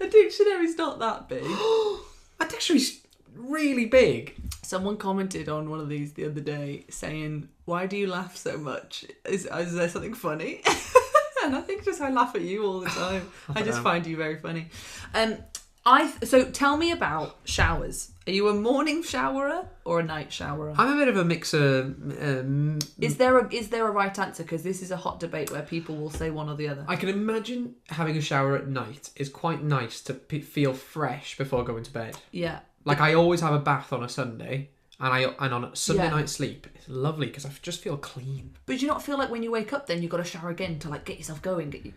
A dictionary's not that big. A dictionary's really big. Someone commented on one of these the other day saying, why do you laugh so much? Is there something funny? And I think just I laugh at you all the time. I just find you very funny. So tell me about showers. Are you a morning showerer or a night showerer? I'm a bit of a mixer. Is there a right answer? Because this is a hot debate where people will say one or the other. I can imagine having a shower at night is quite nice to feel fresh before going to bed. Yeah. Like I always have a bath on a Sunday, and on a Sunday Yeah. night sleep, it's lovely because I just feel clean. But do you not feel like when you wake up, then you've got to shower again to like get yourself going,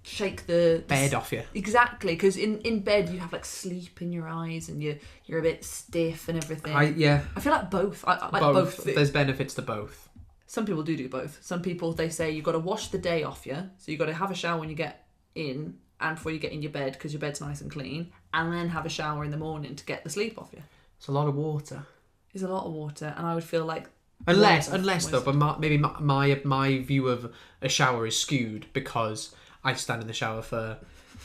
shake the Bed off you. Exactly, because in bed you have like sleep in your eyes and you're a bit stiff and everything. I feel like both. I like both. There's benefits to both. Some people do both. Some people, they say you've got to wash the day off you, so you've got to have a shower when you get in and before you get in your bed because your bed's nice and clean, and then have a shower in the morning to get the sleep off you. It's a lot of water. It's a lot of water, and I would feel like Unless though, but maybe my view of a shower is skewed because I stand in the shower for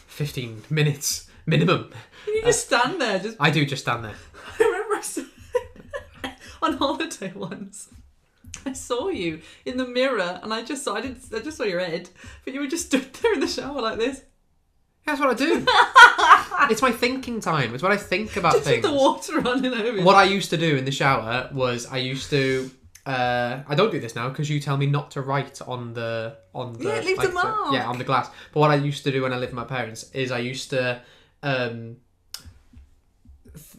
15 minutes minimum. You just stand there. I do just stand there. I remember on holiday once. I saw you in the mirror, and I just saw your head, but you were just stood there in the shower like this. That's what I do. It's my thinking time. It's what I think about Just things. with the water running over. What I used to do in the shower was I don't do this now because you tell me not to write on the leave the mark. on the glass. But what I used to do when I lived with my parents is I used to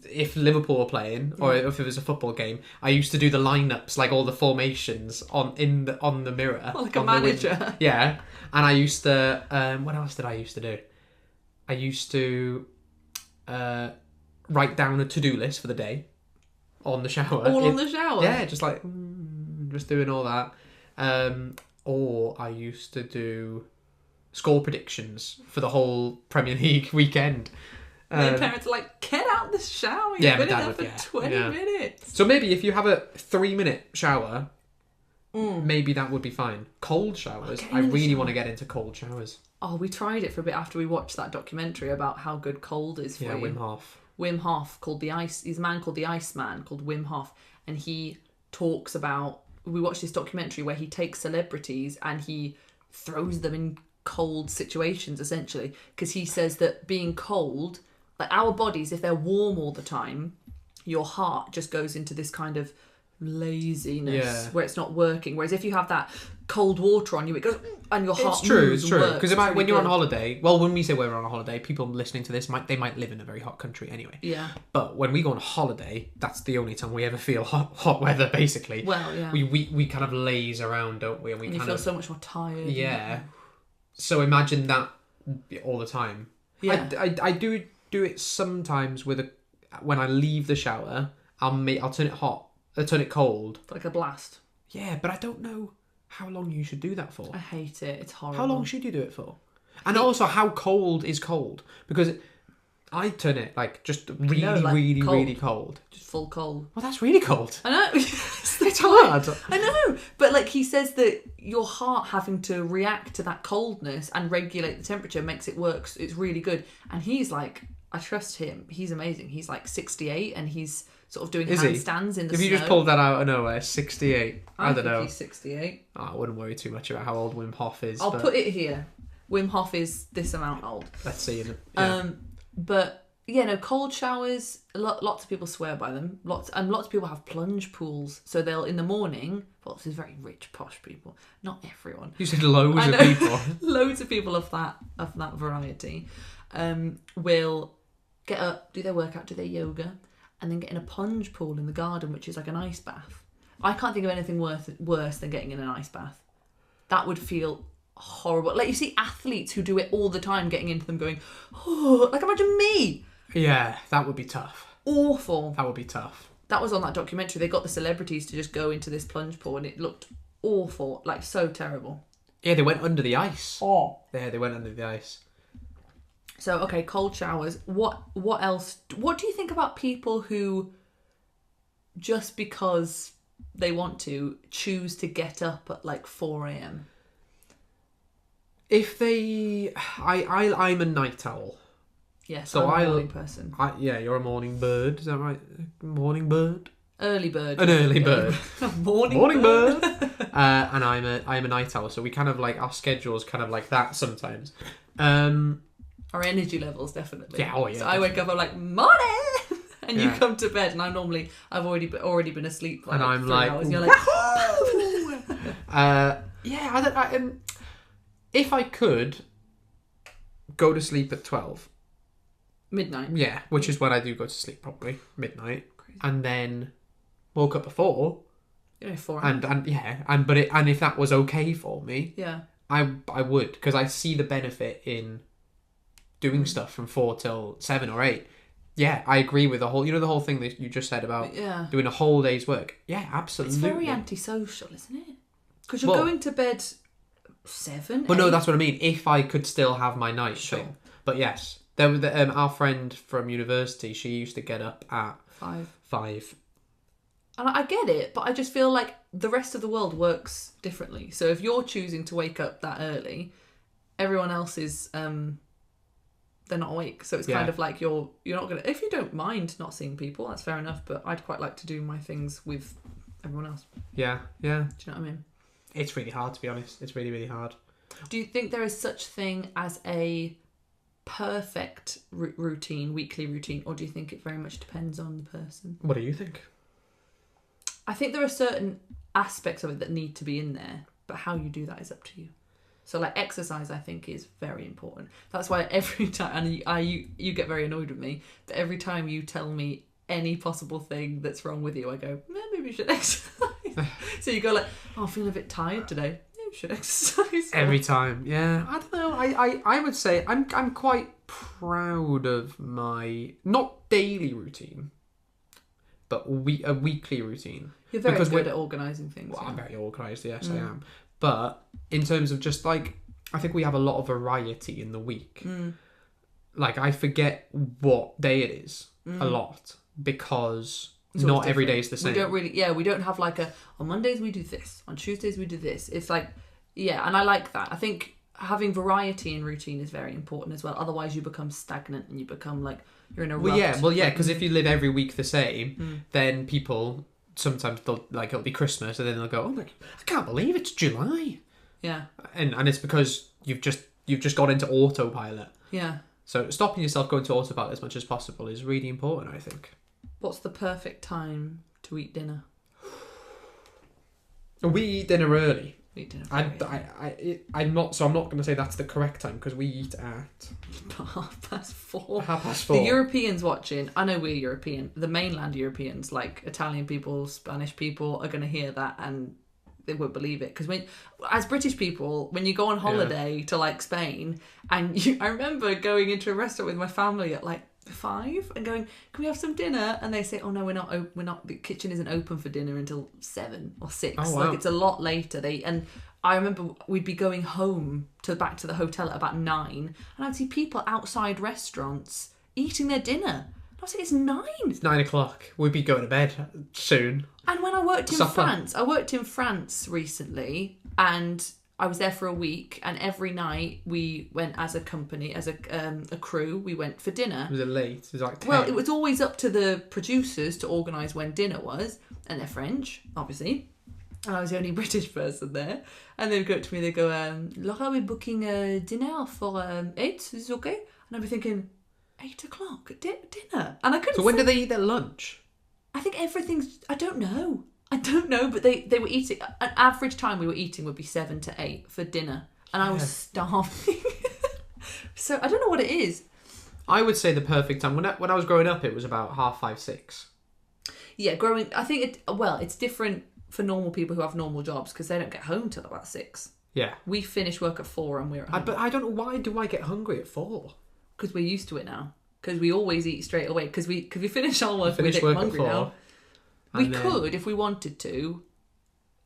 if Liverpool were playing or if it was a football game, I used to do the lineups, like all the formations on the mirror, like a on the manager. Yeah, and I used to what else did I used to do? I used to write down a to-do list for the day on the shower. All on the shower? Yeah, just like, just doing all that. Or I used to do score predictions for the whole Premier League weekend. My parents are like, get out the shower. You've Yeah, been my in dad there would, for 20 yeah. minutes. So maybe if you have a 3-minute shower, maybe that would be fine. Cold showers. Getting I in the really shower. want to get into cold showers. Oh, we tried it for a bit after we watched that documentary about how good cold is for Yeah, you. Wim Hof. Wim Hof, called the Ice. He's a man called the Iceman, called Wim Hof, and he talks about. We watched this documentary where he takes celebrities and he throws them in cold situations, essentially, because he says that being cold, like our bodies, if they're warm all the time, your heart just goes into this kind of laziness where it's not working. Whereas if you have that cold water on you, it goes and your heart moves. It's true. Works. Because It's really when you're on good. holiday, well, when we say we're on a holiday, people listening to this might live in a very hot country anyway. Yeah. But when we go on holiday, that's the only time we ever feel hot weather. Basically. Well, yeah. We kind of laze around, don't we? And we And you kind feel of so much more tired. yeah. So imagine that all the time. Yeah. I do it sometimes when I leave the shower. I'll turn it hot. I'll turn it cold. Like a blast. Yeah, but I don't know how long you should do that for. I hate it. It's horrible. How long should you do it for? And also, how cold is cold? Because I turn it like just really, like really, cold. really cold. Just full cold. Well, that's really cold. I know. It's hard. I know. But like he says that your heart having to react to that coldness and regulate the temperature makes it work. It's really good. And he's like, I trust him. He's amazing. He's like 68 and he's sort of doing Is he? handstands in the If you snow. just pulled that out of nowhere, 68. I don't think know. he's 68. Oh, I wouldn't worry too much about how old Wim Hof is. I'll but put it here. Wim Hof is this amount old. Let's see. Yeah. But yeah, no, cold showers. Lots of people swear by them. Lots of people have plunge pools. So they'll in the morning. Well, this is very rich, posh people. Not everyone. You said loads I of know. people. Loads of people of that variety will get up, do their workout, do their yoga, and then get in a plunge pool in the garden, which is like an ice bath. I can't think of anything worse than getting in an ice bath. That would feel horrible. Like you see athletes who do it all the time, getting into them, going, oh, like imagine me. Yeah, that would be tough. Awful. That would be tough. That was on that documentary. They got the celebrities to just go into this plunge pool, and it looked awful, like so terrible. Yeah, they went under the ice. Oh. Yeah, they went under the ice. So, okay, cold showers. What else? What do you think about people who, just because they want to, choose to get up at like 4 a.m? If they... I'm a night owl. Yes, So I'm a morning person. Yeah, you're a morning bird. Is that right? Morning bird? Early bird. An early bird. Morning bird. And I'm a night owl. So we kind of like, our schedule's kind of like that sometimes. Our energy levels, definitely. Yeah, oh yeah. So I wake up, I'm like, morning! And you Yeah. come to bed, and I've already been asleep for And like I'm 3 like, hours, and you're like, yeah, if I could go to sleep at 12, midnight. yeah, which is when I do go to sleep, probably midnight, and then woke up at 4, Yeah, 4 hours. and if that was okay for me, Yeah. I would, because I see the benefit in doing stuff from 4 till 7 or 8. Yeah, I agree with the whole thing that you just said about Yeah. doing a whole day's work. Yeah, absolutely. It's very antisocial, isn't it? Because you're Well- going to bed 7. But no, 8. that's what I mean. If I could still have my night Sure. thing. But yes, there was our friend from university. She used to get up at 5. 5. And I get it, but I just feel like the rest of the world works differently. So if you're choosing to wake up that early, everyone else is they're not awake. So it's kind of like you're not gonna, if you don't mind not seeing people, that's fair enough. But I'd quite like to do my things with everyone else. Yeah. Do you know what I mean? It's really hard, to be honest. It's really, really hard. Do you think there is such thing as a perfect routine, weekly routine, or do you think it very much depends on the person? What do you think? I think there are certain aspects of it that need to be in there, but how you do that is up to you. So like exercise, I think, is very important. That's why every time, and you get very annoyed with me, but every time you tell me any possible thing that's wrong with you, I go, maybe you should exercise. So you go like, oh, I'm feeling a bit tired today. Maybe you should exercise. Every time, yeah. I don't know. I would say I'm quite proud of my not daily routine, but a weekly routine. You're very Because good at organising things. Well, yeah. I'm very organised, yes, I am. But in terms of just like, I think we have a lot of variety in the week. Like, I forget what day it is a lot because It's not always every day different. is the same. We don't have like on Mondays we do this, on Tuesdays we do this. It's like, yeah, and I like that. I think having variety in routine is very important as well. Otherwise you become stagnant and you become like, you're in a rut. Well, yeah, because if you live every week the same, then people sometimes it'll be Christmas and then they'll go, oh my, I can't believe it's July. Yeah. And it's because you've just got into autopilot. Yeah. So stopping yourself going to autopilot as much as possible is really important, I think. What's the perfect time to eat dinner? We eat dinner early. We eat dinner I'm not going to say that's the correct time because we eat at 4:30. 4:30. The Europeans watching, I know we're European, the mainland Europeans, like Italian people, Spanish people, are going to hear that and they won't believe it. Because as British people, when you go on holiday to like Spain, and I remember going into a restaurant with my family at like 5 and going, can we have some dinner? And they say, oh no, we're not, the kitchen isn't open for dinner until 7 or 6. Oh, wow. Like it's a lot later. And I remember we'd be going home back to the hotel at about 9, and I'd see people outside restaurants eating their dinner. I was like, it's 9. It's 9 o'clock. We'd be going to bed soon. And when I worked in Supper. I worked in France recently, and I was there for a week, and every night we went as a company, as a crew, we went for dinner. Was it late? It was like 10. Well, it was always up to the producers to organise when dinner was, and they're French, obviously. And I was the only British person there. And they'd go up to me, they'd go, Laura, we're booking dinner for 8, is this okay? And I'd be thinking, 8 o'clock, dinner? And I couldn't So when do they eat their lunch? I think everything's, I don't know, but they were eating, an average time we were eating would be 7 to 8 for dinner. And I was starving. So I don't know what it is. I would say the perfect time. When I was growing up, it was about 5:30, 6. Yeah, I think it's different for normal people who have normal jobs because they don't get home till about 6. Yeah. We finish work at 4 and we're at home. But I don't know, why do I get hungry at 4? Because we're used to it now. Because we always eat straight away. Because we finish our work, Finish we're work at hungry 4. now. We could if we wanted to.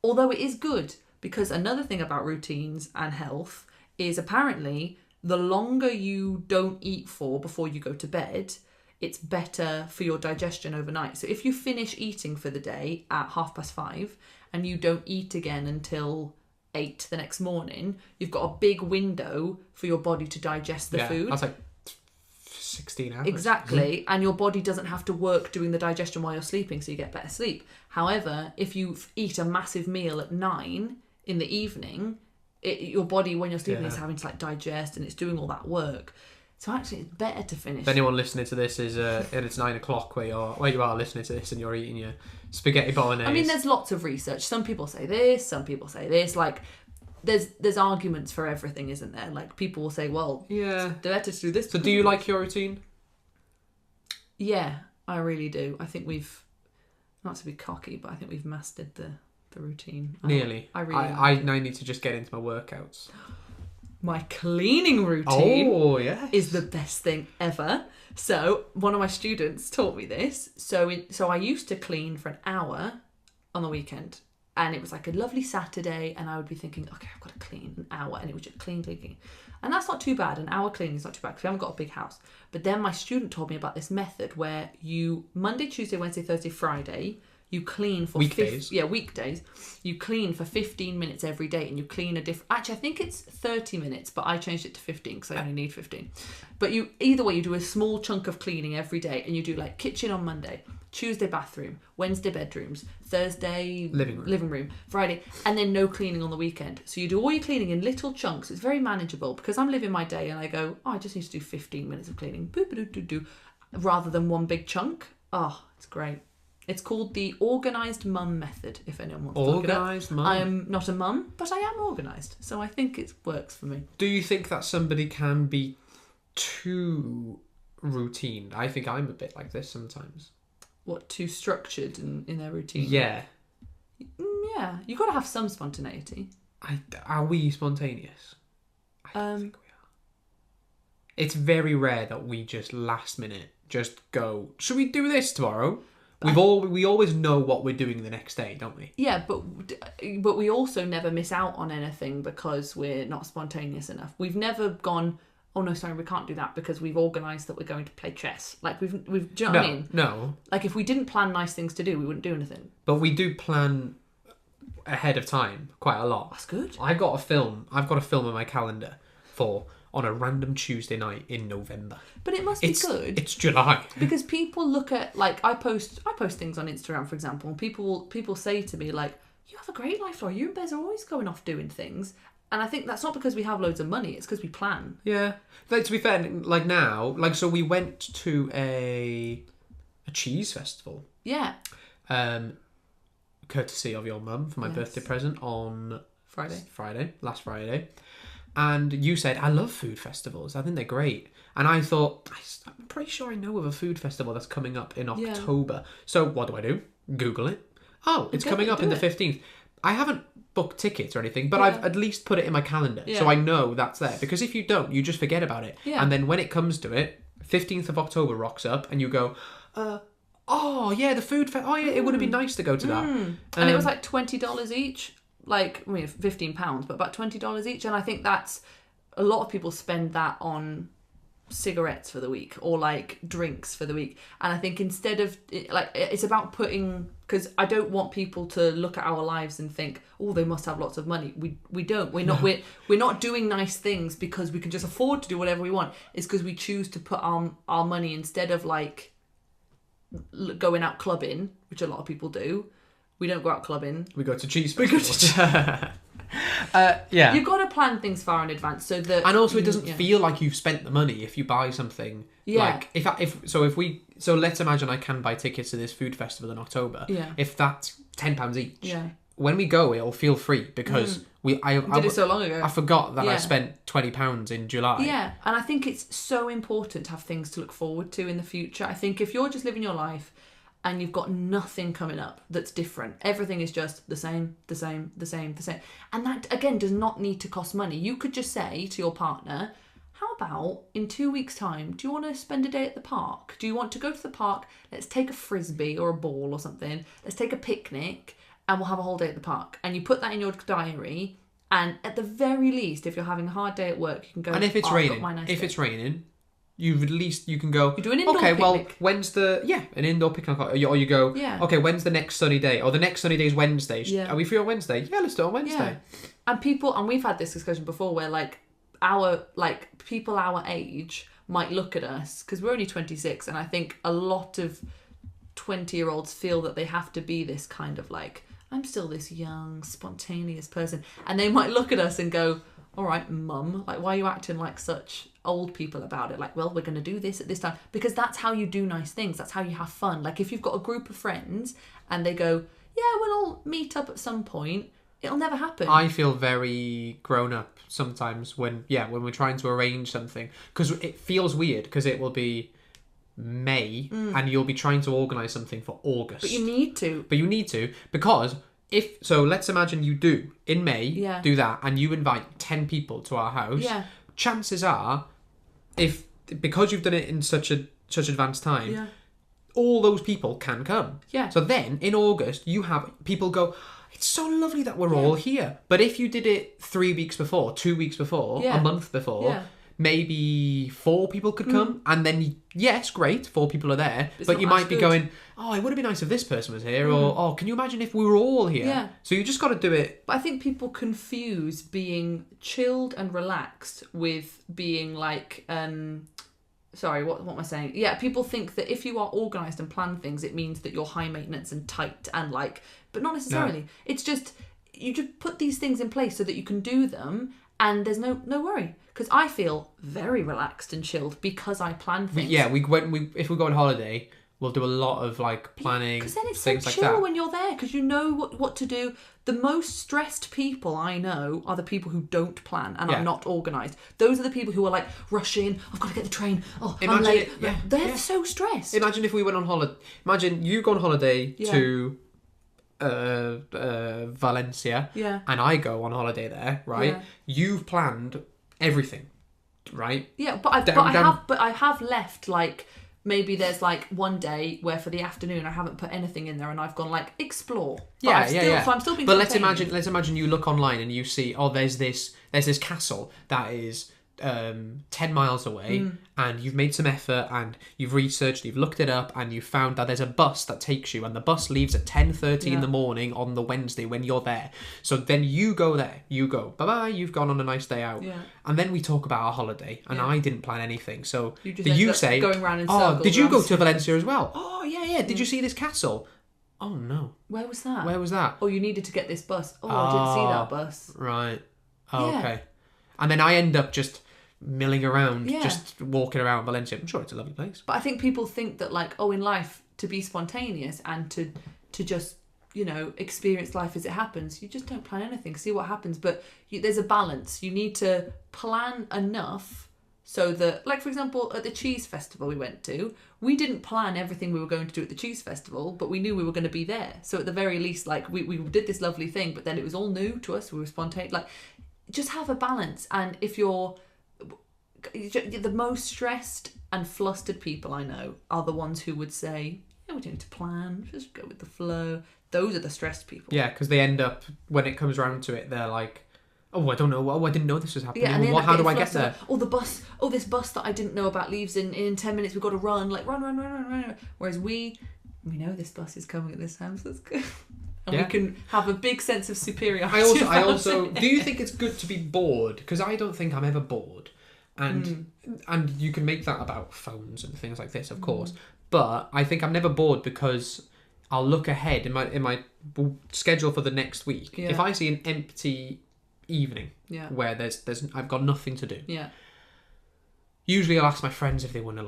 Although it is good. Because another thing about routines and health is apparently the longer you don't eat for before you go to bed, it's better for your digestion overnight. So if you finish eating for the day at 5:30 and you don't eat again until 8 the next morning, you've got a big window for your body to digest the food. That's like 16 hours. Exactly. And your body doesn't have to work doing the digestion while you're sleeping, so you get better sleep. However, if you eat a massive meal at 9 in the evening, your body, when you're sleeping, is having to like digest and it's doing all that work. So actually, it's better to finish. If anyone listening to this is, and it's 9 o'clock where you are listening to this and you're eating your spaghetti bolognese. I mean, there's lots of research. Some people say this, some people say this. Like, there's arguments for everything, isn't there? Like, people will say, well, it's better to do this. So do you like your routine? Yeah, I really do. I think we've, not to be cocky, but I think we've mastered the routine. Nearly. I now need to just get into my workouts. My cleaning routine yes. is the best thing ever. So one of my students taught me this. So I used to clean for an hour on the weekend, and it was like a lovely Saturday, and I would be thinking, okay, I've got to clean an hour, and it was just clean. And that's not too bad. An hour cleaning is not too bad because we haven't got a big house. But then my student told me about this method where you, Monday, Tuesday, Wednesday, Thursday, Friday, you clean for weekdays. Weekdays. You clean for 15 minutes every day, and you clean a different. Actually, I think it's 30 minutes, but I changed it to 15 because I only need 15. But either way, you do a small chunk of cleaning every day, and you do like kitchen on Monday, Tuesday bathroom, Wednesday bedrooms, Thursday living room, Friday, and then no cleaning on the weekend. So you do all your cleaning in little chunks. It's very manageable because I'm living my day, and I go, I just need to do 15 minutes of cleaning, rather than one big chunk. Oh, it's great. It's called the organised mum method, if anyone wants to look it up. Organised mum? I'm not a mum, but I am organised, so I think it works for me. Do you think that somebody can be too routine? I think I'm a bit like this sometimes. What, too structured in their routine? Yeah. Yeah, you've got to have some spontaneity. Are we spontaneous? I don't think we are. It's very rare that we just last minute just go, should we do this tomorrow? We always know what we're doing the next day, don't we? Yeah, but we also never miss out on anything because we're not spontaneous enough. We've never gone, oh no, sorry, we can't do that because we've organised that we're going to play chess. Like we've do you know what I mean? No. Like if we didn't plan nice things to do, we wouldn't do anything. But we do plan ahead of time quite a lot. That's good. I've got a film in my calendar on a random Tuesday night in November. But it must be good. It's July. Because people look at, like, I post things on Instagram, for example, and people say to me, like, you have a great life, Laura. You and Bez are always going off doing things. And I think that's not because we have loads of money, it's because we plan. Yeah. Like, to be fair, like now, like, so we went to a cheese festival. Yeah. Courtesy of your mum for my birthday present on last Friday. And you said, I love food festivals. I think they're great. And I thought, I'm pretty sure I know of a food festival that's coming up in October. So what do? Google it. Oh, it's coming up in the 15th. I haven't booked tickets or anything, but I've at least put it in my calendar. So I know that's there. Because if you don't, you just forget about it. Yeah. And then when it comes to it, 15th of October rocks up and you go, oh, yeah, the food festival. Oh, yeah, it would have been nice to go to that. And it was like $20 each. Like, I mean, £15, but about $20 each. And I think that's, a lot of people spend that on cigarettes for the week or like drinks for the week. And I think instead of, like, it's about putting, because I don't want people to look at our lives and think, oh, they must have lots of money. We don't. We're not. We're not doing nice things because we can just afford to do whatever we want. It's because we choose to put our money, instead of like going out clubbing, which a lot of people do. We don't go out clubbing. We go to cheese festivals. Yeah. You've got to plan things far in advance so that... And also it doesn't feel like you've spent the money if you buy something. Yeah. Like, so let's imagine I can buy tickets to this food festival in October. Yeah. If that's £10 each. Yeah. When we go, it'll feel free because I did it so long ago. I forgot that I spent £20 in July. Yeah. And I think it's so important to have things to look forward to in the future. I think if you're just living your life and you've got nothing coming up that's different, everything is just the same. And that, again, does not need to cost money. You could just say to your partner, how about in 2 weeks' time, do you want to spend a day at the park? Do you want to go to the park? Let's take a frisbee or a ball or something. Let's take a picnic and we'll have a whole day at the park. And you put that in your diary. And at the very least, if you're having a hard day at work, you can go... And if it's raining, you can go, you do an indoor okay, picnic. Well, when's an indoor picnic, or you go, okay, when's the next sunny day? Or the next sunny day is Wednesday. Are we free on Wednesday? Yeah, let's do it on Wednesday. Yeah. And we've had this discussion before where people our age might look at us, because we're only 26, and I think a lot of 20-year-olds feel that they have to be this kind of like, I'm still this young, spontaneous person. And they might look at us and go, all right, mum, like, why are you acting like such old people about it? Like, well, we're going to do this at this time. Because that's how you do nice things. That's how you have fun. Like, if you've got a group of friends and they go, yeah, we'll all meet up at some point, it'll never happen. I feel very grown up sometimes when we're trying to arrange something. Because it feels weird, because it will be May and you'll be trying to organise something for August. But you need to. Because... let's imagine you do in May do that, and you invite 10 people to our house. Yeah. Chances are, because you've done it in such advanced time, all those people can come. Yeah. So then in August you have people go, it's so lovely that we're all here. But if you did it 3 weeks before, 2 weeks before, a month before, maybe 4 people could come, and then yes, great, 4 people are there, but you might be going, oh, it would have been nice if this person was here, or oh, can you imagine if we were all here? Yeah. So you just got to do it. But I think people confuse being chilled and relaxed with being like, sorry, what am I saying? Yeah, people think that if you are organised and plan things, it means that you're high maintenance and tight and like, but not necessarily. No. It's just, you just put these things in place so that you can do them, and there's no worry. Because I feel very relaxed and chilled because I plan things. If we go on holiday, we'll do a lot of like planning. Because then it's things so like chill that. when you're there, because you know what to do. The most stressed people I know are the people who don't plan and are not organised. Those are the people who are like rushing. I've got to get the train. Oh, I'm late. They're so stressed. Imagine if we went on holiday. Imagine you go on holiday to Valencia, and I go on holiday there. Right? You've planned everything. right? Yeah, but I have left like maybe there's like one day where for the afternoon I haven't put anything in there and I've gone like explore. But So I'm still being. But let's imagine you look online and you see, oh, there's this castle that is 10 miles away, and you've made some effort and you've researched, you've looked it up, and you've found that there's a bus that takes you, and the bus leaves at 10:30 in the morning on the Wednesday when you're there. So then you go there, bye-bye, you've gone on a nice day out. And then we talk about our holiday, and I didn't plan anything. So you say, going around in oh, circles did you go to Valencia as well? Oh, yeah. Did you see this castle? Oh, no. Where was that? Oh, you needed to get this bus. Oh, I didn't see that bus. Right. Oh, okay. And then I end up just milling around, just walking around Valencia. I'm sure it's a lovely place. But I think people think that like, oh, in life, to be spontaneous and to just, you know, experience life as it happens, you just don't plan anything, see what happens. But there's a balance. You need to plan enough so that, like, for example, at the cheese festival we went to, we didn't plan everything we were going to do at the cheese festival, but we knew we were going to be there. So at the very least, like, we did this lovely thing, but then it was all new to us. We were spontaneous. Like, just have a balance. And if you're the most stressed and flustered people I know are the ones who would say, yeah, we don't need to plan, just go with the flow. Those are the stressed people. Yeah, because they end up, when it comes around to it, they're like, oh, I don't know, I didn't know this was happening. Yeah, how do I get there? This bus that I didn't know about leaves in 10 minutes, we've got to run. Like, run. Whereas we know this bus is coming at this time, so that's good. And we can have a big sense of superiority. I also do you think it's good to be bored? Because I don't think I'm ever bored. And you can make that about phones and things like this, of course. But I think I'm never bored because I'll look ahead in my schedule for the next week. Yeah. If I see an empty evening where there's I've got nothing to do. Yeah. Usually I'll ask my friends if they want to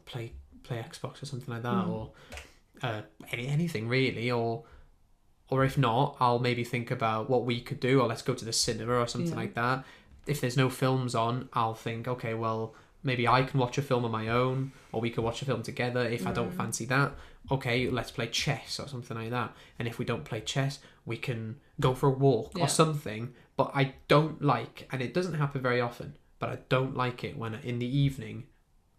play Xbox or something like that, or anything really, or if not, I'll maybe think about what we could do, or let's go to the cinema or something like that. If there's no films on, I'll think, okay, well, maybe I can watch a film on my own, or we could watch a film together. If I don't fancy that, okay, let's play chess or something like that. And if we don't play chess, we can go for a walk or something. But I don't like, and it doesn't happen very often, but I don't like it when in the evening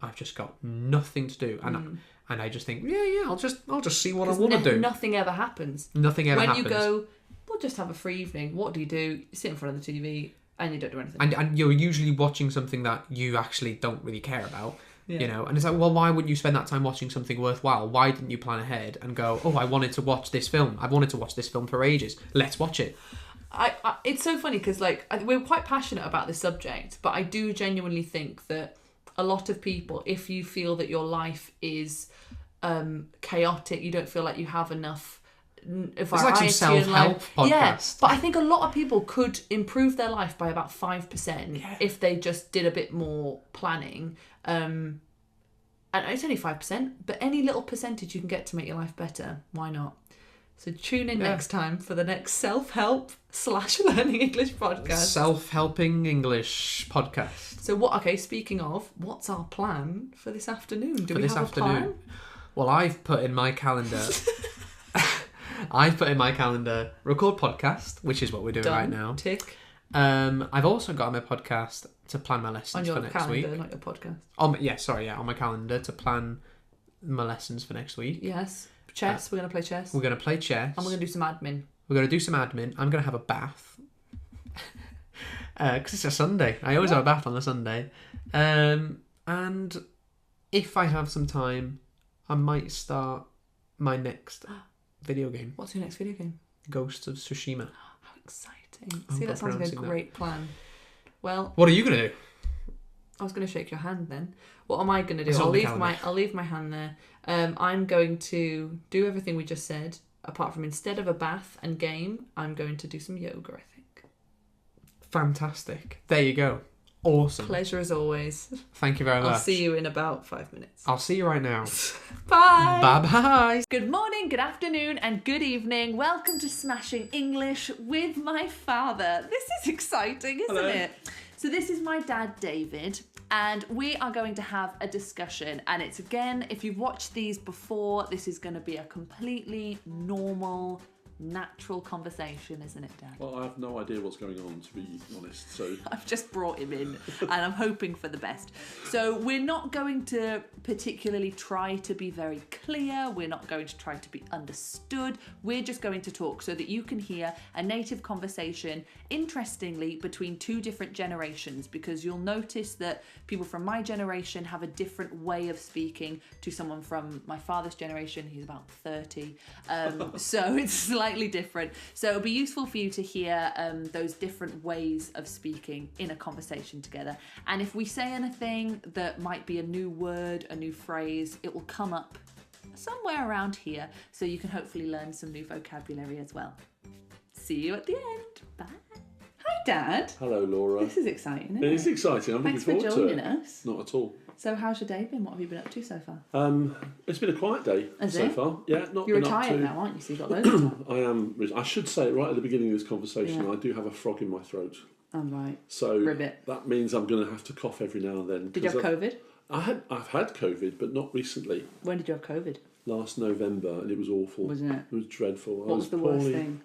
I've just got nothing to do, and I just think, I'll just see what I want to do. Nothing ever happens. Nothing ever happens. When you go, we'll just have a free evening. What do? You sit in front of the TV. And you don't do anything. And you're usually watching something that you actually don't really care about, you know. And it's like, well, why wouldn't you spend that time watching something worthwhile? Why didn't you plan ahead and go, oh, I wanted to watch this film. I've wanted to watch this film for ages. Let's watch it. It's so funny because, like, we're quite passionate about this subject, but I do genuinely think that a lot of people, if you feel that your life is chaotic, you don't feel like you have enough it's like some self-help podcast. Yeah, but I think a lot of people could improve their life by about 5% if they just did a bit more planning. And it's only 5%, but any little percentage you can get to make your life better, why not? So tune in next time for the next self-help / learning English podcast. Self-helping English podcast. So speaking of, what's our plan for this afternoon? Do we have a plan? Well, I've put in my calendar... record podcast, which is what we're doing right now. Tick. I've also got on my podcast to plan my lessons for next week. On your calendar, not your podcast. On my calendar to plan my lessons for next week. Yes. Chess. We're going to play chess. We're going to play chess. And we're going to do some admin. I'm going to have a bath. Because it's a Sunday. I always have a bath on a Sunday. And if I have some time, I might start my next... video game. What's your next video game? Ghosts of Tsushima. How exciting. See, that sounds like a great plan. Well... What are you going to do? I was going to shake your hand then. What am I going to do? I'll leave my hand there. I'm going to do everything we just said, apart from instead of a bath and game, I'm going to do some yoga, I think. Fantastic. There you go. Awesome. Pleasure as always. Thank you very much. I'll see you in about 5 minutes. I'll see you right now. Bye. Bye-bye. Good morning, good afternoon, and good evening. Welcome to Smashing English with my father. This is exciting, isn't it? So this is my dad, David, and we are going to have a discussion. And it's, again, if you've watched these before, this is going to be a completely normal natural conversation, isn't it, Dad? Well, I have no idea what's going on, to be honest. So I've just brought him in and I'm hoping for the best. So we're not going to particularly try to be very clear. We're not going to try to be understood. We're just going to talk so that you can hear a native conversation, interestingly, between two different generations, because you'll notice that people from my generation have a different way of speaking to someone from my father's generation. He's about 30. So it's slightly different. So it'll be useful for you to hear those different ways of speaking in a conversation together. And if we say anything that might be a new word, a new phrase, it will come up somewhere around here, so you can hopefully learn some new vocabulary as well. See you at the end. Bye. Hi, Dad. hello, Laura. This is exciting, isn't It it? is exciting. I'm looking Thanks for forward to joining it. us. Not at all. So how's your day been? What have you been up to so far? It's been a quiet day Has so it? far. Yeah, not You're been up retired to. now, aren't you? So you've got loads of time. I am. I should say right at the beginning of this conversation, Yeah. I do have a frog in my throat. I'm right. So Ribbit. that means I'm going to have to cough every now and then. Did you have 'cause COVID? I've had COVID, but not recently. When did you have COVID? Last November, and it was awful. Wasn't it? It was dreadful. What was the worst thing?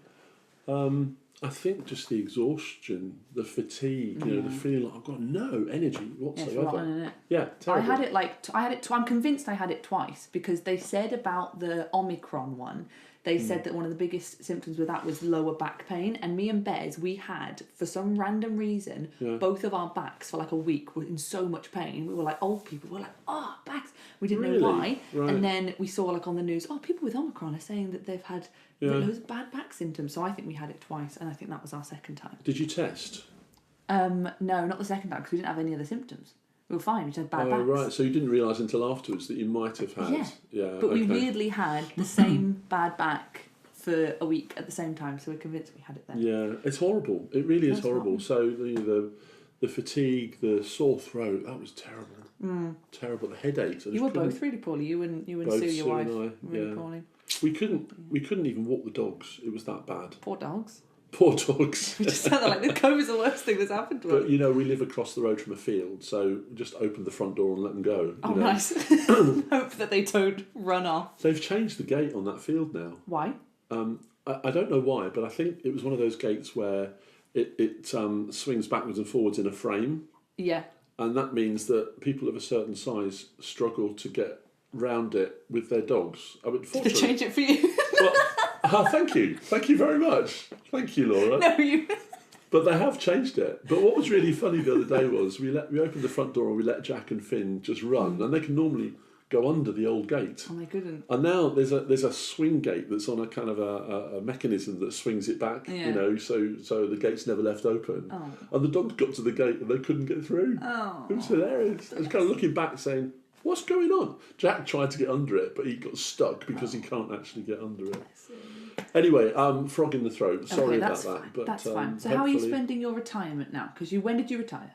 I think just the exhaustion, the fatigue, you know, the feeling like I've got no energy Yeah, it's whatsoever. rotten, isn't it? Yeah, terrible. I had it. I'm convinced I had it twice, because they said about the Omicron one. They said that one of the biggest symptoms with that was lower back pain. And me and Bez, we had, for some random reason, both of our backs for like a week were in so much pain. We were like old people. We were like, oh, backs. We didn't Really? know why. Right. And then we saw like on the news, oh, people with Omicron are saying that they've had loads of bad back symptoms. So I think we had it twice, and I think that was our second time. Did you test? No, not the second time, because we didn't have any other symptoms. We were fine. We just had bad Oh, backs. right. So you didn't realise until afterwards that you might have had. Yeah. But we okay. weirdly had the same bad back for a week at the same time, so we're convinced we had it then. Yeah, it's horrible. It really is That's horrible. horrible. So the fatigue, the sore throat, that was terrible. Terrible. The headaches. I You just were couldn't- both really poorly. You and Both Sue, your Sue wife, and I, were really yeah. poorly. We couldn't even walk the dogs. It was that bad. Poor dogs. Poor dogs. We just said that like the COVID's the worst thing that's happened to us. But you know, we live across the road from a field, so we just open the front door and let them go. Oh, you know. nice. Hope that they don't run off. They've changed the gate on that field now. Why? I don't know why, but I think it was one of those gates where it swings backwards and forwards in a frame, Yeah. and that means that people of a certain size struggle to get round it with their dogs. I mean, Did they fortunately, change it for you? well, thank you very much. Thank you, Laura. No, you. But they have changed it. But what was really funny the other day was we opened the front door and we let Jack and Finn just run, and they can normally go under the old gate. Oh, they couldn't. And now there's a swing gate that's on a kind of a mechanism that swings it back, Yeah. you know, so the gate's never left open. Oh. And the dogs got to the gate and they couldn't get through. Oh. It was hilarious. I was kind of looking back saying, what's going on? Jack tried to get under it, but he got stuck because he can't actually get under it. Anyway, frog in the throat. Sorry Okay, about that's that. fine. But, That's fine. So how are you hopefully- spending your retirement now? Because when did you retire?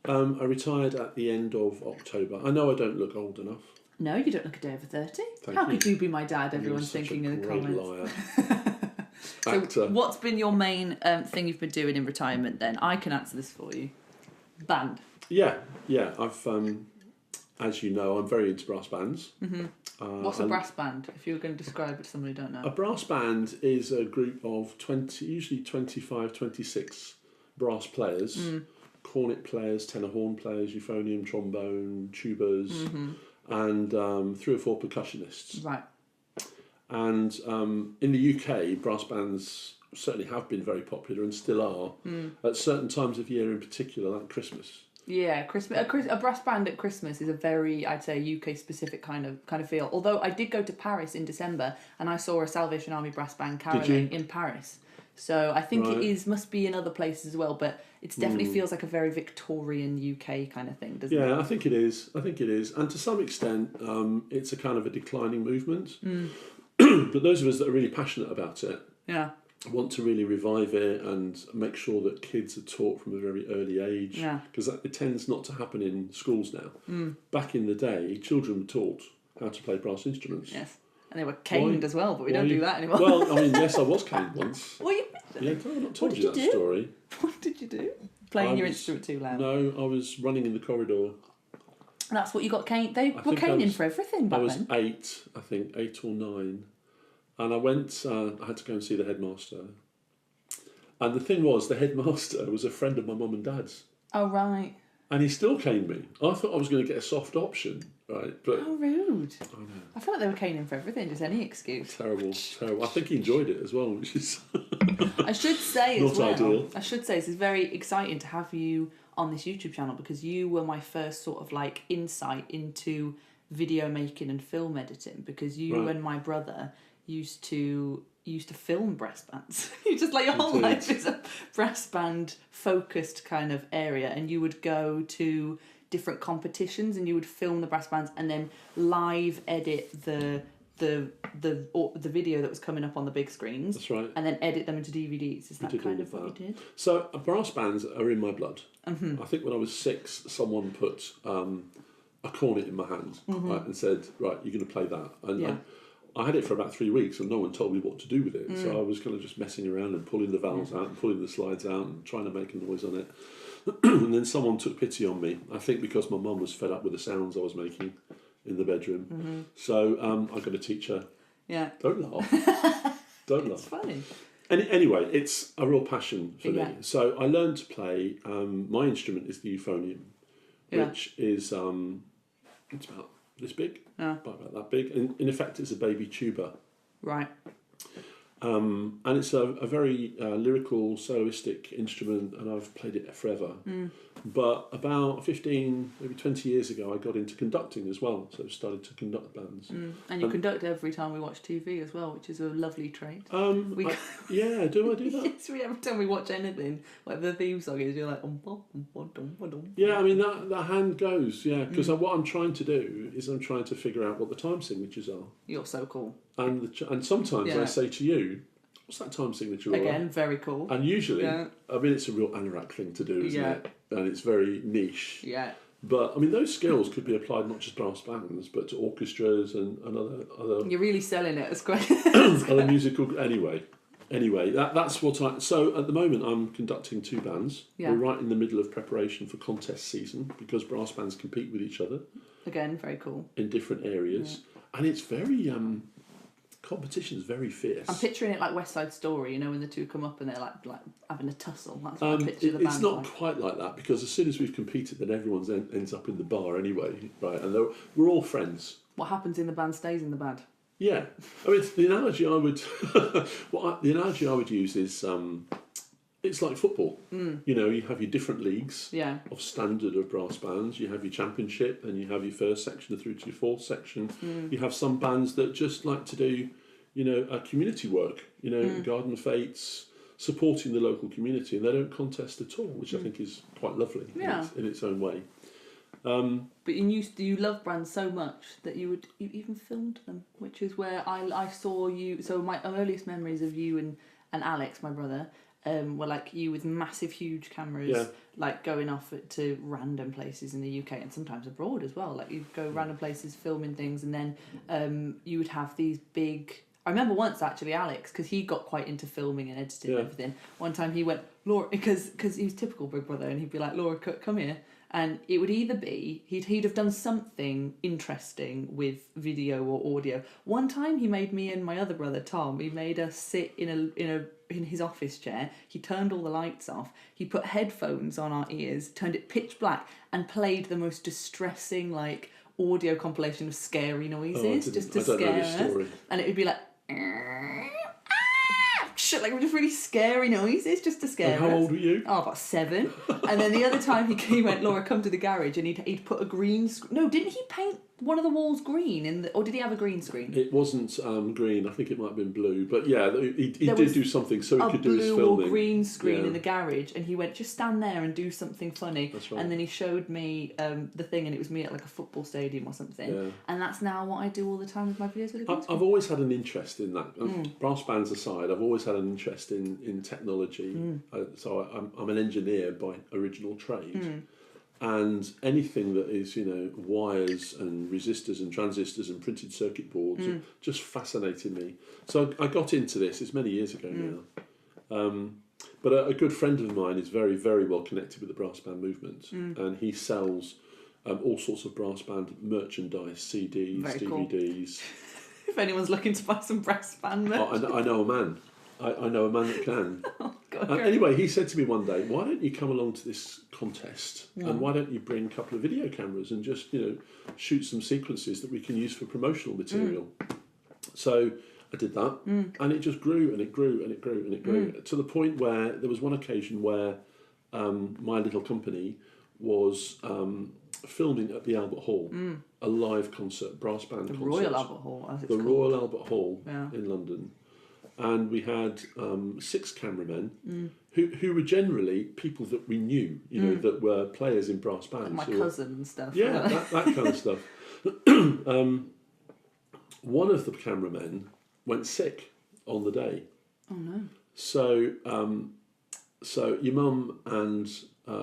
I retired at the end of October. I know I don't look old enough. No, you don't look a day over 30. Thank How you. could you be my dad? You're Everyone's such thinking a in the great comments. liar. So Actor. what's been your main thing you've been doing in retirement then? I can answer this for you. Band. Yeah. I've, as you know, I'm very into brass bands. What's a brass band? If you were going to describe it to somebody who don't A know. brass band is a group of 20, usually 25, 26 brass players. Cornet players, tenor horn players, euphonium, trombone, tubas, and 3 or 4 percussionists. Right. And in the UK, brass bands certainly have been very popular and still are at certain times of year in particular, like Christmas. Yeah, Christmas. A brass band at Christmas is a very, I'd say, UK specific kind of feel. Although I did go to Paris in December and I saw a Salvation Army brass band caroling in Paris. So I think Right. it must be in other places as well, but it definitely feels like a very Victorian UK kind of thing, doesn't it? Yeah, I think it is. And to some extent, it's a kind of a declining movement. But those of us that are really passionate about it Yeah. want to really revive it and make sure that kids are taught from a very early age. Yeah. Because it tends not to happen in schools now. Back in the day, children were taught how to play brass instruments. Yes. And they were caned as well, but we don't do that anymore. Well, I mean, yes, I was caned once. Well, you Yeah, I've not told did you you that do? story. What did you do? Playing your was- instrument too loud. No, I was running in the corridor. That's what you got caned. They were think I caning was- for everything I back was then. 8, I think, 8 or 9. And I went. I had to go and see the headmaster. And the thing was, the headmaster was a friend of my mum and dad's. Oh, right. And he still caned me. I thought I was going to get a soft option, right? But How rude. I know. I feel like they were caning for everything, just any excuse. Terrible. I think he enjoyed it as well, which is I should say not as well, ideal. I should say this is very exciting to have you on this YouTube channel because you were my first sort of like insight into video making and film editing because you Right. and my brother used to film brass bands. You just like your whole did. life is a brass band focused kind of area, and you would go to different competitions and you would film the brass bands and then live edit the video that was coming up on the big screens. That's right. And then edit them into DVDs. Is that did kind all of of what that. you did? So brass bands are in my blood. Mm-hmm. I think when I was 6, someone put a cornet in my hand right, and said, right, you're going to play that. And Yeah. I had it for about 3 weeks and no one told me what to do with it. Mm. So I was kind of just messing around and pulling the valves out and pulling the slides out and trying to make a noise on it. And then someone took pity on me, I think because my mum was fed up with the sounds I was making in the bedroom. Mm-hmm. So I got a teacher. Yeah. Don't laugh. Don't It's laugh. funny. Anyway, it's a real passion for Yeah. me. So I learned to play. My instrument is the euphonium, Yeah. which is it's about this big, Yeah. about that big. And in effect, it's a baby tuba. Right. And it's a very lyrical, soloistic instrument, and I've played it forever. But about 15, maybe 20 years ago, I got into conducting as well. So I started to conduct bands. And you conduct every time we watch TV as well, which is a lovely trait. Do I do that? Yes, every time we watch anything, like the theme song is, you're like, Yeah, I mean, that hand goes, because what I'm trying to do is I'm trying to figure out what the time signatures are. You're so cool. And sometimes I say to you, what's that time signature? Again, very cool. And usually, Yeah. I mean, it's a real anorak thing to do, isn't Yeah. it? And it's very niche. Yeah. But, I mean, those skills could be applied not just brass bands, but to orchestras and other You're really selling it as quite. other musical... Anyway, that's what I... So, at the moment, I'm conducting 2 bands. Yeah. We're right in the middle of preparation for contest season, because brass bands compete with each other. Again, very cool. In different areas. Yeah. And it's very... competition's very fierce. I'm picturing it like West Side Story, you know, when the two come up and they're like having a tussle. That's what I picture the band It's not like. quite like that, because as soon as we've competed, then everyone ends up in the bar anyway, right? And we're all friends. What happens in the band stays in the band. Yeah, I mean, the analogy I would, the analogy I would use is, it's like football. You know, you have your different leagues of standard of brass bands. You have your championship, and you have your first section through to your fourth section. You have some bands that just like to do, you know, community work. You know, garden fetes, supporting the local community, and they don't contest at all, which I think is quite lovely in its own way. But you love brands so much that you even filmed them, which is where I saw you. So my earliest memories of you and Alex, my brother, were like you with massive, huge cameras, like going off to random places in the UK and sometimes abroad as well. Like you'd go random places filming things, and then you would have these big. I remember once actually Alex, because he got quite into filming and editing and everything. One time he went, Laura, because he was typical big brother, and he'd be like, Laura, come here. And it would either be he'd have done something interesting with video or audio. One time he made me and my other brother Tom. He made us sit in his office chair. He turned all the lights off. He put headphones on our ears, turned it pitch black, and played the most distressing like audio compilation of scary noises just to scare us. And it would be like. Like just really scary noises just to scare us. How old were you? Oh, about 7. And then the other time he went, Laura, come to the garage, and he'd put a green screen. No, didn't he paint one of the walls green or did he have a green screen? It wasn't green. I think it might have been blue. But yeah, he did do something so he could do his filming. A blue or green screen in the garage, and he went, just stand there and do something funny. That's right. And then he showed me the thing, and it was me at like a football stadium or something. Yeah. And that's now what I do all the time with my videos with a green screen. I've always had an interest in that. Brass bands aside, I've always had an interest in technology. So I'm an engineer by original trade. And anything that is, you know, wires and resistors and transistors and printed circuit boards just fascinated me. So I got into this. It's many years ago now. But a good friend of mine is very, very well connected with the brass band movement, and he sells all sorts of brass band merchandise, CDs, very DVDs. If anyone's looking to buy some breast band merch. I know a man. I know a man that can. Oh, God. Anyway, he said to me one day, why don't you come along to this contest and why don't you bring a couple of video cameras and just, shoot some sequences that we can use for promotional material. So I did that and it just grew and it grew and it grew and it grew to the point where there was one occasion where my little company was filming at the Albert Hall, a live concert, brass band concert. Royal Albert Hall, as it's called. Royal Albert Hall in London. And we had 6 cameramen who were generally people that we knew, that were players in brass bands. Like my cousin and stuff. Yeah, that kind of stuff. One of the cameramen went sick on the day. Oh, no. So your mum and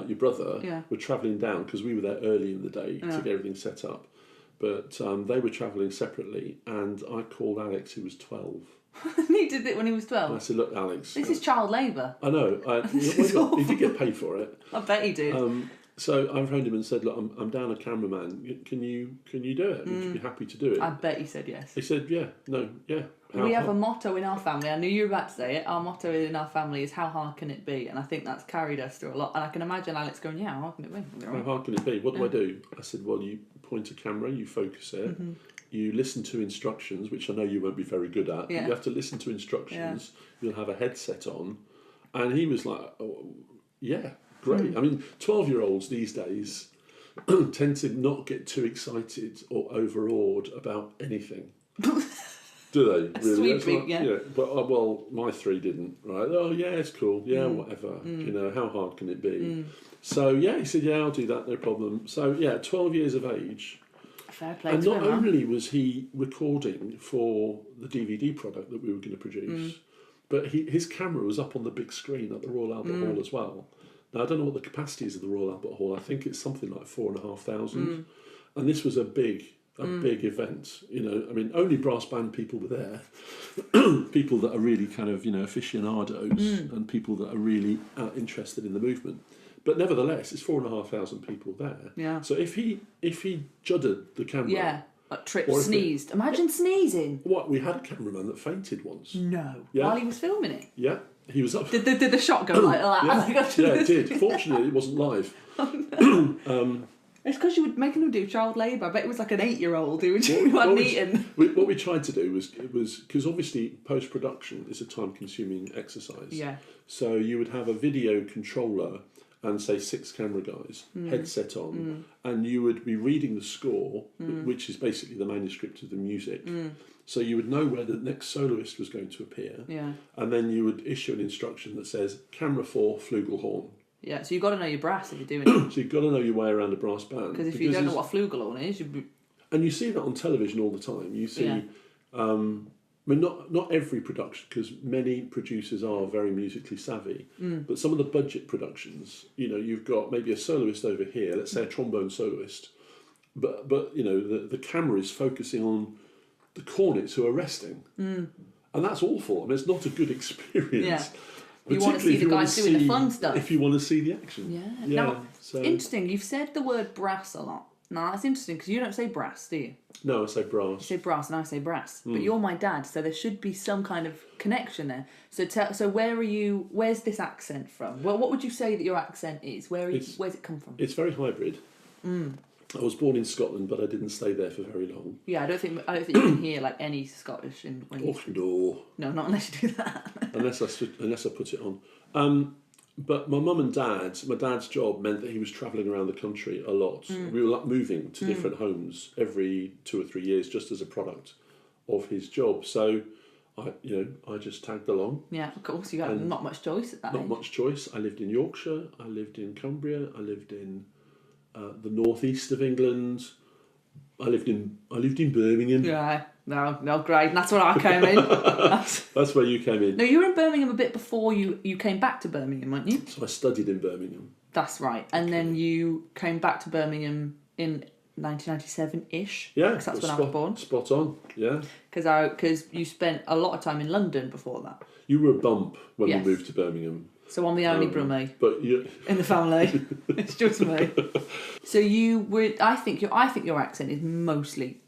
your brother were travelling down, because we were there early in the day to get everything set up. But they were travelling separately, and I called Alex, who was 12. He did it when he was 12. And I said, look, Alex. This is child labour. I know. He did get paid for it. I bet he did. So I phoned him and said, look, I'm down a cameraman. Can you do it? Would you be happy to do it? I bet he said yes. He said, yeah. We have a motto in our family. I knew you were about to say it. Our motto in our family is, how hard can it be? And I think that's carried us through a lot. And I can imagine Alex going, how hard can it be? How hard can it be? What do I do? I said, well, you point a camera, you focus it, you listen to instructions, which I know you won't be very good at. Yeah. But you have to listen to instructions. You'll have a headset on. And he was like, oh, yeah, great. I mean, 12-year-olds these days tend to not get too excited or overawed about anything. Do they? Really? Sweet treat, yeah. But well, my 3 didn't. Right? Oh yeah, it's cool. Yeah, whatever. How hard can it be? So he said, yeah, I'll do that, no problem. So 12 years of age. Fair play And to not him, only was he recording for the DVD product that we were going to produce, but his camera was up on the big screen at the Royal Albert Hall as well. Now I don't know what the capacity is of the Royal Albert Hall. I think it's something like 4,500, and this was a big event. I mean, only brass band people were there. People that are really kind of aficionados and people that are really interested in the movement. But nevertheless, it's 4,500 people there. Yeah. So if he juddered the camera, like tripped, sneezed. Imagine sneezing. What, we had a cameraman that fainted once. No. Yeah. While he was filming it. Yeah, he was up. Did the shot go like that? Yeah, it did. Fortunately, it wasn't live. It's because you were making them do child labour. I bet it was like an 8-year-old who hadn't eaten. What we tried to do was because obviously post-production is a time-consuming exercise. Yeah. So you would have a video controller and say 6 camera guys, headset on, and you would be reading the score, which is basically the manuscript of the music. So you would know where the next soloist was going to appear. Yeah. And then you would issue an instruction that says, camera 4, flugelhorn. Yeah, so you've got to know your brass if you're doing it. So you've got to know your way around a brass band. Because if you don't know what a flugelhorn is, you'd be... And you see that on television all the time. You see... I mean, not every production, because many producers are very musically savvy, but some of the budget productions, you've got maybe a soloist over here, let's say a trombone soloist, but the camera is focusing on the cornets who are resting, and that's awful. I mean, it's not a good experience. Yeah. You want to see the guys doing the fun stuff. If you want to see the action. Yeah. Now, interesting, you've said the word brass a lot. Now, that's interesting, because you don't say brass, do you? No, I say brass. You say brass and I say brass. But you're my dad, so there should be some kind of connection there. So where's this accent from? Well, what would you say that your accent is? Where's it come from? It's very hybrid. I was born in Scotland, but I didn't stay there for very long. Yeah, I don't think you can hear like any Scottish when you speak. No. No, not unless you do that. unless I put it on. But my mum and dad, my dad's job meant that he was travelling around the country a lot. We were like moving to different homes every 2 or 3 years, just as a product of his job. So I just tagged along. Yeah, of course, you had not much choice at that age. Not much choice. I lived in Yorkshire. I lived in Cumbria. I lived in the northeast of England. I lived in Birmingham. Yeah, no, great. That's where I came in. That's where you came in. No, you were in Birmingham a bit before you came back to Birmingham, weren't you? So I studied in Birmingham. That's right. And then you came back to Birmingham in 1997-ish. Yeah, because that's when I was born. Spot on. Yeah. Because you spent a lot of time in London before that. You were a bump when Yes. we moved to Birmingham. So I'm the only Brummie But you... in the family. It's just me. So you were. I think your accent is mostly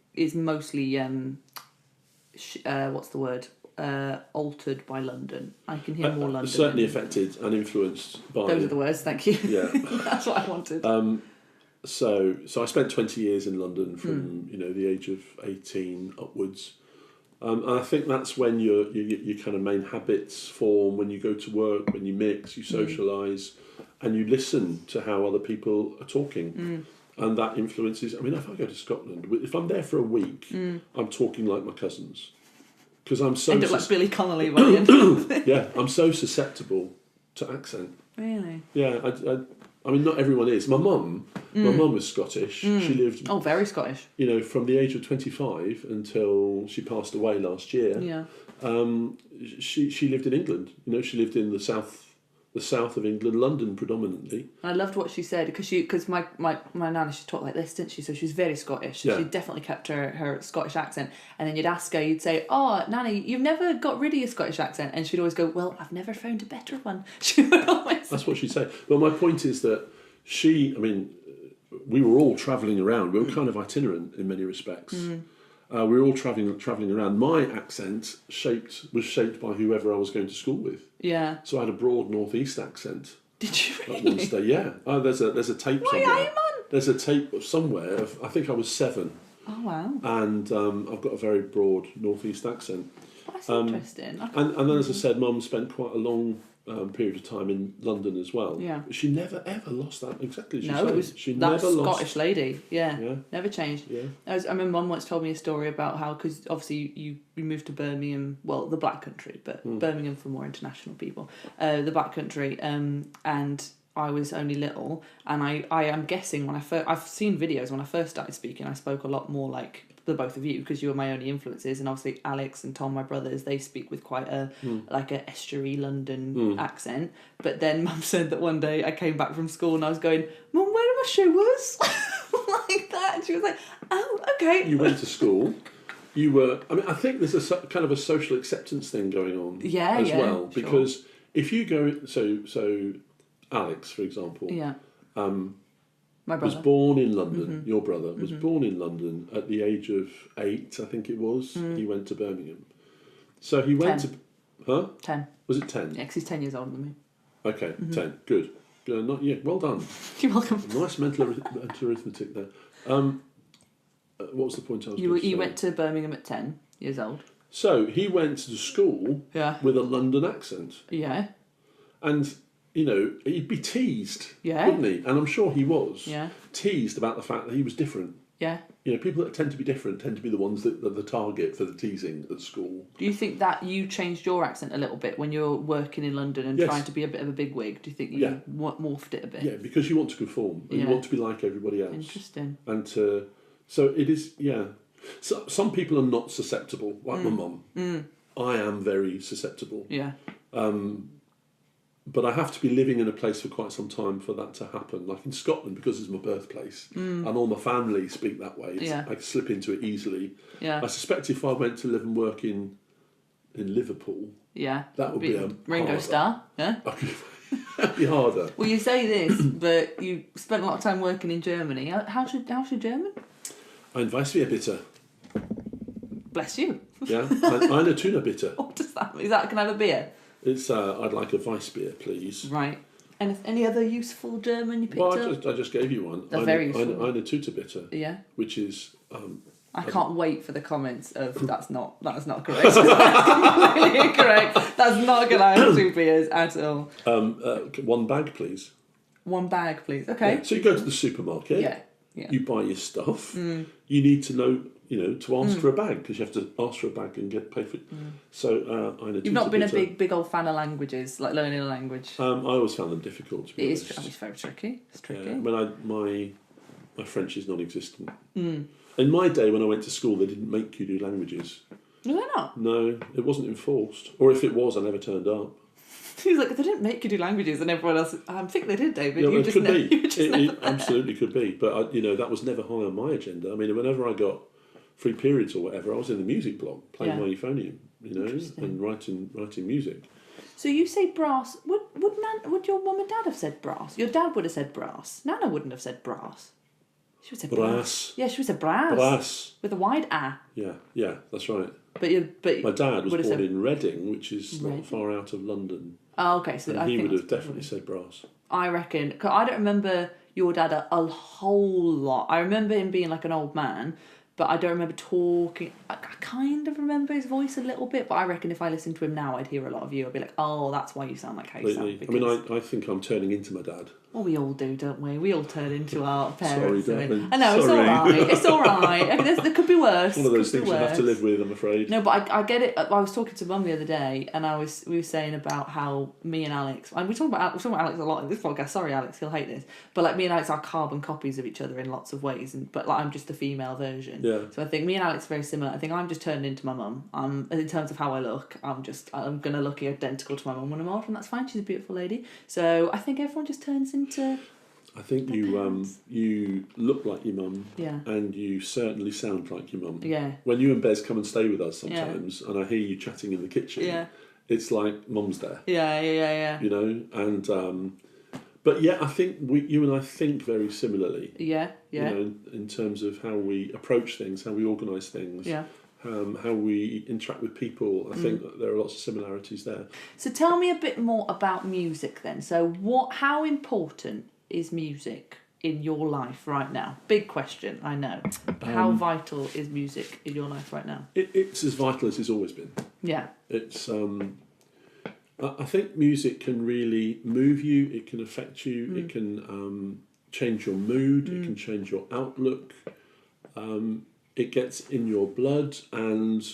what's the word? Altered by London. I can hear more London. Certainly affected and influenced by. Those are the words. Thank you. Yeah. That's what I wanted. So I spent 20 years in London from the age of 18 upwards. And I think that's when your kind of main habits form, when you go to work, when you mix, you socialise, and you listen to how other people are talking. And that influences, I mean, if I go to Scotland, if I'm there for a week, I'm talking like my cousins. Because I'm so... End up like Billy Connolly by the end. Yeah, I'm so susceptible to accent. Really? Yeah, I mean, not everyone is. My mum was Scottish. She lived... Oh, very Scottish. From the age of 25 until she passed away last year. Yeah. She lived in England. She lived in the south of England, London predominantly. I loved what she said because my nana, she talked like this, didn't she? So she was very Scottish. So she definitely kept her Scottish accent. And then you'd ask her, you'd say, "Oh, Nanny, you've never got rid of your Scottish accent," and she'd always go, "Well, I've never found a better one." She would always. That's what she'd say. But my point is that we were all travelling around. We were kind of itinerant in many respects. We were all travelling around. My accent was shaped by whoever I was going to school with. Yeah. So I had a broad northeast accent. Did you really? At one stage, yeah. Oh, there's a tape Why somewhere. are you, man? There's a tape somewhere of, I think I was 7. Oh wow. And I've got a very broad northeast accent. That's interesting. And then, as I said, Mum spent quite a long period of time in London as well. Yeah. She never ever lost that. Exactly. It was she that never Scottish lost. lady. Yeah. Never changed. Yeah. I remember Mum once told me a story about how, because obviously you moved to Birmingham, well, the Black Country, but Birmingham for more international people, the Black Country, and I was only little, and I am guessing I've seen videos when I first started speaking, I spoke a lot more like the both of you, because you were my only influences, and obviously Alex and Tom, my brothers, they speak with quite a like a estuary London accent. But then Mum said that one day I came back from school and I was going, "Mum, where are my shoes?" like that, and she was like, "Oh, okay." You went to school. You were. I mean, I think there's a kind of a social acceptance thing going on as well, because if you go, so Alex, for example, my brother was born in London. Your brother was born in London at the age of 8, I think it was. He went to Birmingham. So he went 10. to... Huh? 10. Was it 10? Yeah, because he's 10 years older than me. Okay, 10. Good. Not yet. Well done. You're welcome. Nice mental arithmetic there. What was the point I was going to say? You went to Birmingham at 10 years old. So he went to school with a London accent. Yeah. And... he'd be teased, Yeah. wouldn't he? And I'm sure he was Yeah. teased about the fact that he was different. Yeah. People that tend to be different tend to be the ones that are the target for the teasing at school. Do you think that you changed your accent a little bit when you're working in London and trying to be a bit of a bigwig? Do you think you morphed it a bit? Yeah, because you want to conform and you want to be like everybody else. Interesting. And so it is, yeah. So, some people are not susceptible, like my mum. I am very susceptible. Yeah. But I have to be living in a place for quite some time for that to happen. Like in Scotland, because it's my birthplace, and all my family speak that way, I slip into it easily. Yeah. I suspect if I went to live and work in Liverpool, that would be a Ringo harder. Starr. Yeah. That'd be harder. Well, you say this, but you spent a lot of time working in Germany. How's your German? Ein Weissbier bitte. Bless you. Yeah. Eine Tuna bitte. What does that mean? Is that, can I have a beer? It's I'd like a Weissbier, please. Right. And any other useful German you picked up? I just gave you one. They're very useful. Eine Tüte bitte. Yeah. Which is... I can't wait for the comments of that's not correct. That's completely incorrect. That's not going to have 2 beers at all. One bag, please. One bag, please. Okay. Yeah. So you go to the supermarket. Yeah. You buy your stuff. You need to know, to ask for a bag, because you have to ask for a bag and get paid for it. So you've not been a big old fan of languages, like learning a language. I always found them difficult. To be honest. It's very tricky. It's tricky. When my French is non-existent. In my day, when I went to school, they didn't make you do languages. No, they're not. No, it wasn't enforced. Or if it was, I never turned up. He's like, they didn't make you do languages, and everyone else. I think they did, David. Yeah, you it just could never, be. You just never It absolutely could be. But that was never high on my agenda. I mean, whenever I got free periods or whatever, I was in the music blog playing my euphonium, and writing music. So you say brass. Would your mum and dad have said brass? Your dad would have said brass. Nana wouldn't have said brass. She would have said brass. Yeah, she would have said brass. Brass. With a wide A. Yeah, that's right. But My dad was would have born said- in Reading, which is Reading? not far out of London. Oh, okay. So And I he think would have that's definitely probably- said brass. I reckon. 'Cause I don't remember your dad a whole lot. I remember him being like an old man, but I don't remember talking. I kind of remember his voice a little bit, but I reckon if I listened to him now, I'd hear a lot of you. I'd be like, oh, that's why you sound like how you sound. Completely. I mean, I think I'm turning into my dad. Well, we all do, don't we? We all turn into our Sorry, parents. darling. I know, it's Sorry. all right. It's all right. There could be worse. One of those Could be things you have to worse. live with, I'm afraid. No, but I get it. I was talking to Mum the other day, and we were saying about how me and Alex, and we're talking about Alex a lot in this podcast. Sorry, Alex, he'll hate this, but like me and Alex are carbon copies of each other in lots of ways, but like I'm just the female version. Yeah. So I think me and Alex are very similar. I think I'm just turning into my mum. In terms of how I look, I'm gonna look identical to my mum when I'm old, and that's fine. She's a beautiful lady. So I think everyone just turns into. I think you look like your mum, Yeah. and you certainly sound like your mum. Yeah. When you and Bez come and stay with us sometimes, and I hear you chatting in the kitchen, Yeah. it's like mum's there. Yeah. You know, and but yeah, I think you and I think very similarly. Yeah. You know, in terms of how we approach things, how we organise things. Yeah. How we interact with people. I think that there are lots of similarities there. So tell me a bit more about music then. So how important is music in your life right now? Big question, I know. How vital is music in your life right now? It's as vital as it's always been. Yeah. It's I think music can really move you, it can affect you, it can change your mood, it can change your outlook. It gets in your blood, and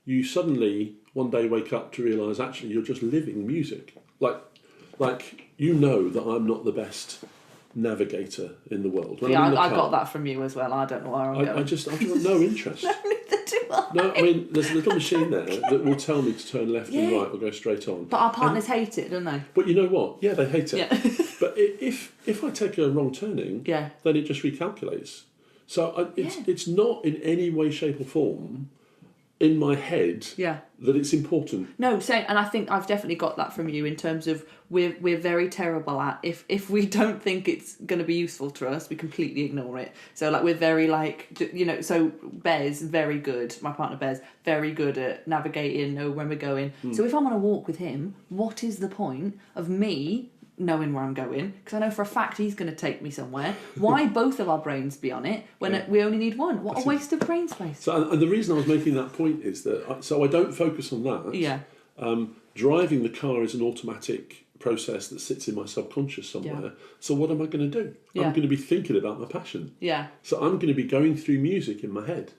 you suddenly one day wake up to realise actually you're just living music. Like you know that I'm not the best navigator in the world. When Yeah, I'm in the I car, got that from you as well. I don't know where I'm going. I've got no interest. Neither do I. No, I mean, there's a little machine there that will tell me to turn left and Yeah. right or go straight on. But our partners hate it, don't they? But you know what? Yeah, they hate it. Yeah. But if I take a wrong turning, Yeah. then it just recalculates. So it's not in any way, shape or form in my head Yeah. that it's important. No, same. And I think I've definitely got that from you in terms of we're very terrible at if we don't think it's going to be useful to us, we completely ignore it. So like we're very so Bez, very good, my partner Bez, very good at navigating, know when we're going. So if I'm on a walk with him, what is the point of me knowing where I'm going? Because I know for a fact he's going to take me somewhere. Why both of our brains be on it when we only need one? What a waste of brain space. So, and the reason I was making that point is that I don't focus on that. Yeah. Driving the car is an automatic process that sits in my subconscious somewhere. Yeah. So what am I going to do? Yeah. I'm going to be thinking about my passion. Yeah. So I'm going to be going through music in my head.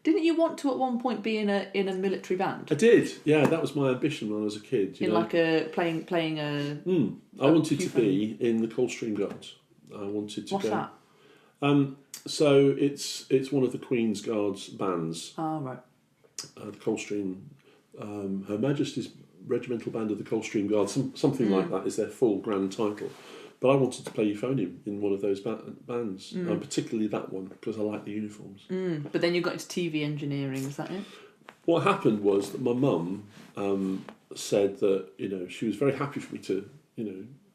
Didn't you want to at one point be in a military band? I did. Yeah, that was my ambition when I was a kid. You know? Like a playing a. I wanted to be in the Coldstream Guards. I wanted to What's go. that? So it's one of the Queen's Guards bands. Oh right. The Coldstream, Her Majesty's Regimental Band of the Coldstream Guards, something like that is their full grand title. But I wanted to play euphonium in one of those bands, particularly that one, because I like the uniforms. But then you got into TV engineering, is that it? What happened was that my mum said that she was very happy for me to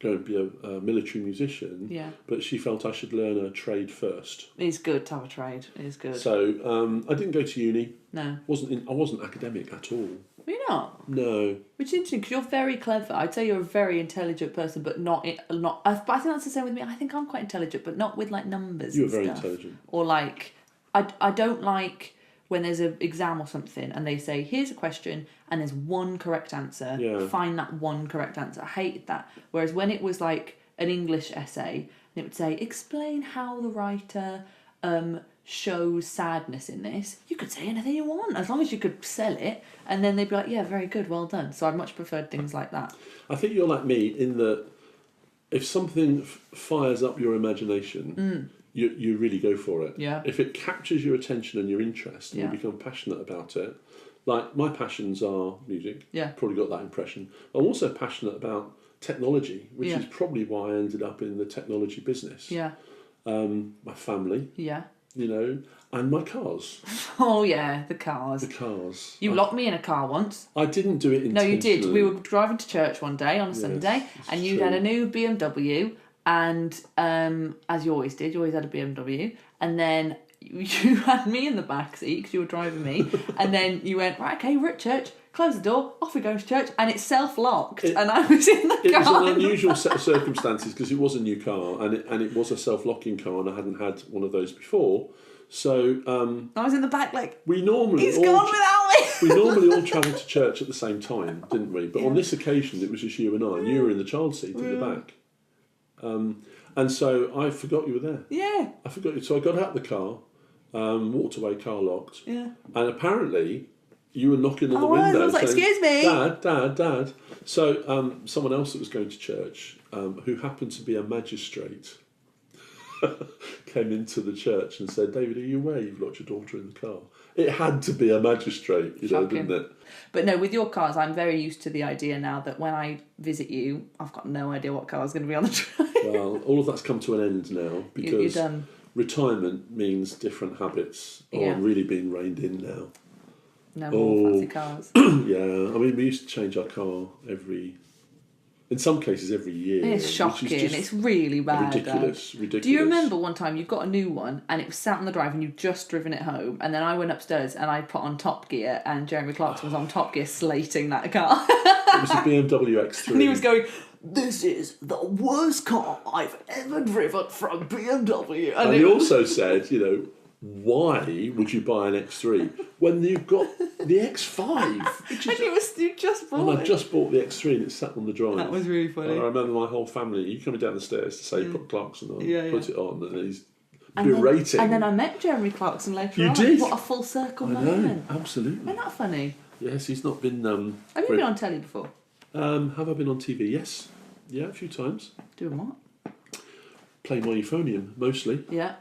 go and be a military musician. Yeah. But she felt I should learn a trade first. It's good to have a trade. It is good. So I didn't go to uni. No. I wasn't academic at all. You're not? No. Which is interesting because you're very clever. I'd say you're a very intelligent person, but not. But I think that's the same with me. I think I'm quite intelligent, but not with like numbers. You were and very stuff. intelligent. Or like, I don't like when there's an exam or something and they say here's a question and there's one correct answer. Yeah. Find that one correct answer. I hated that. Whereas when it was like an English essay, and it would say explain how the writer shows sadness in this, you could say anything you want as long as you could sell it, and then they'd be like, yeah, very good, well done. So I much preferred things like that. I think you're like me in that if something fires up your imagination, you really go for it. Yeah. If it captures your attention and your interest and Yeah. you become passionate about it, like my passions are music. Yeah. Probably got that impression. I'm also passionate about technology, which Yeah. is probably why I ended up in the technology business. Yeah. My family, Yeah. and my cars. Oh yeah, the cars. The cars. You locked me in a car once. I didn't do it No, intentionally. you did. We were driving to church one day on a Sunday, it's and you true. had a new BMW, and as you always did, you always had a BMW, and then you had me in the back seat because you were driving me, and then you went, right, okay, we're at church. Close the door, off we go to church, and it's self-locked, and I was in the car. It was an unusual set of circumstances because it was a new car, and it was a self-locking car, and I hadn't had one of those before. So I was in the back like, he's gone without me. We normally all travelled to church at the same time, didn't we? But on this occasion, it was just you and I, and you were in the child seat in the back. And so I forgot you were there. Yeah. I forgot you. So I got out of the car, walked away, car locked. Yeah. And apparently, you were knocking on the I window was like, saying, excuse me. Dad. So someone else that was going to church, who happened to be a magistrate, came into the church and said, David, are you aware you've locked your daughter in the car? It had to be a magistrate, didn't it? But no, with your cars, I'm very used to the idea now that when I visit you, I've got no idea what car is going to be on the drive. Well, all of that's come to an end now because You're done. Retirement means different habits are really being reined in now. No more fancy cars. Yeah, I mean, we used to change our car in some cases every year. It's shocking. It's really bad. Ridiculous. Do you remember one time you got a new one and it was sat on the drive and you'd just driven it home, and then I went upstairs and I put on Top Gear and Jeremy Clarkson was on Top Gear slating that car. It was a BMW X3. And he was going, this is the worst car I've ever driven from BMW. And he also said, why would you buy an X3 when you've got the X5? You just bought and I just bought the X3 and it sat on the drive. That was really funny. And I remember my whole family, you coming down the stairs to say, put Clarkson on, put it on, and he's berating. And then I met Jeremy Clarkson later on. You did? What a full circle know, moment. absolutely. Isn't that funny? Yes, he's not been... Have you been on telly before? Have I been on TV? Yes. Yeah, a few times. Doing what? Playing my euphonium, mostly. Yeah.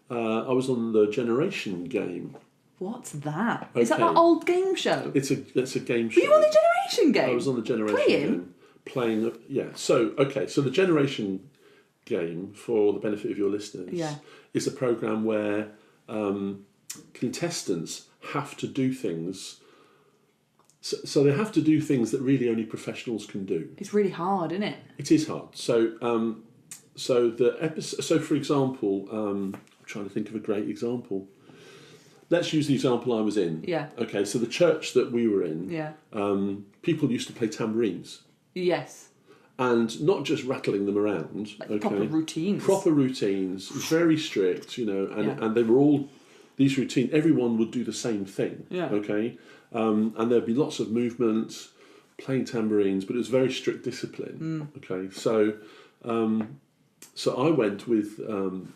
I was on the Generation game. What's that? Okay. Is that old game show? It's a game show. Were you on the Generation game? I was on the Generation game. Playing, yeah. So the Generation game, for the benefit of your listeners, is a programme where contestants have to do things. So they have to do things that really only professionals can do. It's really hard, isn't it? It is hard. So the episode. So for example, I'm trying to think of a great example. Let's use the example I was in. Yeah. Okay. So the church that we were in. Yeah. People used to play tambourines. Yes. And not just rattling them around. Like proper routines. Proper routines, very strict, and they were all these routines. Everyone would do the same thing. Yeah. Okay. And there'd be lots of movement, playing tambourines, but it was very strict discipline. Okay, so I went with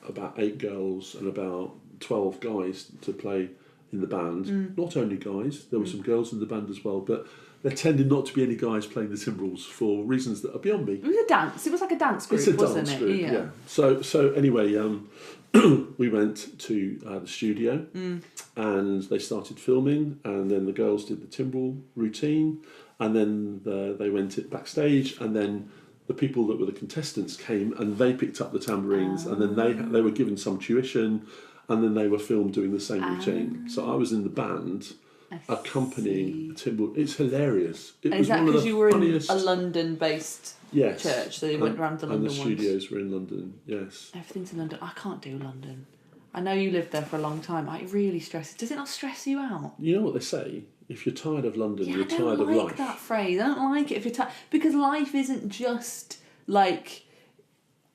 about 8 girls and about 12 guys to play in the band. Not only guys, there were some girls in the band as well, but there tended not to be any guys playing the timbrels for reasons that are beyond me. It was a dance. It was like a dance group, wasn't it? Group, yeah. So anyway, we went to the studio and they started filming, and then the girls did the timbrel routine, and then they went backstage, and then the people that were the contestants came and they picked up the tambourines, and then they were given some tuition, and then they were filmed doing the same routine. So I was in the band accompanying the timbrel. It's hilarious. Is that because you were in a London-based church, so you went around the London ones? And the studios were in London, yes. Everything's in London. I can't do London. I know you lived there for a long time. It really stresses. Does it not stress you out? You know what they say? If you're tired of London, you're tired of life. I don't like that phrase. I don't like it if you're tired. Because life isn't just like,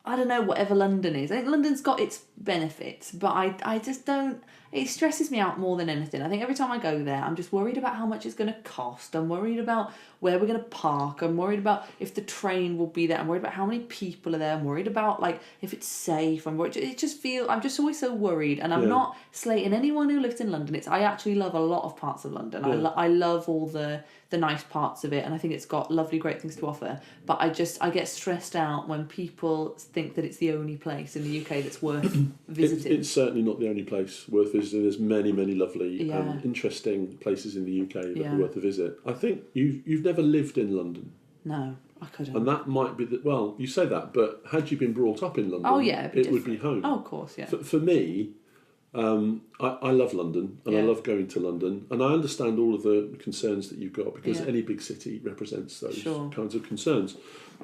I don't know, whatever London is. I think London's got its benefits, but I just don't... It stresses me out more than anything. I think every time I go there, I'm just worried about how much it's going to cost. I'm worried about where we're going to park. I'm worried about if the train will be there. I'm worried about how many people are there. I'm worried about if it's safe. I'm just always so worried. And I'm not slating anyone who lives in London. I actually love a lot of parts of London. Yeah. I love all the nice parts of it, and I think it's got lovely, great things to offer. But I get stressed out when people think that it's the only place in the UK that's worth visiting. It's certainly not the only place worth visiting. There's many, many lovely and interesting places in the UK that are worth a visit. I think you've never lived in London. No, I couldn't. And that might be well, you say that, but had you been brought up in London, it would be home. Oh, of course, yeah. For me, I love London, and I love going to London, and I understand all of the concerns that you've got, because any big city represents those kinds of concerns.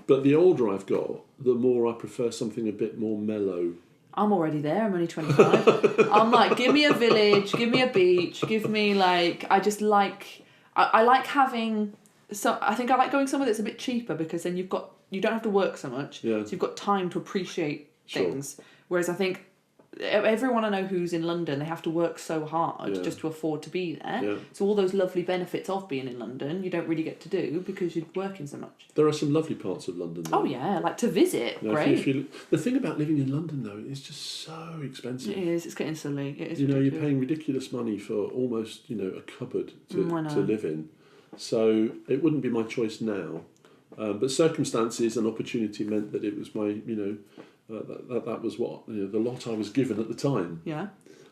But the older I've got, the more I prefer something a bit more mellow I'm already there. I'm only 25. I'm like, give me a village, give me a beach, give me like. I just like. I like having. So I think I like going somewhere that's a bit cheaper because then you don't have to work so much. Yeah. So you've got time to appreciate Sure. things. Whereas I think everyone I know who's in London, they have to work so hard Yeah. just to afford to be there. Yeah. So all those lovely benefits of being in London, you don't really get to do because you're working so much. There are some lovely parts of London, though. Oh yeah, like to visit, Now, great. the thing about living in London, though, is just so expensive. It is. It's getting silly. It is. You're ridiculous. paying ridiculous money for almost, a cupboard I know. to live in. So it wouldn't be my choice now. But circumstances and opportunity meant that it was my, that was what, the lot I was given at the time. Yeah.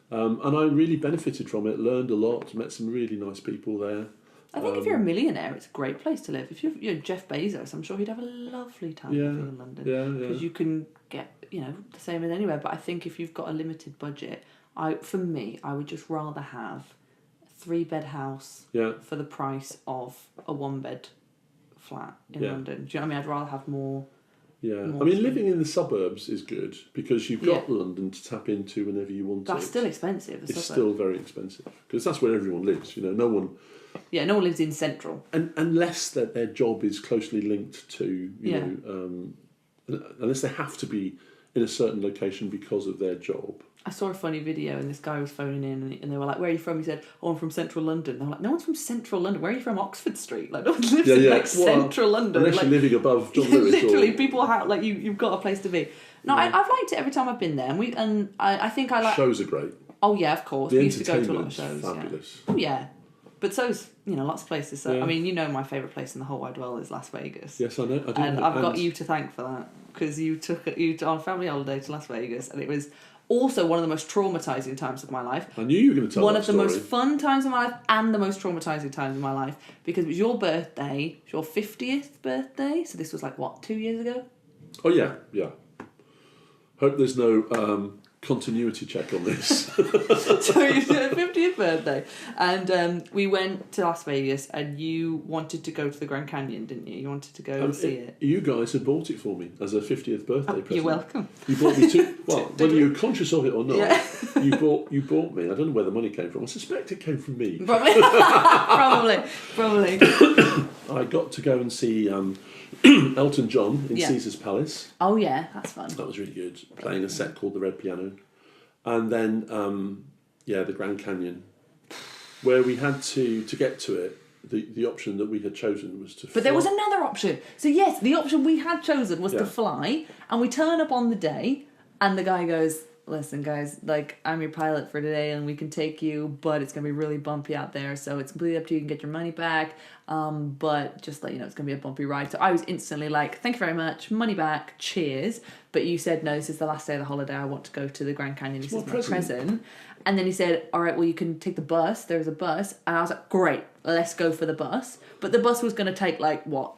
And I really benefited from it, learned a lot, met some really nice people there. I think if you're a millionaire, it's a great place to live. If you're Jeff Bezos, I'm sure he'd have a lovely time living in London. Yeah, Because you can get, the same as anywhere. But I think if you've got a limited budget, I would just rather have a 3-bed house for the price of a 1-bed flat in London. Do you know what I mean? I'd rather have more. Yeah, more I mean, space. living in the suburbs is good because you've got London to tap into whenever you want That's it. still expensive. It's still very expensive because that's where everyone lives. No one. Yeah, no one lives in central. And unless that their job is closely linked to, unless they have to be in a certain location because of their job. I saw a funny video and this guy was phoning in and they were like, where are you from? He said, oh, I'm from central London. They were like, no one's from central London. Where are you from? Oxford Street. Like, no one lives in central London. Unless like, you're living above John Lewis. Literally, people have, like, you've got a place to be. No, I've liked it every time I've been there. And I think I like... Shows are great. Oh, yeah, of course. The We used to go to a lot of entertainment's shows. fabulous. Yeah. Oh, yeah. But so's, lots of places. So, Yeah. I mean, my favourite place in the whole wide world is Las Vegas. Yes, I know. I do. And I've got you to thank for that because you took on a family holiday to Las Vegas and it was also one of the most traumatising times of my life. I knew you were going to tell One that of the story. most fun times of my life and the most traumatising times of my life because it was your birthday, it was your 50th birthday. So this was 2 years ago? Oh, yeah. Hope there's no continuity check on this. So it was your 50th birthday. And we went to Las Vegas and you wanted to go to the Grand Canyon, didn't you? You wanted to go and see it. You guys had bought it for me as a 50th birthday present. You're welcome. You bought me two. Well, whether you were conscious of it or not, Yeah. you bought me. I don't know where the money came from. I suspect it came from me. Probably. I got to go and see Elton John in Caesar's Palace. Oh yeah, that's fun. That was really good. Playing a set called The Red Piano. And then, the Grand Canyon, where we had to get to it, the option that we had chosen was to fly. But there was another option. So yes, the option we had chosen was to Yeah. fly, and we turn up on the day, and the guy goes, listen guys, I'm your pilot for today and we can take you, but it's going to be really bumpy out there, so it's completely up to you. You can get your money back, but just let you know it's going to be a bumpy ride. So I was instantly like, thank you very much, money back, cheers. But you said, no, this is the last day of the holiday, I want to go to the Grand Canyon, this is my present. And then he said, all right, well, you can take the bus, there's a bus. And I was like, great, let's go for the bus. But the bus was going to take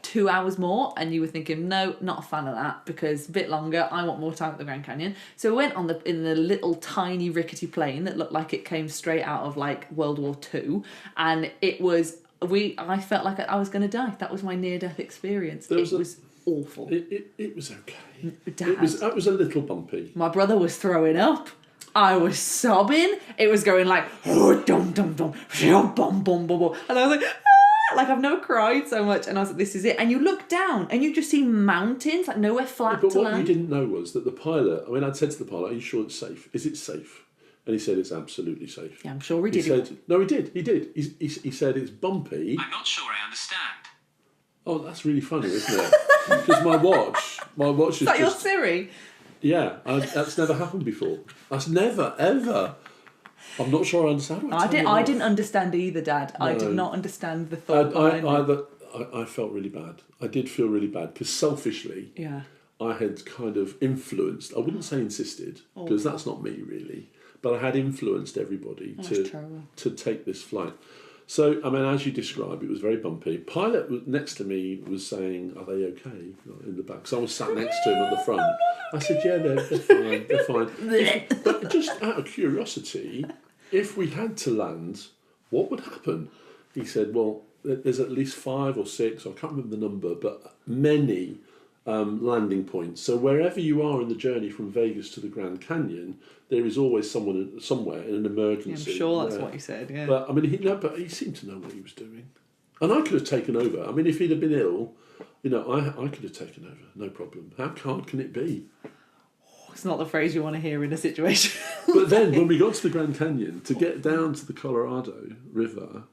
2 hours more, and you were thinking, no, not a fan of that, because a bit longer, I want more time at the Grand Canyon. So we went in the little tiny rickety plane that looked like it came straight out of World War II, and it was I felt like I was going to die. That was my near-death experience. It was awful. It was okay. Dad. It was a little bumpy. My brother was throwing up. I was sobbing. It was going oh, dum dum dum, bum bum bum bum, and I was like, ah! I've never cried so much. And I was like, this is it. And you look down and you just see mountains, nowhere flat But to what land. you didn't know was that the pilot. I'd said to the pilot, "Are you sure it's safe? Is it safe?" And he said it's absolutely safe. Yeah, I'm sure he He did. said, no, he did. He said it's bumpy. I'm not sure I understand. Oh, that's really funny, isn't it? Because my watch is Is that your just... Siri? Yeah, that's never happened before. That's never, ever. I'm not sure I understand. I didn't understand either, Dad. I did not understand the thought behind it. I felt really bad. I did feel really bad because selfishly, Yeah. I had kind of influenced. I wouldn't say insisted because that's not me really, but I had influenced everybody to take this flight. So, as you described, it was very bumpy. Pilot next to me was saying, "Are they okay?" in the back. So I was sat next to him at the front. I said, "Yeah, they're fine." But just out of curiosity, if we had to land, what would happen? He said, "Well, there's at least 5 or 6, I can't remember the number, but many landing points. So wherever you are in the journey from Vegas to the Grand Canyon, there is always someone somewhere in an emergency. I'm sure that's what he said. Yeah. But I mean, he seemed to know what he was doing, and I could have taken over. I mean, if he'd have been ill, I could have taken over, no problem. How hard can it be? It's not the phrase you want to hear in a situation. But then, when we got to the Grand Canyon, to get down to the Colorado River,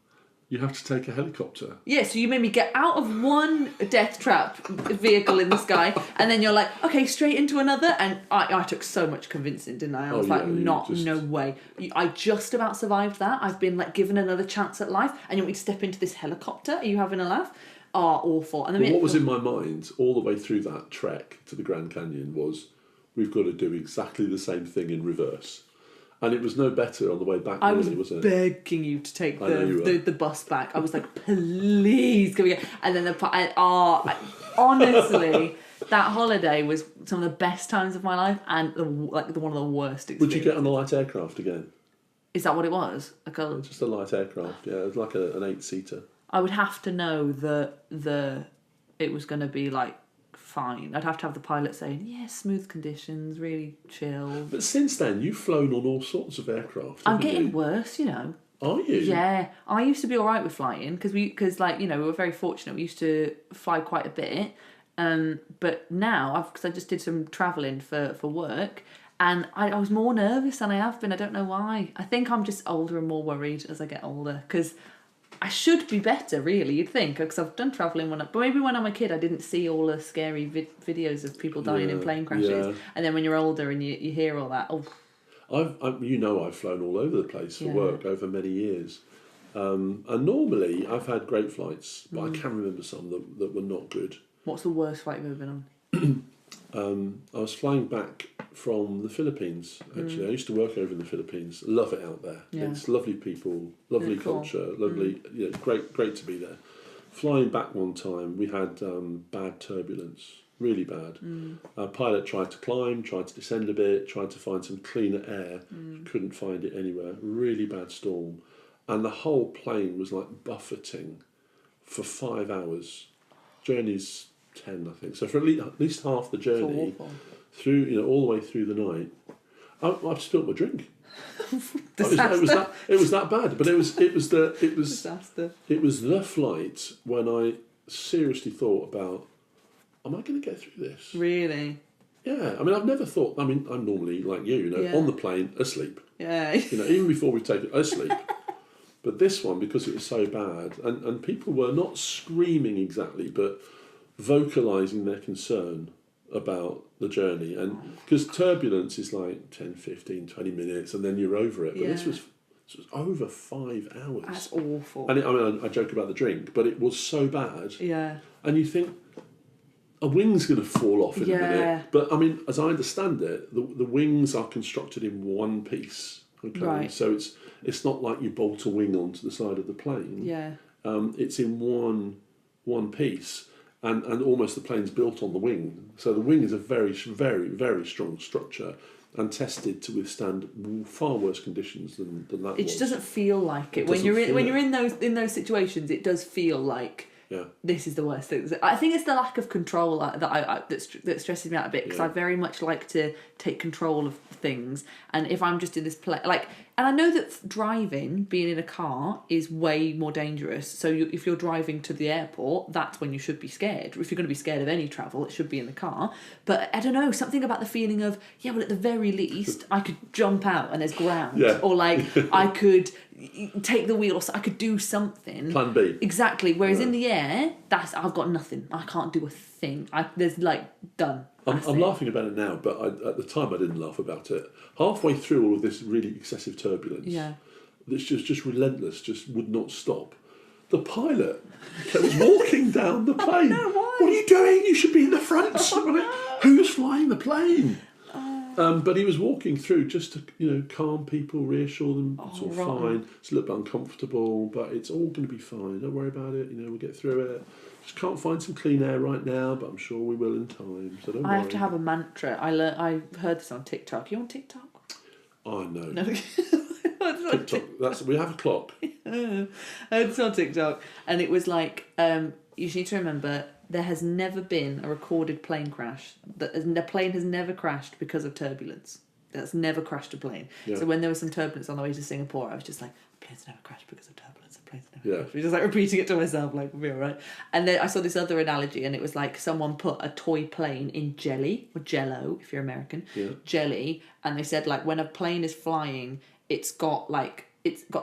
you have to take a helicopter. Yeah, so you made me get out of one death trap vehicle in the sky, and then you're like, okay, straight into another. And I took so much convincing, didn't I? I was no way. I just about survived that. I've been like given another chance at life, and you want me to step into this helicopter? Are you having a laugh? Oh, awful. And what was in my mind all the way through that trek to the Grand Canyon was, we've got to do exactly the same thing in reverse. And it was no better on the way back, really, was it? Begging you to take the bus back. I was like, please, can we go? And then honestly, that holiday was some of the best times of my life, and one of the worst experiences. Would you get on a light aircraft again? Is that what it was? Just a light aircraft, yeah. It was like an 8-seater. I would have to know that it was going to be like fine. I'd have to have the pilot saying, yeah, smooth conditions, really chill. But since then, you've flown on all sorts of aircraft. I'm getting worse, Are you? Yeah, I used to be all right with flying because we were very fortunate. We used to fly quite a bit, but now because I just did some travelling for work, and I was more nervous than I have been. I don't know why. I think I'm just older and more worried as I get older because I should be better, really, you'd think, because I've done travelling but maybe when I'm a kid I didn't see all the scary videos of people dying in plane crashes, and then when you're older and you hear all that, I've flown all over the place for work over many years, and normally I've had great flights, but I can remember some that were not good. What's the worst flight you've ever been on? I was flying back from the Philippines, actually. I used to work over in the Philippines. Love it out there. Yeah. It's lovely people, lovely culture, lovely, great to be there. Flying back one time, we had bad turbulence, really bad. Our pilot tried to climb, tried to descend a bit, tried to find some cleaner air, couldn't find it anywhere. Really bad storm. And the whole plane was like buffeting for 5 hours. Journey's 10, I think. So for at least half the journey, through all the way through the night, I've spilt my drink. It was that bad. But it was disaster. It was the flight when I seriously thought about, am I going to get through this? Really? Yeah. I mean, I've never thought. I mean, I'm normally like you, on the plane, asleep. Yeah. Even before we've taken asleep. But this one, because it was so bad, and people were not screaming exactly, but vocalising their concern about the journey. And because turbulence is like 10, 15, 20 minutes, and then you're over it. But this was over 5 hours. That's awful. And I joke about the drink, but it was so bad. Yeah. And you think, a wing's going to fall off in a minute. But, I mean, as I understand it, the wings are constructed in one piece. Okay, right. So it's not like you bolt a wing onto the side of the plane. Yeah. It's in one piece, and almost the plane's built on the wing. So the wing is a very, very, very strong structure and tested to withstand far worse conditions than that. It just doesn't feel like it. When you're in those situations, it does feel like this is the worst thing. I think it's the lack of control that stresses me out a bit, because I very much like to take control of things. And if I'm just in this place, and I know that being in a car is way more dangerous. So if you're driving to the airport, that's when you should be scared. If you're going to be scared of any travel, it should be in the car. But I don't know, something about the feeling of, well, at the very least, I could jump out and there's ground. Yeah. Or I could take the wheel, or I could do something. Plan B. Exactly. Whereas in the air, I've got nothing. I can't do a thing. There's done. I'm laughing about it now, but at the time I didn't laugh about it. Halfway through all of this really excessive turbulence, it's just relentless, just would not stop. The pilot kept walking down the plane. No, why? What are you doing? You should be in the front. Who's flying the plane? But he was walking through just to calm people, reassure them it's all fine. It's a little bit uncomfortable, but it's all going to be fine. Don't worry about it. We'll get through it. Just can't find some clean air right now, but I'm sure we will in time. So don't worry. I have to have a mantra. I heard this on TikTok. You on TikTok? Oh no. No. TikTok. We have a clock. I heard this on TikTok, and it was you need to remember there has never been a recorded plane crash. The plane has never crashed because of turbulence. That's never crashed a plane. Yeah. So when there was some turbulence on the way to Singapore, I was just like, planes never crashed because of turbulence. Planes never crashed. Just like repeating it to myself, like, we'll be all right. And then I saw this other analogy, and it was like someone put a toy plane in jelly, or jello, if you're American, jelly, and they said, like, when a plane is flying, it's got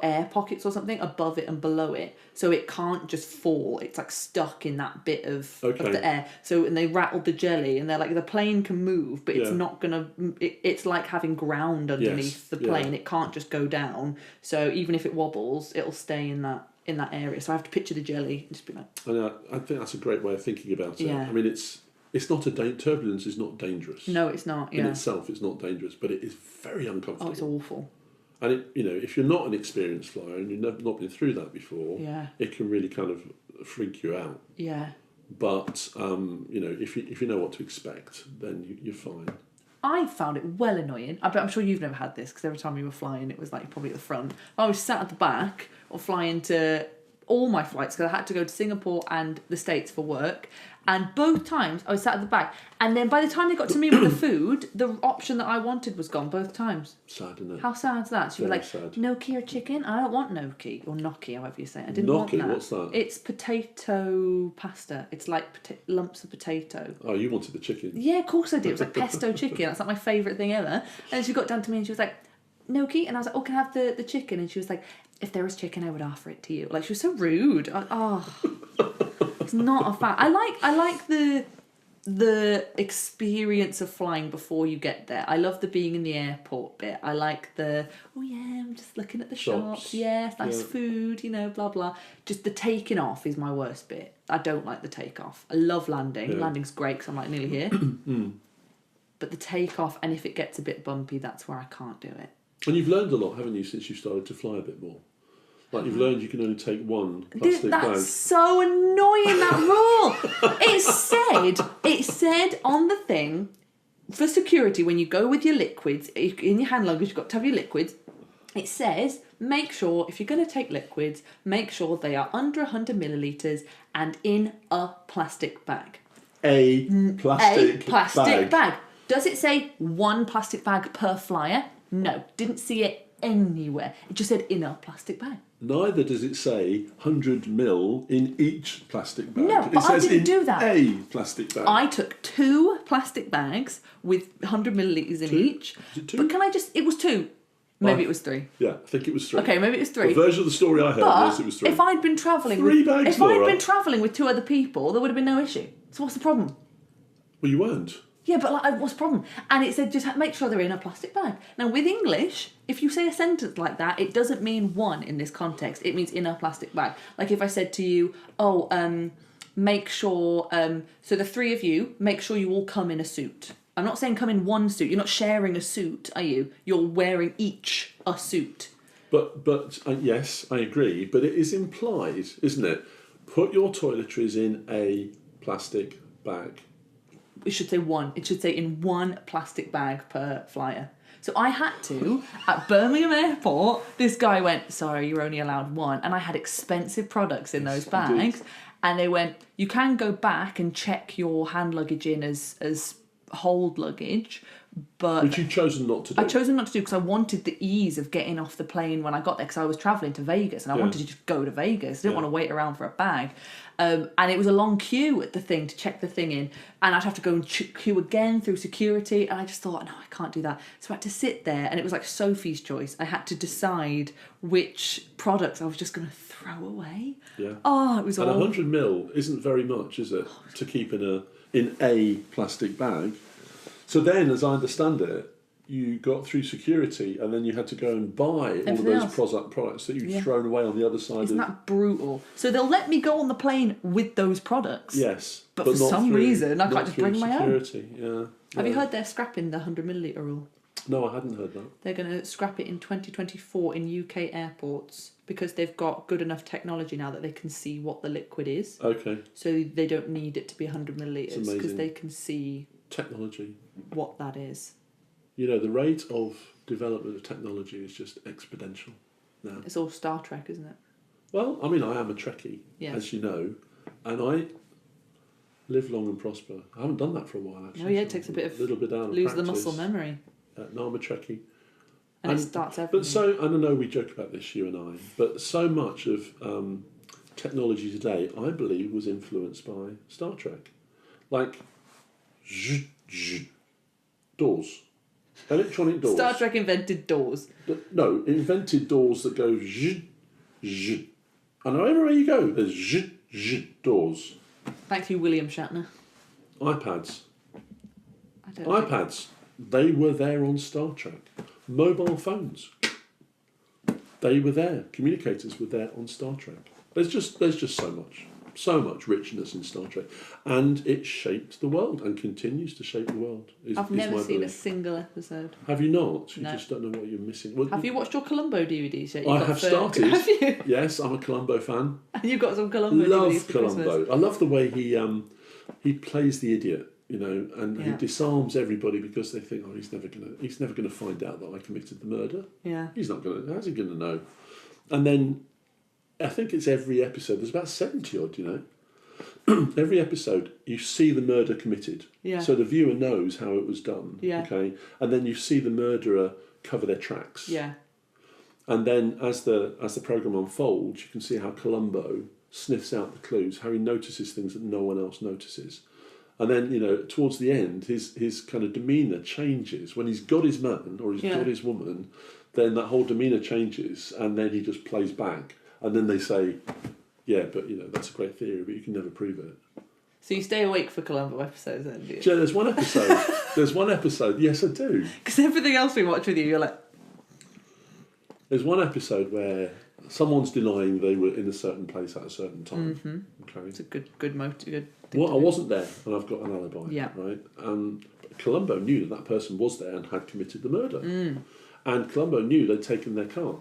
air pockets or something above it and below it, so it can't just fall. It's like stuck in that bit of the air. So, and they rattled the jelly, and they're like, the plane can move, but it's not gonna. It's like having ground underneath the plane. It can't just go down. So even if it wobbles, it'll stay in that area. So I have to picture the jelly and just be like. I think that's a great way of thinking about it. Yeah. I mean, it's not turbulence is not dangerous. No, it's not. Yeah. In itself, it's not dangerous, but it is very uncomfortable. Oh, it's awful. And it, if you're not an experienced flyer and you've not been through that before, it can really kind of freak you out. Yeah. But if you know what to expect, then you're fine. I found it well annoying. I'm sure you've never had this, because every time you were flying, it was like probably at the front. I was sat at the back or flying to all my flights, because I had to go to Singapore and the States for work. And both times I was sat at the back. And then by the time they got to me with the food, the option that I wanted was gone both times. Sad, isn't it? How sad's that? So you were like, sad. gnocchi or chicken? I don't want gnocchi, or gnocchi, however you say it. I didn't want that. What's that? It's potato pasta. It's like lumps of potato. Oh, you wanted the chicken? Yeah, of course I did. It was like pesto chicken. That's like my favourite thing ever. And she got down to me and she was like, gnocchi? And I was like, oh, can I have the chicken? And she was like, if there was chicken, I would offer it to you. Like, she was so rude. It's not a fan. I like the experience of flying before you get there. I love the being in the airport bit. I like the, oh yeah, I'm just looking at the shops. Yeah, nice food, blah, blah. Just the taking off is my worst bit. I don't like the takeoff. I love landing. Yeah. Landing's great because I'm like nearly here. But the takeoff, and if it gets a bit bumpy, that's where I can't do it. And you've learned a lot, haven't you, since you started to fly a bit more? Like, you've learned you can only take one plastic bag. That's so annoying, that rule. It said on the thing, for security, when you go with your liquids, in your hand luggage, you've got to have your liquids. It says, make sure, if you're going to take liquids, make sure they are under 100 millilitres and in a plastic bag. A plastic bag. Does it say one plastic bag per flyer? No, didn't see it anywhere. It just said in a plastic bag. Neither does it say 100 ml in each plastic bag. No, but I didn't do that. A plastic bag. I took 2 plastic bags with 100 millilitres in each. Was it 2? But it was 2. Maybe it was 3. Yeah, I think it was 3. Okay, maybe it was 3. The version of the story I heard was it was 3. If I'd been travelling with 2 other people, there would have been no issue. So what's the problem? Well, you weren't. Yeah, but what's the problem? And it said just make sure they're in a plastic bag. Now, with English, if you say a sentence like that, it doesn't mean one in this context. It means in a plastic bag. Like if I said to you, make sure, so the 3 of you, make sure you all come in a suit. I'm not saying come in one suit. You're not sharing a suit, are you? You're wearing each a suit. But yes, I agree. But it is implied, isn't it? Put your toiletries in a plastic bag. It should say 1. It should say in 1 plastic bag per flyer. So I had to, at Birmingham Airport, this guy went, sorry, you're only allowed 1. And I had expensive products in those bags. And they went, you can go back and check your hand luggage in as hold luggage. But which you've chosen not to do. I chosen not to do because I wanted the ease of getting off the plane when I got there, because I was travelling to Vegas and I wanted to just go to Vegas. I didn't want to wait around for a bag. And it was a long queue at the thing to check the thing in, and I'd have to go and queue again through security, and I just thought, no, I can't do that. So I had to sit there, and it was like Sophie's choice. I had to decide which products I was just going to throw away. Yeah. Oh, it was and all... 100 ml isn't very much, is it, to keep in a plastic bag? So then, as I understand it, you got through security and then you had to go and buy all of those products that you'd thrown away on the other side. Isn't that brutal? So they'll let me go on the plane with those products. Yes. But for some reason, I can't just bring my own. Yeah. Have you heard they're scrapping the 100 millilitre rule? No, I hadn't heard that. They're going to scrap it in 2024 in UK airports because they've got good enough technology now that they can see what the liquid is. Okay. So they don't need it to be 100 millilitres because they can see technology, what that is. You know, the rate of development of technology is just exponential now. It's all Star Trek, isn't it? Well, I mean, I am a Trekkie, as you know, and Live long and prosper. I haven't done that for a while, actually. Oh yeah, it takes a bit of little bit out of lose the practice. muscle memory, No, I'm a Trekkie. and it starts everything. But so, and I know we joke about this, you and I, but so much of technology today, I believe, was influenced by Star Trek. Like, doors. Electronic doors. Star Trek invented doors. No, invented doors that go and everywhere you go, there's doors. Thank you, William Shatner. iPads. I don't think- iPads. They were there on Star Trek. Mobile phones. They were there. Communicators were there on Star Trek. There's just so much richness in Star Trek, and it shaped the world and continues to shape the world. I've never seen a single episode. Have you not? You No. just don't know what you're missing. Well, Have you watched your Columbo DVDs yet? I have started. Have you? Yes, I'm a Columbo fan. And you've got some Columbo DVDs Love for Columbo. Christmas. I love the way he plays the idiot, and he Yeah. disarms everybody because they think, oh, he's never gonna find out that I committed the murder. Yeah. He's not gonna. How's he gonna know? And then I think it's every episode. There's about 70 odd. Every episode you see the murder committed. Yeah. So the viewer knows how it was done. Yeah. Okay. And then you see the murderer cover their tracks. Yeah. And then as the program unfolds, you can see how Columbo sniffs out the clues, how he notices things that no one else notices. And then, towards the end, his kind of demeanour changes. When he's got his man or he's got his woman, then that whole demeanour changes, and then he just plays back. And then they say, yeah, but, that's a great theory, but you can never prove it. So you stay awake for Columbo episodes then, do you? Yeah, there's one episode, yes I do. Because everything else we watch with you, you're like... There's one episode where someone's denying they were in a certain place at a certain time. Mm-hmm. Okay. It's a good motive. Good Well, I wasn't there, and I've got an alibi. Yeah. Right. Columbo knew that person was there and had committed the murder, and Columbo knew they'd taken their car,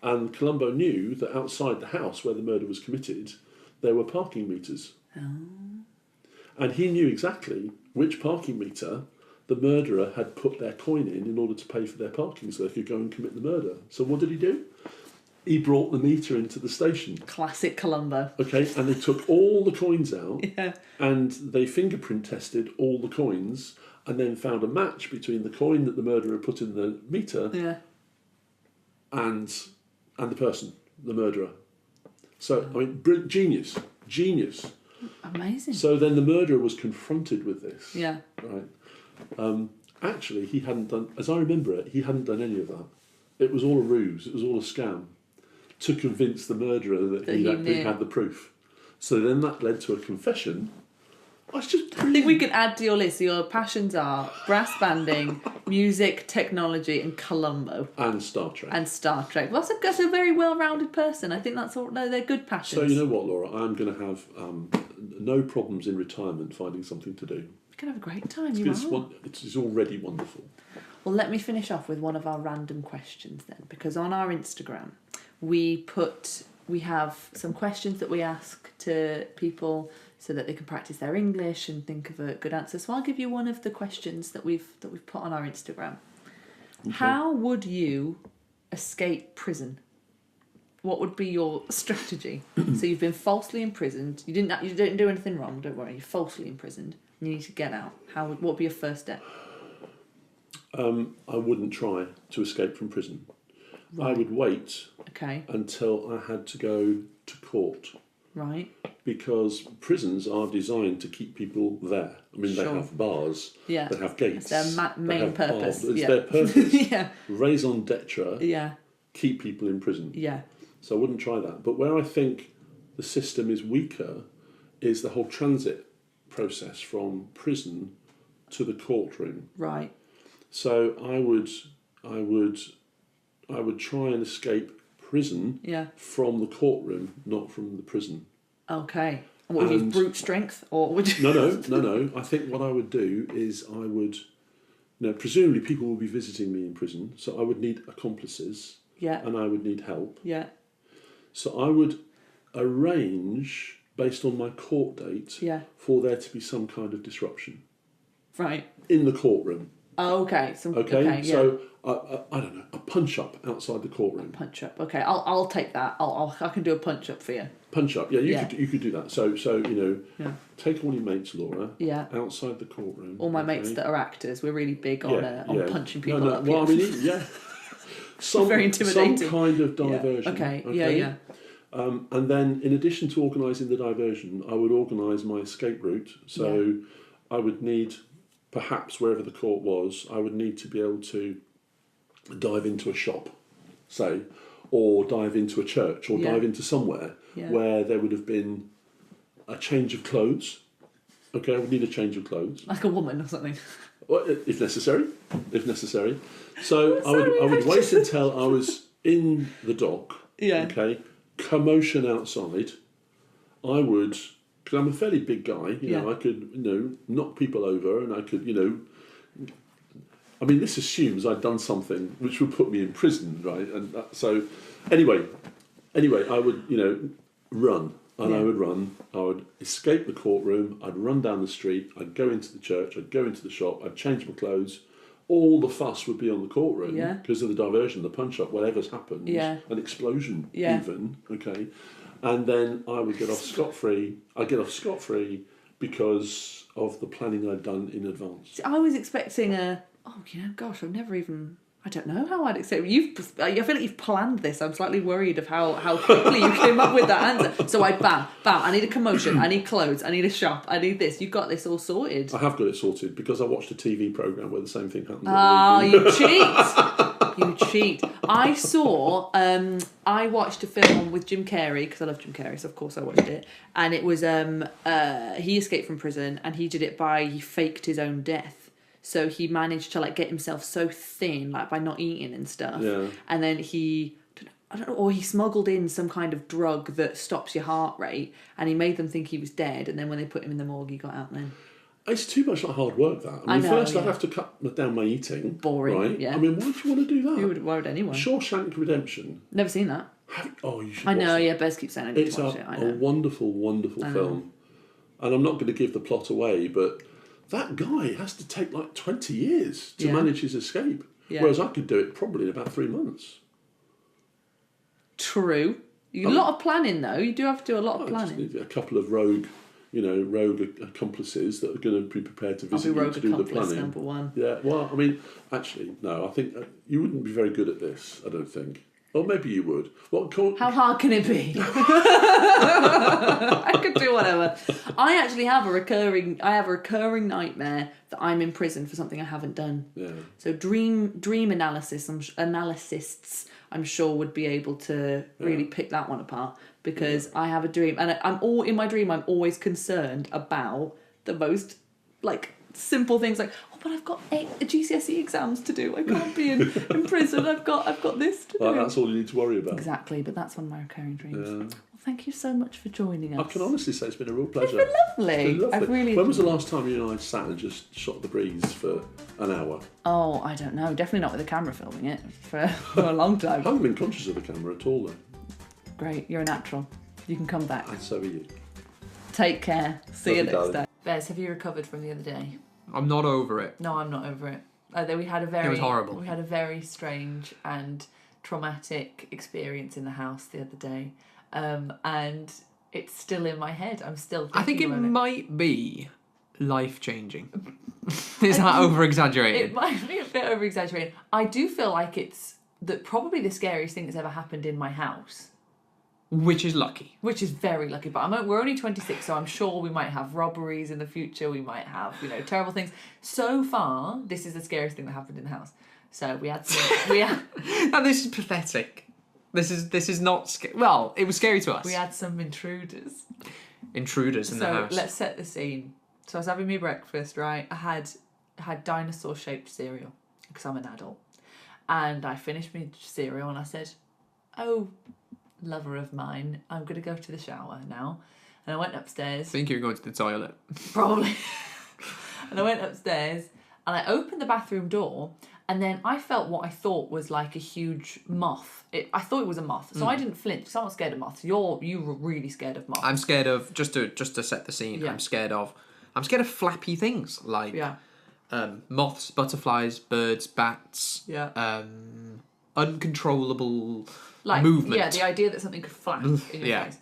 and Columbo knew that outside the house where the murder was committed, there were parking meters, and he knew exactly which parking meter the murderer had put their coin in order to pay for their parking, so they could go and commit the murder. So what did he do? He brought the meter into the station. Classic Columbo. Okay, and they took all the coins out, Yeah. and they fingerprint tested all the coins, and then found a match between the coin that the murderer put in the meter Yeah. and the person, the murderer. So, genius. Amazing. So then the murderer was confronted with this. Yeah. Right. Actually, he hadn't done, as I remember it, he hadn't done any of that. It was all a ruse. It was all a scam to convince the murderer that he knew. had the proof. So then that led to a confession. I think we can add to your list. Your passions are brass banding, music, technology, and Columbo. And Star Trek. Well, that's a very well-rounded person. I think that's all. No, they're good passions. So you know what, Laura? I'm going to have no problems in retirement finding something to do. You can have a great time. It's already wonderful. Well, let me finish off with one of our random questions then, because on our Instagram we have some questions that we ask to people so that they can practice their English and think of a good answer. So I'll give you one of the questions that we've put on our Instagram. Okay. How would you escape prison? What would be your strategy? So you've been falsely imprisoned. You didn't do anything wrong. Don't worry. You're falsely imprisoned. You need to get out. What would be your first step? I wouldn't try to escape from prison. Right. I would wait until I had to go to court. Right. Because prisons are designed to keep people there. I mean, they have bars, they have gates. It's their main purpose. It's their purpose. Yeah. Raison d'etre. Yeah. Keep people in prison. Yeah. So I wouldn't try that. But where I think the system is weaker is the whole transit process from prison to the courtroom. Right. So I would try and escape prison from the courtroom, not from the prison. Okay. And what would you use, brute strength, or would you? No. I think what I would do is I would, presumably people will be visiting me in prison, so I would need accomplices. Yeah. And I would need help. Yeah. So I would arrange, based on my court date, for there to be some kind of disruption. Right. In the courtroom. Oh, okay. Okay, yeah. so I don't know, a punch up outside the courtroom. Punch up. Okay, I'll take that. I can do a punch up for you. Punch up, yeah. You could do that. So Yeah. take all your mates, Laura. Yeah. Outside the courtroom. All my mates that are actors, we're really big on punching people up. Well, I mean, yeah. Very intimidating. Some kind of diversion. Yeah. Okay. Yeah. And then, in addition to organising the diversion, I would organise my escape route. So I would need, perhaps wherever the court was, I would need to be able to dive into a shop, say, or dive into a church, or dive into somewhere where there would have been a change of clothes. Okay, I would need a change of clothes. Like a woman or something. Well, if necessary. So I would wait until I was in the dock. Yeah. Okay. Commotion outside. I would, because I'm a fairly big guy. You know, I could knock people over, and I could I mean, this assumes I'd done something which would put me in prison, right? And so, anyway, I would run. And I would run, I would escape the courtroom, I'd run down the street, I'd go into the church, I'd go into the shop, I'd change my clothes. All the fuss would be on the courtroom because of the diversion, the punch-up, whatever's happened, an explosion even, okay? And then I would get off scot-free. I'd get off scot-free because of the planning I'd done in advance. I was expecting I don't know how I'd accept. I feel like you've planned this. I'm slightly worried of how quickly you came up with that answer. So bam. I need a commotion. I need clothes. I need a shop. I need this. You've got this all sorted. I have got it sorted because I watched a TV programme where the same thing happened. You cheat! You cheat. I watched a film with Jim Carrey, because I love Jim Carrey, so of course I watched it. And it was, he escaped from prison, and he did it he faked his own death. So he managed to get himself so thin, by not eating and stuff. Yeah. And then he smuggled in some kind of drug that stops your heart rate, and he made them think he was dead. And then when they put him in the morgue, he got out. Then it's too much like hard work. That I mean, first I'd have to cut down my eating. Boring. Right? Yeah. I mean, why do you want to do that? Why would anyone? Shawshank Redemption. Never seen that. You should. I know. Watch yeah, Bez keeps saying I need to watch it. It's a wonderful, wonderful film, and I'm not going to give the plot away, but that guy has to take 20 years to manage his escape, whereas I could do it probably in about 3 months. True. A lot of planning, though. You do have to do a lot of planning. Just need a couple of rogue accomplices that are going to be prepared to visit you to do the planning. Number one. Yeah. Well, I mean, actually, no. I think you wouldn't be very good at this. I don't think. Or maybe you would. How hard can it be? I could do whatever. I actually have a recurring nightmare that I'm in prison for something I haven't done. Yeah. So dream analysts, I'm sure, would be able to really pick that one apart, because I have a dream, and in my dream I'm always concerned about the most simple things but I've got 8 GCSE exams to do. I can't be in prison. I've got this to do. That's all you need to worry about. Exactly, but that's one of my recurring dreams. Well, thank you so much for joining us. I can honestly say it's been a real pleasure. It's been lovely. I've really. When was the last time you and I sat and just shot the breeze for an hour? Oh, I don't know. Definitely not with a camera filming it for a long time. I haven't been conscious of the camera at all, though. Great, you're a natural. You can come back. And so are you. Take care. See you next time. Bez, have you recovered from the other day? I'm not over it. No, I'm not over it. We had it was horrible. We had a very strange and traumatic experience in the house the other day, and it's still in my head. I'm still thinking I think it about might be life-changing. Is that over-exaggerated? It might be a bit over-exaggerated. I do feel like it's probably the scariest thing that's ever happened in my house. Which is lucky. Which is very lucky. But we're only 26, so I'm sure we might have robberies in the future. We might have, terrible things. So far, this is the scariest thing that happened in the house. So we had some... And this is pathetic. This is not... Well, it was scary to us. We had some intruders. Intruders in the house. So let's set the scene. So I was having my breakfast, right? I had dinosaur-shaped cereal, because I'm an adult. And I finished my cereal and I said, oh... lover of mine, I'm going to go to the shower now. And I went upstairs. I think you're going to the toilet. Probably. And I went upstairs and I opened the bathroom door, and then I felt what I thought was like a huge moth. I thought it was a moth. So I didn't flinch, because I'm not scared of moths. You were really scared of moths. I'm scared of, just to set the scene, I'm scared of flappy things. moths, butterflies, birds, bats. Yeah. Uncontrollable Like, movement. yeah, the idea that something could flap in your Yeah. face.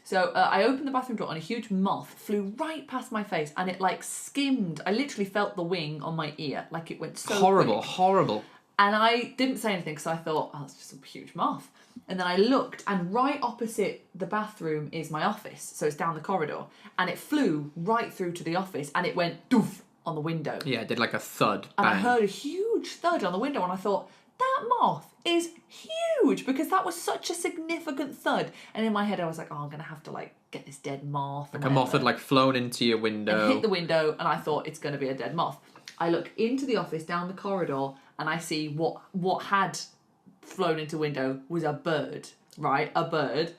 So I opened the bathroom door and a huge moth flew right past my face and it like skimmed. I literally felt the wing on my ear. Like it went so Horrible, quick. horrible. And I didn't say anything because I thought, oh, it's just a huge moth. And then I looked, and right opposite the bathroom is my office. So it's down the corridor. And it flew right through to the office, and it went doof on the window. Yeah, it did like a thud. And Bang. I heard a huge thud on the window, and I thought, that moth is huge, because that was such a significant thud. And in my head, I was like, oh, I'm going to have to, like, get this dead moth. Like a moth had, like, flown into your window. And hit the window, and I thought, it's going to be a dead moth. I look into the office, down the corridor, and I see what had flown into the window was a bird, right? A bird.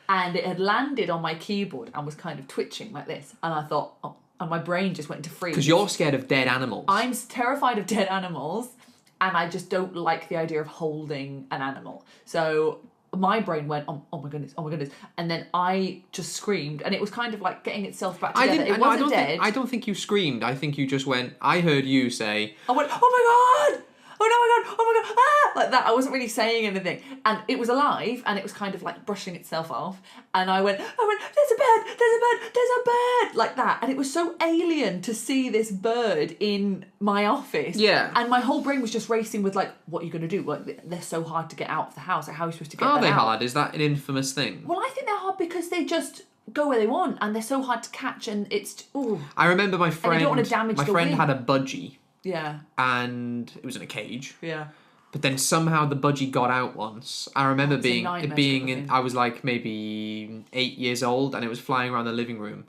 And it had landed on my keyboard and was kind of twitching like this. And I thought, oh, and my brain just went into freeze. Because you're scared of dead animals. I'm terrified of dead animals, and I just don't like the idea of holding an animal. So my brain went, oh my goodness, oh my goodness. And then I just screamed, and it was kind of like getting itself back together. It wasn't dead. I don't think you screamed. I think you just went, I heard you say... I went, oh my God! Oh no, my God! Oh my God! Ah! Like that. I wasn't really saying anything. And it was alive, and it was kind of like brushing itself off. And I went, there's a bird! There's a bird! There's a bird! Like that. And it was so alien to see this bird in my office. Yeah. And my whole brain was just racing with like, what are you going to do? Like, they're so hard to get out of the house. Like, how are you supposed to get them out? Are they hard? Is that an infamous thing? Well, I think they're hard because they just go where they want, and they're so hard to catch, and it's... Ooh. I remember my friend... don't want to damage my the friend wing. had a budgie. Yeah. And it was in a cage. Yeah. But then somehow the budgie got out once. I remember It's a being nightmare it being sort of in. thing. I was like maybe 8 years old, and it was flying around the living room.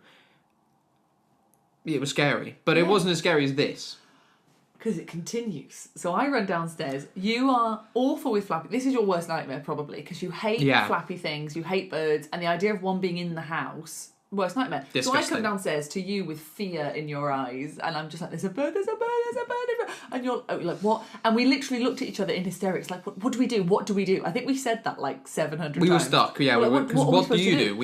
It was scary, but it wasn't as scary as this. Because it continues. So I run downstairs. You are awful with flappy. This is your worst nightmare, probably, because you hate flappy things, you hate birds, and the idea of one being in the house. Worst nightmare. Disgusting. So I come downstairs to you with fear in your eyes, and I'm just like, there's a bird, there's a bird, there's a bird, there's a bird. And you're like, what? And we literally looked at each other in hysterics, like, what do we do? What do we do? I think we said that like 700 times. We were stuck, yeah. We're like, Because what do you do?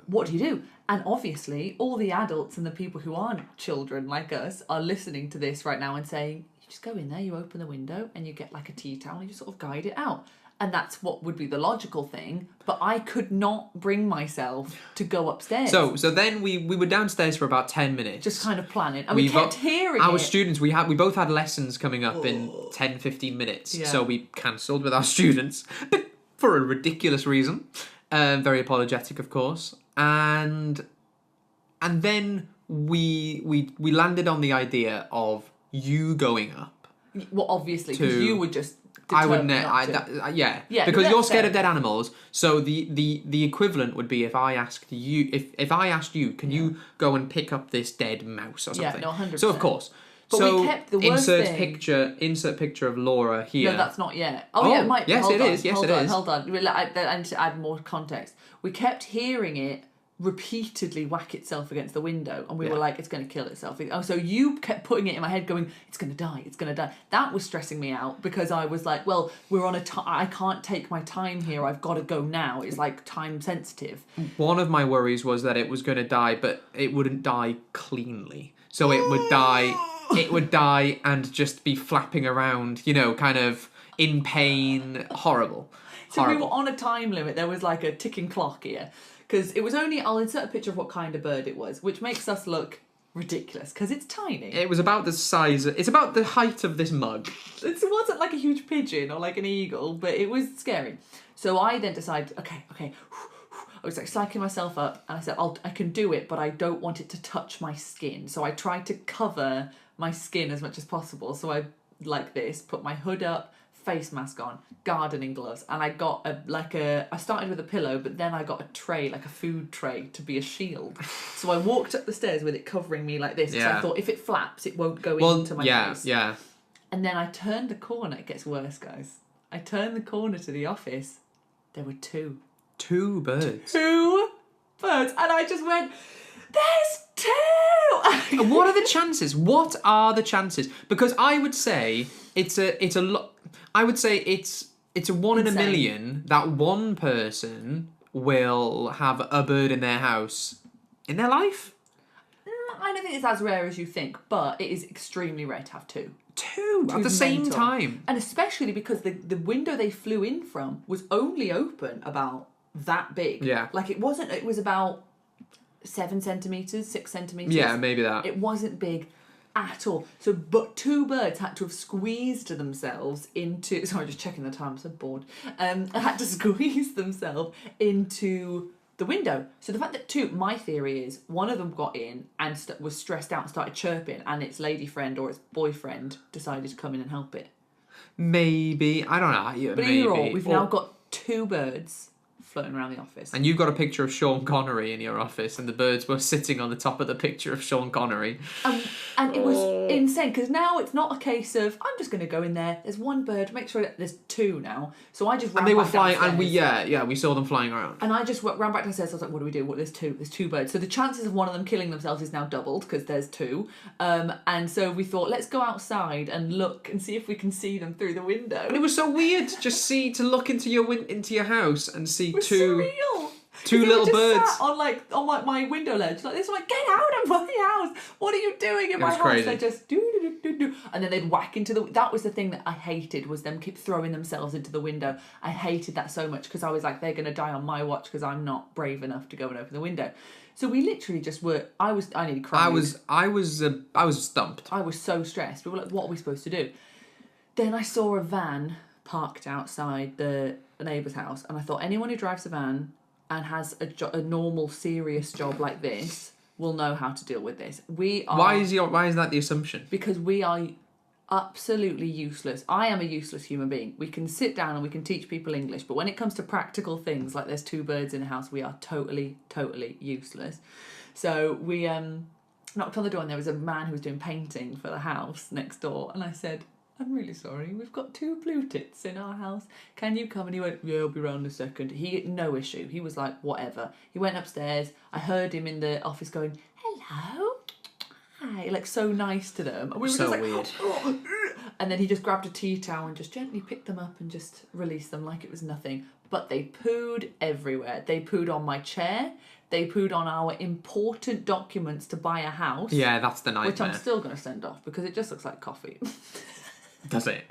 What do you do? And obviously, all the adults and the people who aren't children like us are listening to this right now and saying, you just go in there, you open the window, and you get like a tea towel, and you just sort of guide it out. And that's what would be the logical thing, but I could not bring myself to go upstairs. So then we were downstairs for about 10 minutes. Just kind of planning. And we kept hearing our it. students, we both had lessons coming up in 10, 15 minutes. Yeah. So we cancelled with our students, but for a ridiculous reason. Very apologetic, of course. And then we landed on the idea of you going up. Well, obviously, because you would just... I would Yeah, because but you're that's scared fair. of dead animals. So the equivalent would be if I asked you, if I asked you, can you go and pick up this dead mouse or something? Yeah, no, 100%. So of course. But so we kept the worst insert picture of Laura here. No, that's not yet. Oh yeah, it might. Yes, hold it on, is. Yes, hold it on, is. Hold on. I need to add more context. We kept hearing it repeatedly whack itself against the window, and we were like, it's going to kill itself. Oh, so you kept putting it in my head going, it's going to die, it's going to die. That was stressing me out because I was like, well, we're on I can't take my time here, I've got to go now. It's like time sensitive. One of my worries was that it was going to die, but it wouldn't die cleanly. So it would die. It would die and just be flapping around, kind of in pain. Horrible. So Horrible. we were on a time limit. There was like a ticking clock here. Because it was only, I'll insert a picture of what kind of bird it was, which makes us look ridiculous, because it's tiny. It was about the size, it's about the height of this mug. It wasn't like a huge pigeon or like an eagle, but it was scary. So I then decided, okay. I was like psyching myself up, and I said, I can do it, but I don't want it to touch my skin. So I tried to cover my skin as much as possible. So I, like this, put my hood up, face mask on, gardening gloves, and I got I started with a pillow, but then I got a tray, like a food tray, to be a shield. So I walked up the stairs with it covering me like this, because I thought if it flaps, it won't go into my face. Yeah. And then I turned the corner. It gets worse, guys. I turned the corner to the office. There were two. 2 birds. 2 birds. And I just went, there's 2! What are the chances? What are the chances? Because I would say it's a lot. I would say it's a 1 in a million that one person will have a bird in their house in their life. I don't think it's as rare as you think, but it is extremely rare to have two. Two at the Two's same mental. time. And especially because the window they flew in from was only open about that big. Yeah. Like it was about 7 centimetres, 6 centimetres. Yeah, maybe that. It wasn't big at all. So, but two birds had to have squeezed themselves into... Sorry, just checking the time, I'm so bored. Had to squeeze themselves into the window. So the fact that two... My theory is one of them got in and was stressed out and started chirping, and its lady friend or its boyfriend decided to come in and help it. Maybe. I don't know. Yeah, But maybe. either or, we've now got two birds floating around the office. And you've got a picture of Sean Connery in your office, and the birds were sitting on the top of the picture of Sean Connery. And it was insane, because now it's not a case of, I'm just going to go in there, there's one bird, make sure that there's two now. So I just ran And they were back flying, and downstairs. we saw them flying around. And I just ran back downstairs. I was like, what do we do? There's two birds. So the chances of one of them killing themselves is now doubled because there's two. And so we thought, let's go outside and look and see if we can see them through the window. And it was so weird to look into your house and see It was two surreal. two little They were just birds. sat on my window ledge like this. I'm like, get out of my house! What are you doing in my was house? crazy. They just do, and then they'd whack into the. That was the thing that I hated, was them keep throwing themselves into the window. I hated that so much because I was like, they're gonna die on my watch because I'm not brave enough to go and open the window. So we literally just were. I nearly cried. I was stumped. I was so stressed. We were like, what are we supposed to do? Then I saw a van parked outside the neighbour's house, and I thought, anyone who drives a van and has a normal, serious job like this will know how to deal with this. Why is that the assumption? Because we are absolutely useless. I am a useless human being. We can sit down and we can teach people English, but when it comes to practical things like there's two birds in a house, we are totally, totally useless. So we knocked on the door, and there was a man who was doing painting for the house next door, and I said, I'm really sorry, we've got two blue tits in our house. Can you come? And he went, yeah, I'll be round in a second. No issue. He was like, whatever. He went upstairs. I heard him in the office going, hello, hi, like so nice to them. And we were So just like, weird. oh. And then he just grabbed a tea towel and just gently picked them up and just released them like it was nothing. But they pooed everywhere. They pooed on my chair. They pooed on our important documents to buy a house. Yeah, that's the nightmare. Which I'm still going to send off because it just looks like coffee. Does it?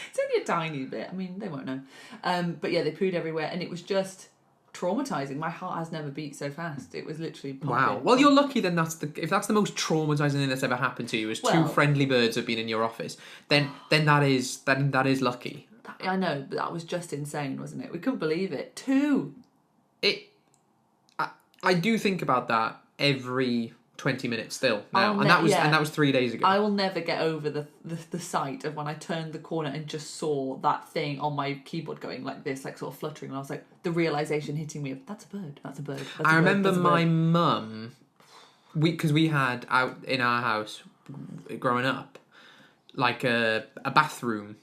It's only a tiny bit. I mean, they won't know. But yeah, they pooed everywhere, and it was just traumatizing. My heart has never beat so fast. It was literally pumping. Wow. Well, you're lucky then. If that's the most traumatizing thing that's ever happened to you, is two friendly birds have been in your office. Then that is lucky. I know, but that was just insane, wasn't it? We couldn't believe it. Two. I do think about that every 20 minutes still now, and that was 3 days ago. I will never get over the sight of when I turned the corner and just saw that thing on my keyboard going like this, like sort of fluttering, and I was like, the realization hitting me of, that's a bird. I remember my mum, because we had out in our house growing up, like a bathroom.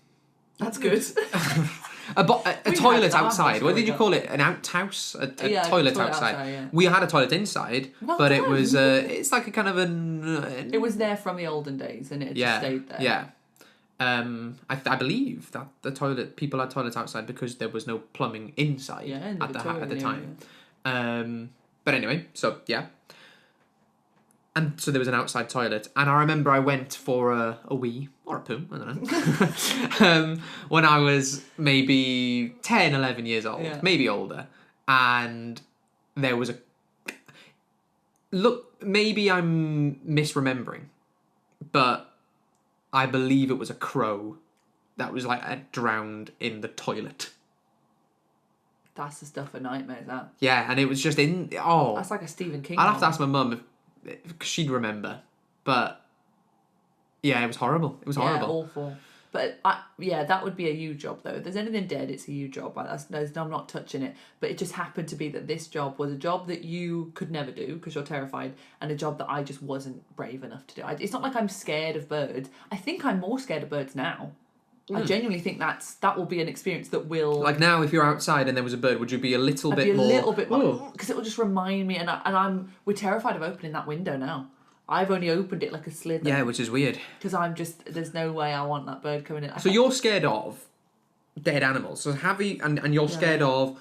That's good. A toilet outside. What did you call it? An outhouse? A toilet outside. Yeah. We had a toilet inside, but it was it's like a kind of It was there from the olden days, and it had just stayed there. Yeah. I believe that people had toilets outside because there was no plumbing inside at the time. Yeah. But anyway, so yeah. And so there was an outside toilet, and I remember I went for a wee, or a poo, I don't know, when I was maybe 10, 11 years old, maybe older, and there was maybe I'm misremembering, but I believe it was a crow that was like drowned in the toilet. That's the stuff of nightmares, that. Yeah, and it was just That's like a Stephen King I'll have to ask my mum because she'd remember, but yeah, it was horrible. It was horrible. Awful. But that would be a you job though. If there's anything dead, it's a you job. I'm not touching it. But it just happened to be that this job was a job that you could never do because you're terrified, and a job that I just wasn't brave enough to do. It's not like I'm scared of birds. I think I'm more scared of birds now. I genuinely think that will be an experience that will... Like now, if you're outside and there was a bird, would you be a little bit more... a little bit more... Because it will just remind me, we're terrified of opening that window now. I've only opened it like a slither. Yeah, which is weird. Because there's no way I want that bird coming in. So you're scared of dead animals. So and you're scared of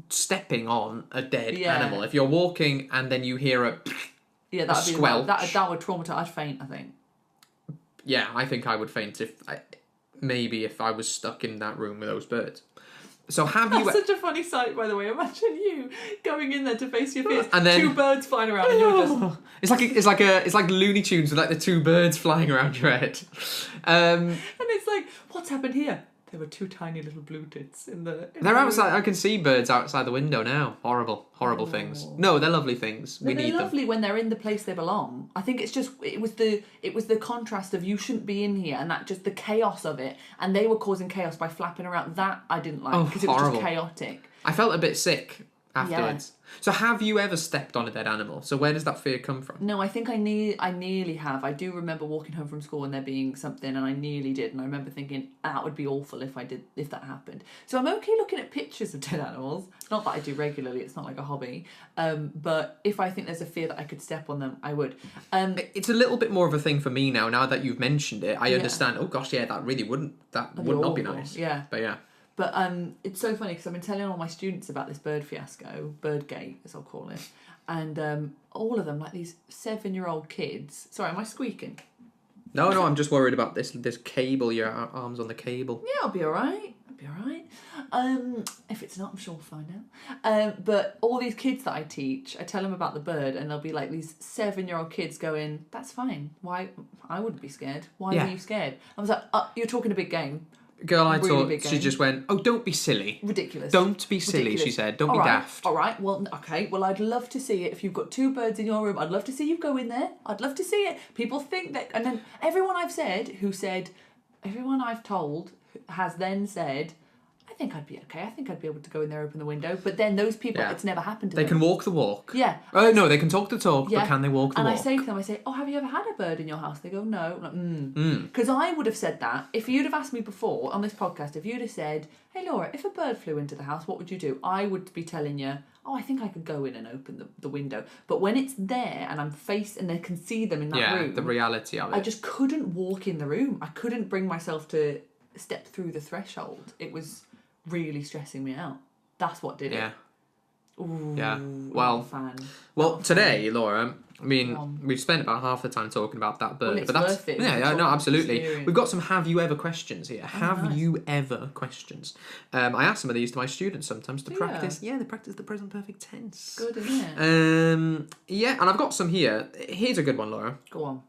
stepping on a dead animal. If you're walking and then you hear Yeah, that would be squelch. that would traumatize. I'd faint, I think. Yeah, I think I would faint if I was stuck in that room with those birds. So have you? That's such a funny sight, by the way. Imagine you going in there to face your fears, and then 2 birds flying around, and you're just. It's like Looney Tunes with like the 2 birds flying around your head. And it's like, what's happened here? There were 2 tiny little blue tits in the. They're outside. I can see birds outside the window now. Horrible things. No, they're lovely things. We need They're them. lovely when they're in the place they belong. I think it's just it was the contrast of you shouldn't be in here and that just the chaos of it, and they were causing chaos by flapping around. That I didn't like because it was horrible. just chaotic. I felt a bit sick afterwards. So have you ever stepped on a dead animal? So where does that fear come from? No, I think I nearly have. I do remember walking home from school and there being something, and I nearly did. And I remember thinking that would be awful if that happened. So I'm okay looking at pictures of dead animals. Not that I do regularly. It's not like a hobby. But if I think there's a fear that I could step on them, I would. It's a little bit more of a thing for me now. Now that you've mentioned it, I understand. Oh gosh, yeah, that really wouldn't. That would not be nice. Yeah. But yeah. But it's so funny because I've been telling all my students about this bird fiasco, Birdgate as I'll call it, and all of them, like these 7-year-old kids. Sorry, am I squeaking? No, I'm just worried about this cable. Your arms on the cable. Yeah, I'll be all right. If it's not, I'm sure we'll find out. But all these kids that I teach, I tell them about the bird, and they'll be like these 7-year-old kids going, "That's fine. Why? I wouldn't be scared. Why were you scared?" I was like, "You're talking a big game." Girl, I Really thought big she game. just went, "Oh, don't be silly. Ridiculous. Don't be silly," Ridiculous. she said. Don't All be right. daft. All right, well, okay. Well, I'd love to see it. If you've got 2 birds in your room, I'd love to see you go in there. I'd love to see it. People think that... And then everyone I've told has then said, I think I'd be okay. I think I'd be able to go in there, open the window. But then those people, it's never happened to them. They can walk the walk. Yeah. Oh, no, they can talk the talk, Yeah. but can they walk the walk? And I say to them, oh, have you ever had a bird in your house? They go, no. I'm like, Because I would have said that. If you'd have asked me before on this podcast, if you'd have said, hey, Laura, if a bird flew into the house, what would you do? I would be telling you, I think I could go in and open the window. But when it's there and and I can see them in that room. Yeah, the reality of it. I just couldn't walk in the room. I couldn't bring myself to step through the threshold. It was really stressing me out. That's what did it. Ooh, yeah. Well, today, Laura, I mean, we've spent about half the time talking about that bird, Well, it's but that's worth it. no, absolutely. Experience. We've got some have you ever questions here. Have nice. you ever questions? I ask some of these to my students sometimes to Do practice. Yeah, they practice the present perfect tense. Good, isn't it? Yeah, and I've got some here. Here's a good one, Laura. Go on.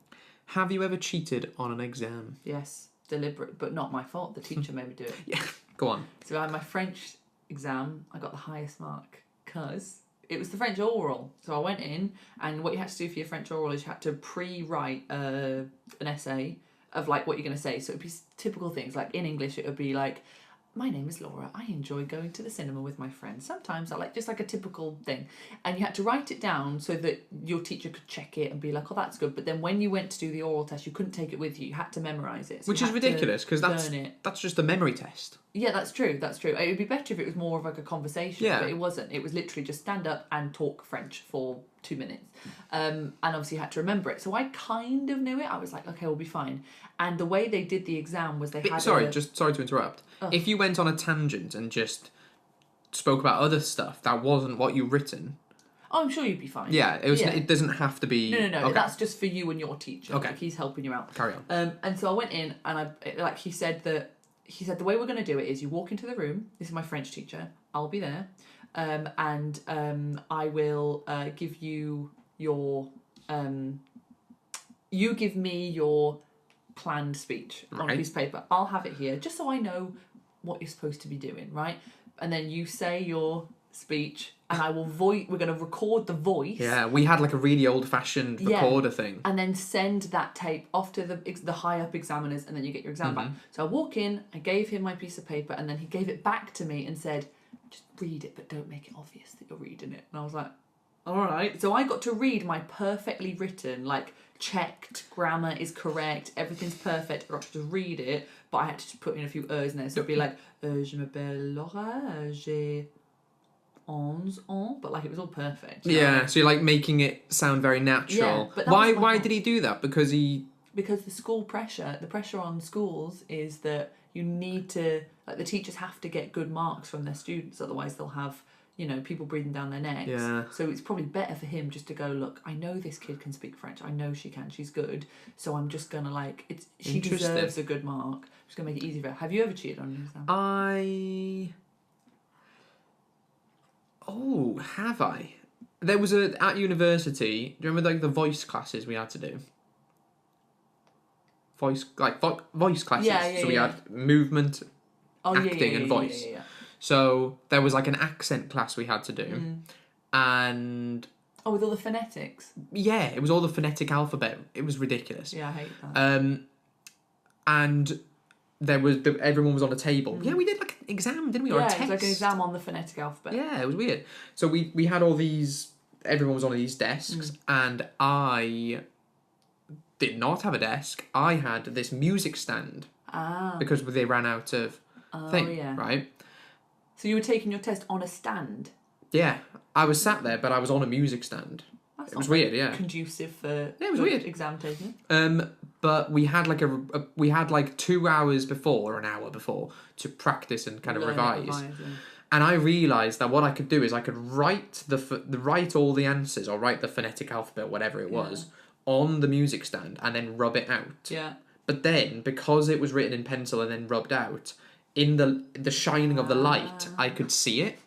Have you ever cheated on an exam? Yes, deliberate, but not my fault. The teacher made me do it. Yeah, go on. So I had my French exam. I got the highest mark because it was the French oral. So I went in, and what you had to do for your French oral is you had to pre-write an essay of like what you're going to say. So it'd be typical things like in English it would be like, my name is Laura. I enjoy going to the cinema with my friends. Sometimes I like just like a typical thing. And you had to write it down so that your teacher could check it and be like, oh, that's good. But then when you went to do the oral test, you couldn't take it with you. You had to memorise it. So Which is ridiculous because learn that's just a memory test. Yeah, that's true. It would be better if it was more of like a conversation, Yeah. but it wasn't. It was literally just stand up and talk French for 2 minutes. And obviously you had to remember it. So I kind of knew it. I was like, okay, we'll be fine. And the way they did the exam was sorry to interrupt. Oh. If you went on a tangent and just spoke about other stuff that wasn't what you've written. Oh, I'm sure you'd be fine. Yeah, it doesn't have to be. No. Okay. That's just for you and your teacher. Okay. Like he's helping you out. Carry on. And so I went in and he said the way we're going to do it is you walk into the room. This is my French teacher. I'll be there. And I will give you your... you give me your planned speech on a piece of paper. I'll have it here just so I know what you're supposed to be doing, right? And then you say your speech and I will we're going to record the voice. Yeah, we had like a really old-fashioned recorder thing. And then send that tape off to the high-up examiners and then you get your exam back. So I walk in, I gave him my piece of paper and then he gave it back to me and said, just read it but don't make it obvious that you're reading it. And I was like, all right. So I got to read my perfectly written, like checked, grammar is correct, everything's perfect. I got to just read it, but I had to just put in a few in there. So it'd be like, je m'appelle Laura, j'ai 11 ans, but like it was all perfect. Yeah, so you're like making it sound very natural. Yeah, but that was my why fault. did he do that? Because the pressure on schools is that you need to, like the teachers have to get good marks from their students, otherwise they'll have you know, people breathing down their necks. Yeah. So it's probably better for him just to go, look, I know this kid can speak French. I know she can. She's good. So I'm just going to like, she Interesting. deserves a good mark. I'm just going to make it easy for her. Have you ever cheated on an exam? Have I? There was at university, do you remember like the voice classes we had to do? Voice classes. Yeah, so we had movement, acting and voice. Yeah. So there was like an accent class we had to do. And Oh, with all the phonetics. yeah, it was all the phonetic alphabet. It was ridiculous. Yeah, I hate that. And there was everyone was on a table. Yeah, we did like an exam, didn't we? Or a Yeah, test. it was like an exam on the phonetic alphabet. Yeah, it was weird. So we had all these. Everyone was on these desks, and I did not have a desk. I had this music stand because they ran out of thing. Yeah. Right. So you were taking your test on a stand? Yeah, I was sat there, but I was on a music stand. That's It was not weird, yeah. Conducive for Yeah, it was weird. exam taking. But we had like we had like 2 hours before or an hour before to practice and kind of revise. Yeah. And I realised that what I could do is I could write write all the answers or write the phonetic alphabet, whatever it was, on the music stand and then rub it out. Yeah. But then, because it was written in pencil and then rubbed out, in the shining of the light, I could see it.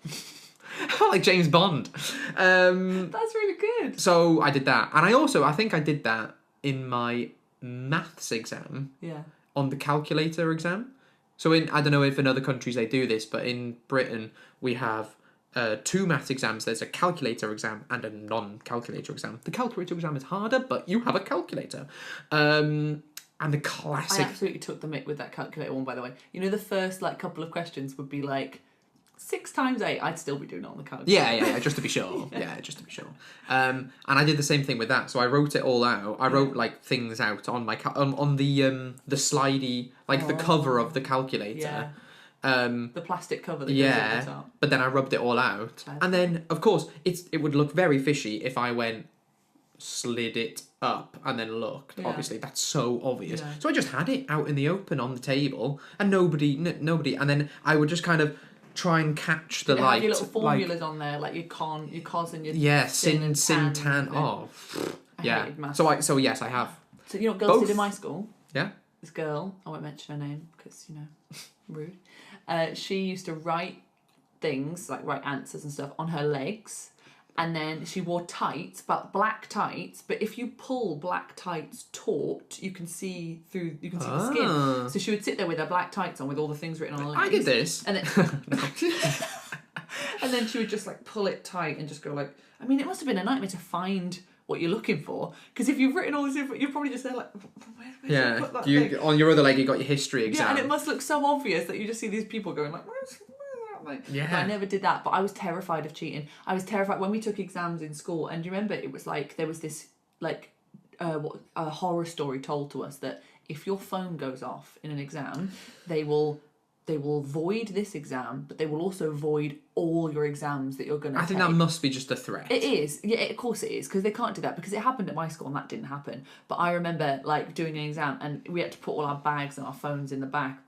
I felt like James Bond. That's really good. So I did that. And I think I did that in my maths exam. Yeah. On the calculator exam. So I don't know if in other countries they do this, but in Britain we have 2 maths exams. There's a calculator exam and a non-calculator exam. The calculator exam is harder, but you have a calculator. And the classic... I absolutely took the mick with that calculator one, by the way. You know, the first like couple of questions would be like 6 times 8. I'd still be doing it on the calculator. Yeah, just to be sure. Yeah, just to be sure. And I did the same thing with that. So I wrote it all out. I wrote like things out on my on the slidey, like the cover of the calculator. Yeah. The plastic cover that goes over the top. But then I rubbed it all out. And then of course it would look very fishy if I went slid it up and then looked. Yeah. Obviously that's so obvious. Yeah. So I just had it out in the open on the table and nobody and then I would just kind of try and catch the Did it light. have your little formulas on there, like your cos and your sin and tan. Oh, yeah. hated maths. So yes, I have. So you know what girls Both. did in my school? Yeah. This girl, I won't mention her name because, you know, rude. She used to write things, like write answers and stuff, on her legs. And then she wore tights, but black tights. But if you pull black tights taut, you can see the skin. So she would sit there with her black tights on with all the things written on her legs. I did this. And then, and then she would just like pull it tight and just go like, I mean, it must have been a nightmare to find what you're looking for. Because if you've written all this, you're probably just there like, where should I put that thing? On your other leg, you got your history exam. Yeah, and it must look so obvious that you just see these people going like, where's that? Yeah. But I never did that, but I was terrified of cheating. I was terrified when we took exams in school, and do you remember it was like there was this like a horror story told to us that if your phone goes off in an exam, they will void this exam, but they will also void all your exams that you're going to take. I think that must be just a threat. It is. Yeah, of course it is, because they can't do that, because it happened at my school and that didn't happen. But I remember like doing an exam and we had to put all our bags and our phones in the back.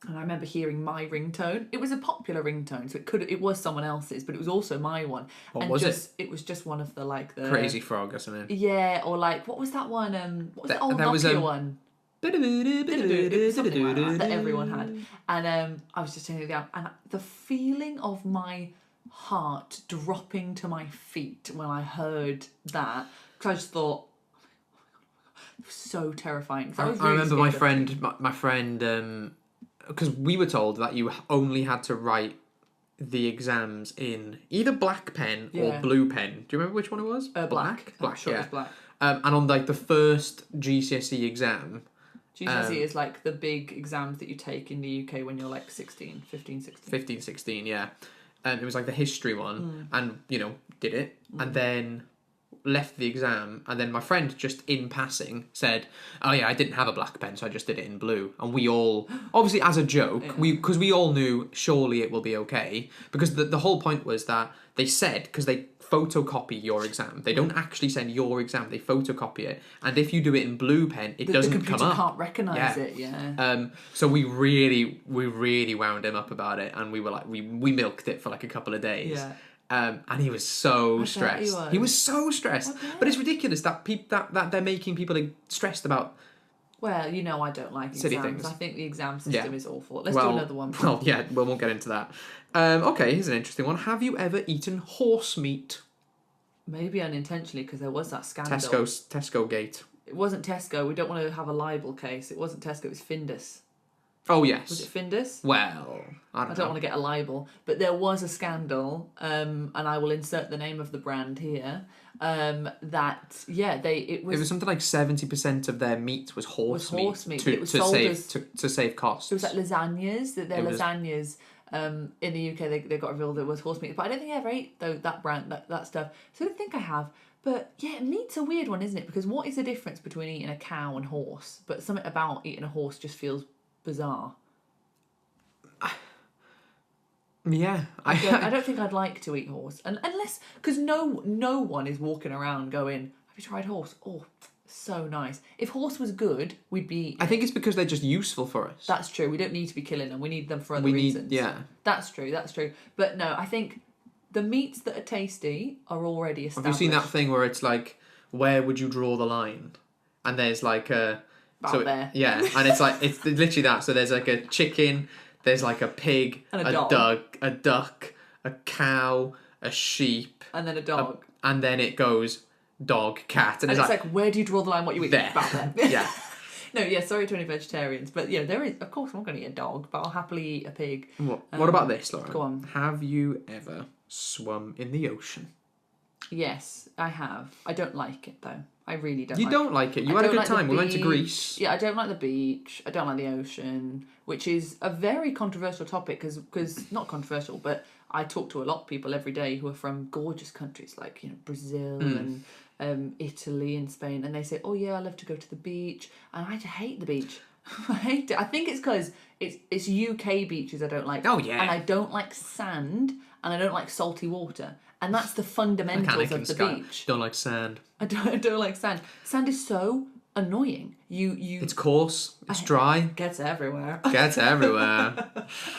And I remember hearing my ringtone. It was a popular ringtone, so it was someone else's, but it was also my one. What was it? It was just one of the like the Crazy Frog or something. Yeah, or like what was that one? What was the old Nokia one? Something like that everyone had. And I was just turning it down, and the feeling of my heart dropping to my feet when I heard that, because I just thought, it was so terrifying. I remember my friend, because we were told that you only had to write the exams in either black pen or blue pen. Do you remember which one it was? Black. Black, I'm sure it was black. And on like the first GCSE exam. GCSE is like the big exams that you take in the UK when you're like 15, 16, yeah. And it was like the history one, and did it, and then left the exam, and then my friend just in passing said, oh yeah, I didn't have a black pen, so I just did it in blue. And we all, obviously as a joke, because we all knew surely it will be okay, because the whole point was that they said, because they photocopy your exam, they don't actually send your exam, they photocopy it, and if you do it in blue pen, it doesn't come up. The computer can't recognise it. So we really wound him up about it, and we were like, we milked it for like a couple of days. And he was so bet stressed. he was. So stressed. But it's ridiculous that that they're making people stressed about. Well, you know I don't like Silly exams. things. I think the exam system is awful. Let's do Well, another one. Well, yeah, we won't get into that. Okay, here's an interesting one. Have you ever eaten horse meat? Maybe unintentionally, because there was that scandal. Tesco gate. It wasn't Tesco. We don't want to have a libel case. It wasn't Tesco. It was Findus. Oh, yes. Was it Findus? Well, I don't know. want to get a libel, but there was a scandal, and I will insert the name of the brand here. It was something like 70% of their meat was horse meat. It was sold to save costs. It was like lasagnas. Lasagnas. In the UK, they got revealed there was horse meat, but I don't think I ever ate that brand that stuff. So I don't think I have. But yeah, meat's a weird one, isn't it? Because what is the difference between eating a cow and horse? But something about eating a horse just feels bizarre. Yeah, I don't think I'd like to eat horse, unless because no one is walking around going, "Have you tried horse? Oh, so nice." If horse was good, we'd be. I think it's because they're just useful for us. That's true. We don't need to be killing them. We need them for other reasons. Yeah, that's true. But no, I think the meats that are tasty are already established. Have you seen that thing where it's like, where would you draw the line? And there's like a there. Yeah, and it's like it's literally that. So there's like a chicken. There's like a pig, and a duck, a cow, a sheep, and then a dog, and then it goes dog, cat, and it's like where do you draw the line? What you eat? There. About there. Yeah. No, yeah. Sorry to any vegetarians, but yeah, there is. Of course, I'm not going to eat a dog, but I'll happily eat a pig. What about this, Laura? Go on. Have you ever swum in the ocean? Yes, I have. I don't like it though. I really don't. You don't like it? You had a good time. We went to Greece. Yeah, I don't like the beach. I don't like the ocean, which is a very controversial topic because not controversial, but I talk to a lot of people every day who are from gorgeous countries like Brazil and Italy and Spain, and they say, "Oh yeah, I love to go to the beach," and I just hate the beach. I hate it. I think it's because it's UK beaches I don't like. Oh yeah. And I don't like sand, and I don't like salty water. And that's the fundamentals of the beach. Don't like sand. I don't like sand. Sand is so annoying. It's coarse. It's dry. Gets everywhere. Gets everywhere.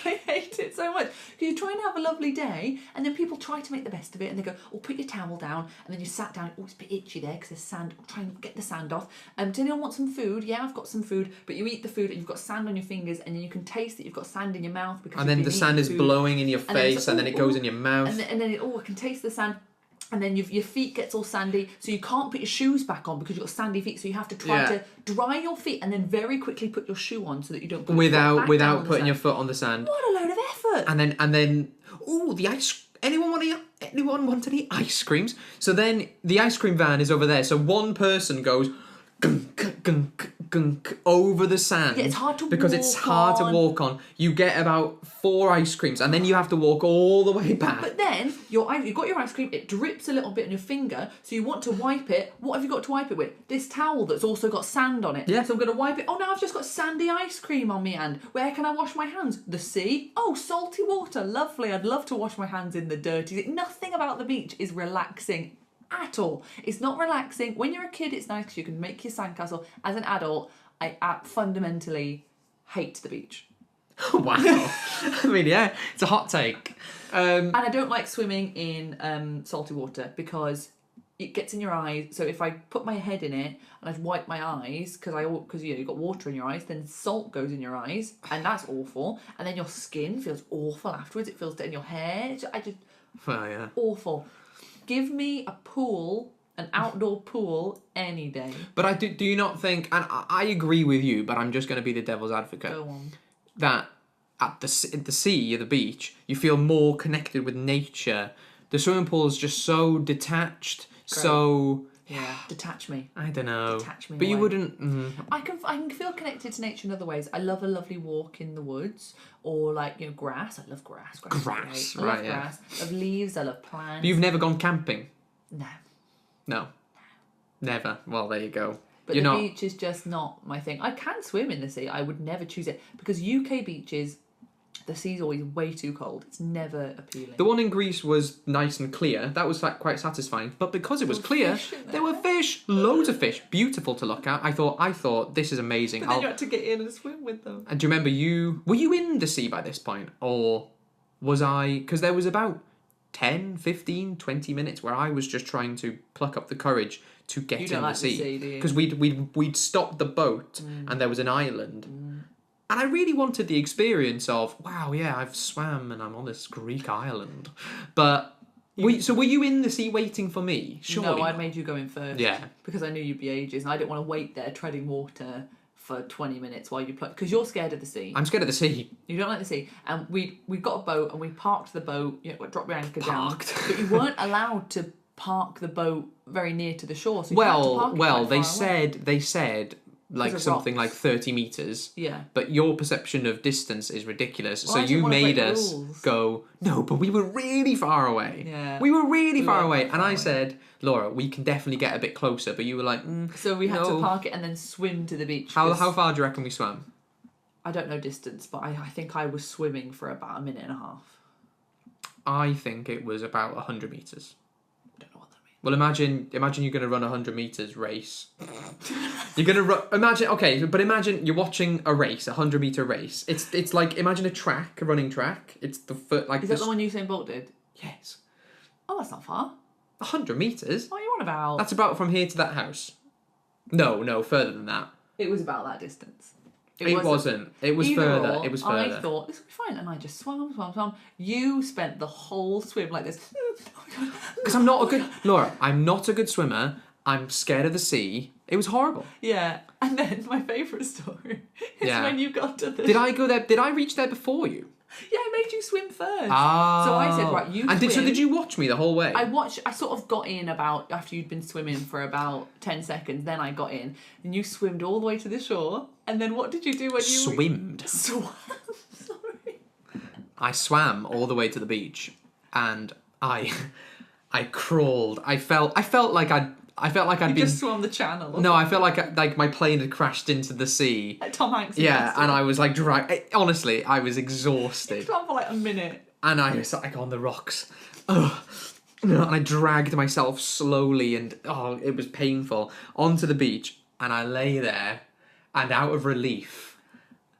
I hate it so much. Because you try and have a lovely day, and then people try to make the best of it, and they go, "Oh, put your towel down," and then you sat down. Oh, it's a bit itchy there because there's sand. Try and get the sand off. Does anyone want some food? Yeah, I've got some food. But you eat the food, and you've got sand on your fingers, and then you can taste that you've got sand in your mouth because. And then the sand is blowing in your face, and then it goes in your mouth. And then I can taste the sand. And then your feet gets all sandy, so you can't put your shoes back on because you've got sandy feet. So you have to try to dry your feet and then very quickly put your shoe on so that you don't put without putting your foot on the sand. What a load of effort! And then the ice. Anyone want any ice creams? So then the ice cream van is over there. So one person goes gunk, gunk, gunk, over the sand. Yeah, it's hard to because walk it's hard to walk on. You get about 4 ice creams, and then you have to walk all the way back. But then you've got your ice cream. It drips a little bit on your finger, so you want to wipe it. What have you got to wipe it with? This towel that's also got sand on it. Yeah. So I'm going to wipe it. Oh, now I've just got sandy ice cream on me hand. Where can I wash my hands? The sea. Oh, salty water. Lovely. I'd love to wash my hands in the dirty. Nothing about the beach is relaxing at all. It's not relaxing. When you're a kid, it's nice because you can make your sandcastle. As an adult, I fundamentally hate the beach. Wow. I mean, yeah, it's a hot take. And I don't like swimming in salty water because it gets in your eyes. So if I put my head in it and I wipe my eyes because you've got water in your eyes, then salt goes in your eyes, and that's awful. And then your skin feels awful afterwards. It feels in your hair. Awful. Give me a pool, an outdoor pool, any day. But do you not think, and I agree with you, but I'm just going to be the devil's advocate, Go on. that at the sea, or the beach, you feel more connected with nature. The swimming pool is just so detached, Great. so... Yeah, detach me. I don't know. Detach me but away. You wouldn't... I can feel connected to nature in other ways. I love a lovely walk in the woods, or grass. I love grass. Grass, I love grass. I love leaves. I love plants. But you've never gone camping? No. Never. Well, there you go. But the beach is just not my thing. I can swim in the sea. I would never choose it because UK beaches, the sea's always way too cold. It's never appealing. The one in Greece was nice and clear. That was quite satisfying. But because it was clear, there were fish, loads of fish, beautiful to look at. I thought this is amazing. But then you had to get in and swim with them. And do you remember were you in the sea by this point, or was I? Because there was about 10, 15, 20 minutes where I was just trying to pluck up the courage to get You in don't the like the sea. sea, do you? Because we'd stopped the boat and there was an island. And I really wanted the experience of, wow, yeah, I've swam and I'm on this Greek island. But, so were you in the sea waiting for me? Surely No, I not. made you go in first. Yeah. Because I knew you'd be ages and I didn't want to wait there treading water for 20 minutes while you play. Because you're scared of the sea. I'm scared of the sea. You don't like the sea. And we got a boat and we parked the boat, dropped your anchor Parked. down. But you weren't allowed to park the boat very near to the shore. So you had to park it quite they far away. said like of something rocks. like 30 meters. Yeah. But your perception of distance is ridiculous. Well, so I didn't you wanna made break the us rules. go, no, but we were really far away. Yeah. We were really We far were away. quite And far I away. said, Laura, we can definitely get a bit closer. But you were like, So we had no. to park it and then swim to the beach. How 'cause far do you reckon we swam? I don't know distance, but I think I was swimming for about a minute and a half. I think it was about 100 meters. I don't know what that means. Well, imagine you're going to run 100 meters race. You're going to run. Imagine you're watching a race, a 100-meter race. It's like imagine a running track. It's the foot like Is that the one Usain Bolt did? Yes, Oh, that's not far. 100 meters. What are you on about? That's about from here to that house. No, further than that. It was about that distance. It wasn't. It was Either further. or, It was further. I thought this will be fine, and I just swam. You spent the whole swim like this. Because I'm not a good Laura. I'm not a good swimmer. I'm scared of the sea. It was horrible. Yeah, and then my favourite story is Yeah. when you got to the. Did I go there? Did I reach there before you? Yeah, I made you swim first. Ah. So I said, right, you And swim. did you watch me the whole way? I sort of got in about after you'd been swimming for about 10 seconds. Then I got in, and you swimmed all the way to the shore. And then what did you do when you swimmed? Swam. Sorry. I swam all the way to the beach, and I crawled. I felt like I'd You been. just swam the channel. or No, I felt like my plane had crashed into the sea. something. Tom Hanks. Yeah, and I was like honestly, I was exhausted, swam for like a minute. and I was like on the rocks. Ugh. And I dragged myself slowly, and it was painful onto the beach, and I lay there, and out of relief,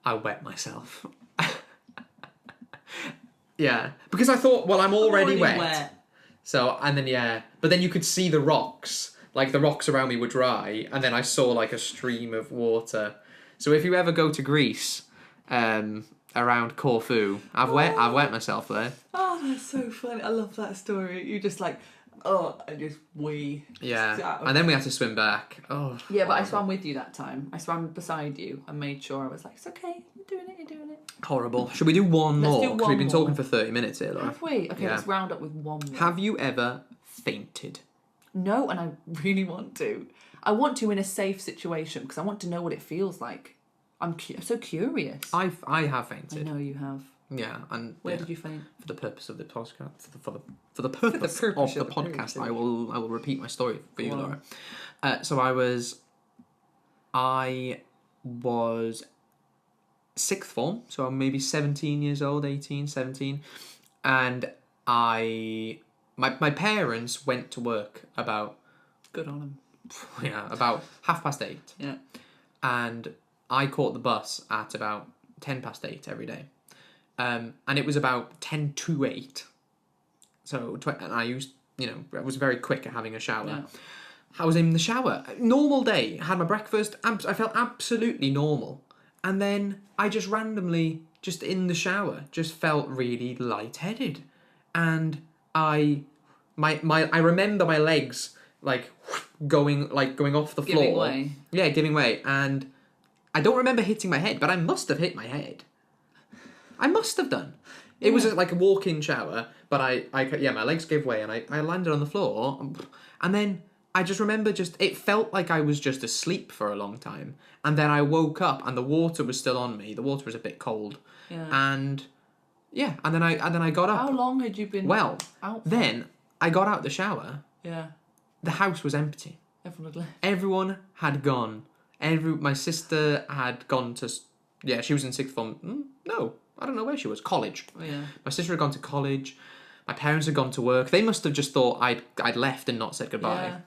I wet myself. Yeah, because I thought, well, I'm already wet. So, and then, but then you could see the rocks, like the rocks around me were dry, and then I saw like a stream of water. So if you ever go to Greece, around Corfu, I've wet myself there. Oh, that's so funny. I love that story. You just like, and just wee. Yeah, and then we had to swim back. Oh. Yeah, but I swam with you that time. I swam beside you and made sure I was like, it's okay, you're doing it. Horrible. Should we do one Let's more? do 'Cause one we've been more. talking for 30 minutes here, Laura. Have we? Okay, Yeah. let's round up with one more. Have you ever fainted? No, and I really want to. I want to in a safe situation because I want to know what it feels like. I'm so curious. I have I fainted. know you have. Yeah, and Where yeah. did you faint? For the purpose of the podcast, for the purpose purpose of of the the podcast, podcast. I will repeat my story for you, Go on. Laura. So I was sixth form, so I'm maybe 17 years old, 18, 17, and my parents went to work about Good on him. about 8:30, Yeah. and I caught the bus at about 8:10 every day. And it was about 10 to 8. So, and I used, I was very quick at having a shower. Yeah. I was in the shower. Normal day. Had my breakfast. I felt absolutely normal. And then I just randomly, just in the shower, just felt really lightheaded. And I remember my legs going off the floor. Giving way. Yeah, giving way. And I don't remember hitting my head, but I must have hit my head. I must have done. It was like a walk-in shower, but my legs gave way and I landed on the floor. And then I just remember it felt like I was just asleep for a long time. And then I woke up and the water was still on me. The water was a bit cold. Yeah. And then I got up. How long had you been Well, out for? then I got out the shower. Yeah. The house was empty. Everyone had left. Everyone had gone. My sister had gone to... Yeah, she was in sixth form. No, I don't know where she was. College. Oh, yeah. My sister had gone to college. My parents had gone to work. They must have just thought I'd left and not said goodbye. Yeah.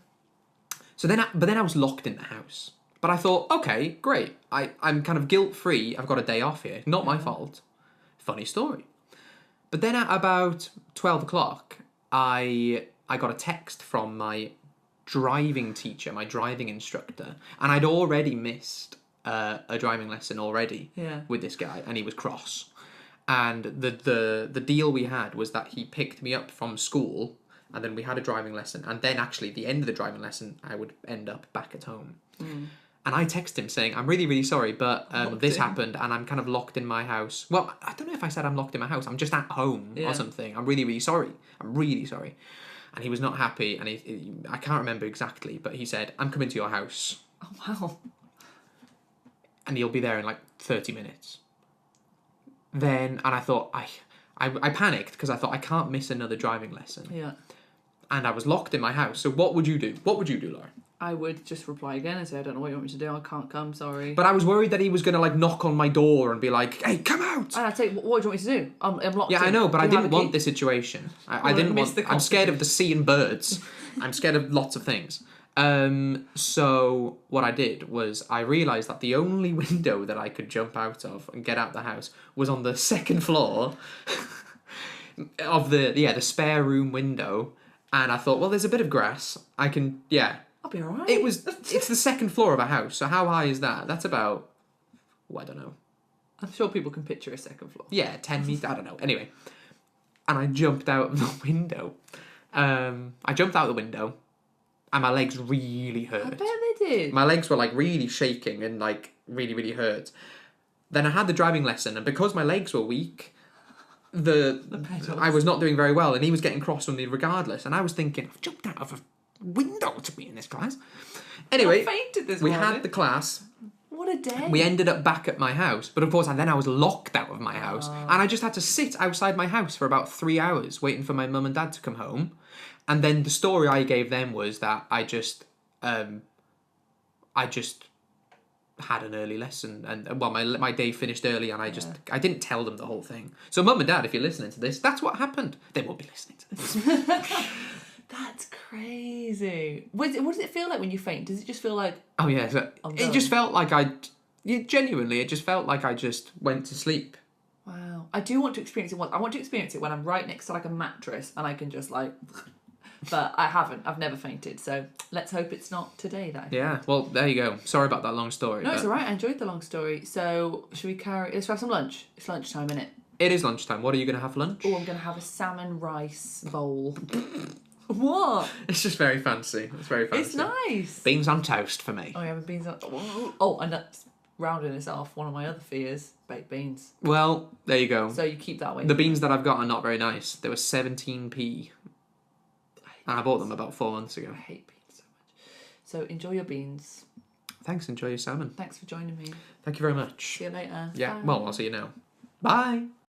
So then I was locked in the house. But I thought, okay, great. I'm kind of guilt-free. I've got a day off here. Not my fault. Funny story. But then at about 12 o'clock, I got a text from my driving teacher, my driving instructor, and I'd already missed a driving lesson already with this guy, and he was cross. And the deal we had was that he picked me up from school, and then we had a driving lesson, and then actually at the end of the driving lesson I would end up back at home. And I texted him saying, I'm really, really sorry, but this happened and I'm kind of locked in my house. Well, I don't know if I said I'm locked in my house. I'm just at home or something. I'm really, really sorry. I'm really sorry. And he was not happy, and I can't remember exactly, but he said, I'm coming to your house. Oh, wow. And he'll be there in like 30 minutes. And I thought, I panicked because I thought I can't miss another driving lesson. Yeah. And I was locked in my house. So what would you do? What would you do, Laura? I would just reply again and say, I don't know what you want me to do. I can't come, sorry. But I was worried that he was going to like knock on my door and be like, hey, come out. And I'd say, what do you want me to do? I'm locked in. Yeah, I know, but Do I you have didn't a want key? this situation. I didn't want... I'm scared of the sea and birds. I'm scared of lots of things. So what I did was I realised that the only window that I could jump out of and get out the house was on the second floor of the spare room window. And I thought, well, there's a bit of grass. I can, I'll be alright. It's the second floor of a house, so how high is that? That's about, I don't know. I'm sure people can picture a second floor. Yeah, 10 metres, I don't know. Anyway, and I jumped out of the window. And my legs really hurt. I bet they did. My legs were like really shaking and like really, really hurt. Then I had the driving lesson, and because my legs were weak, I was not doing very well, and he was getting cross with me regardless. And I was thinking, I've jumped out of a window to be in this class. Anyway, I fainted this we morning. had the class. What a day. We ended up back at my house, but of course, and then I was locked out of my house, and I just had to sit outside my house for about 3 hours waiting for my mum and dad to come home. And then the story I gave them was that I just had an early lesson, and well, my day finished early, and I didn't tell them the whole thing. So, mum and dad, if you're listening to this, that's what happened. They won't be listening to this. That's crazy. What does it feel like when you faint? Does it just feel like... Oh yeah, so it just felt like genuinely, it just felt like I just went to sleep. Wow. I do want to experience it once. I want to experience it when I'm right next to like a mattress and I can just like... But I haven't. I've never fainted. So let's hope it's not today that I faint. Well, there you go. Sorry about that long story. No, it's all right. I enjoyed the long story. So should we let's have some lunch. It's lunchtime, isn't it? It is lunchtime. What are you going to have for lunch? Oh, I'm going to have a salmon rice bowl. What? It's just very fancy. It's very fancy. It's nice. Beans on toast for me. Oh, yeah, beans on... Oh, and that's rounding this off. One of my other fears, baked beans. Well, there you go. So you keep that way. The beans that I've got are not very nice. They were 17p. And I bought them about 4 months ago. I hate beans so much. So enjoy your beans. Thanks, enjoy your salmon. Thanks for joining me. Thank you very much. See you later. Yeah, Bye. well, I'll see you now. Bye.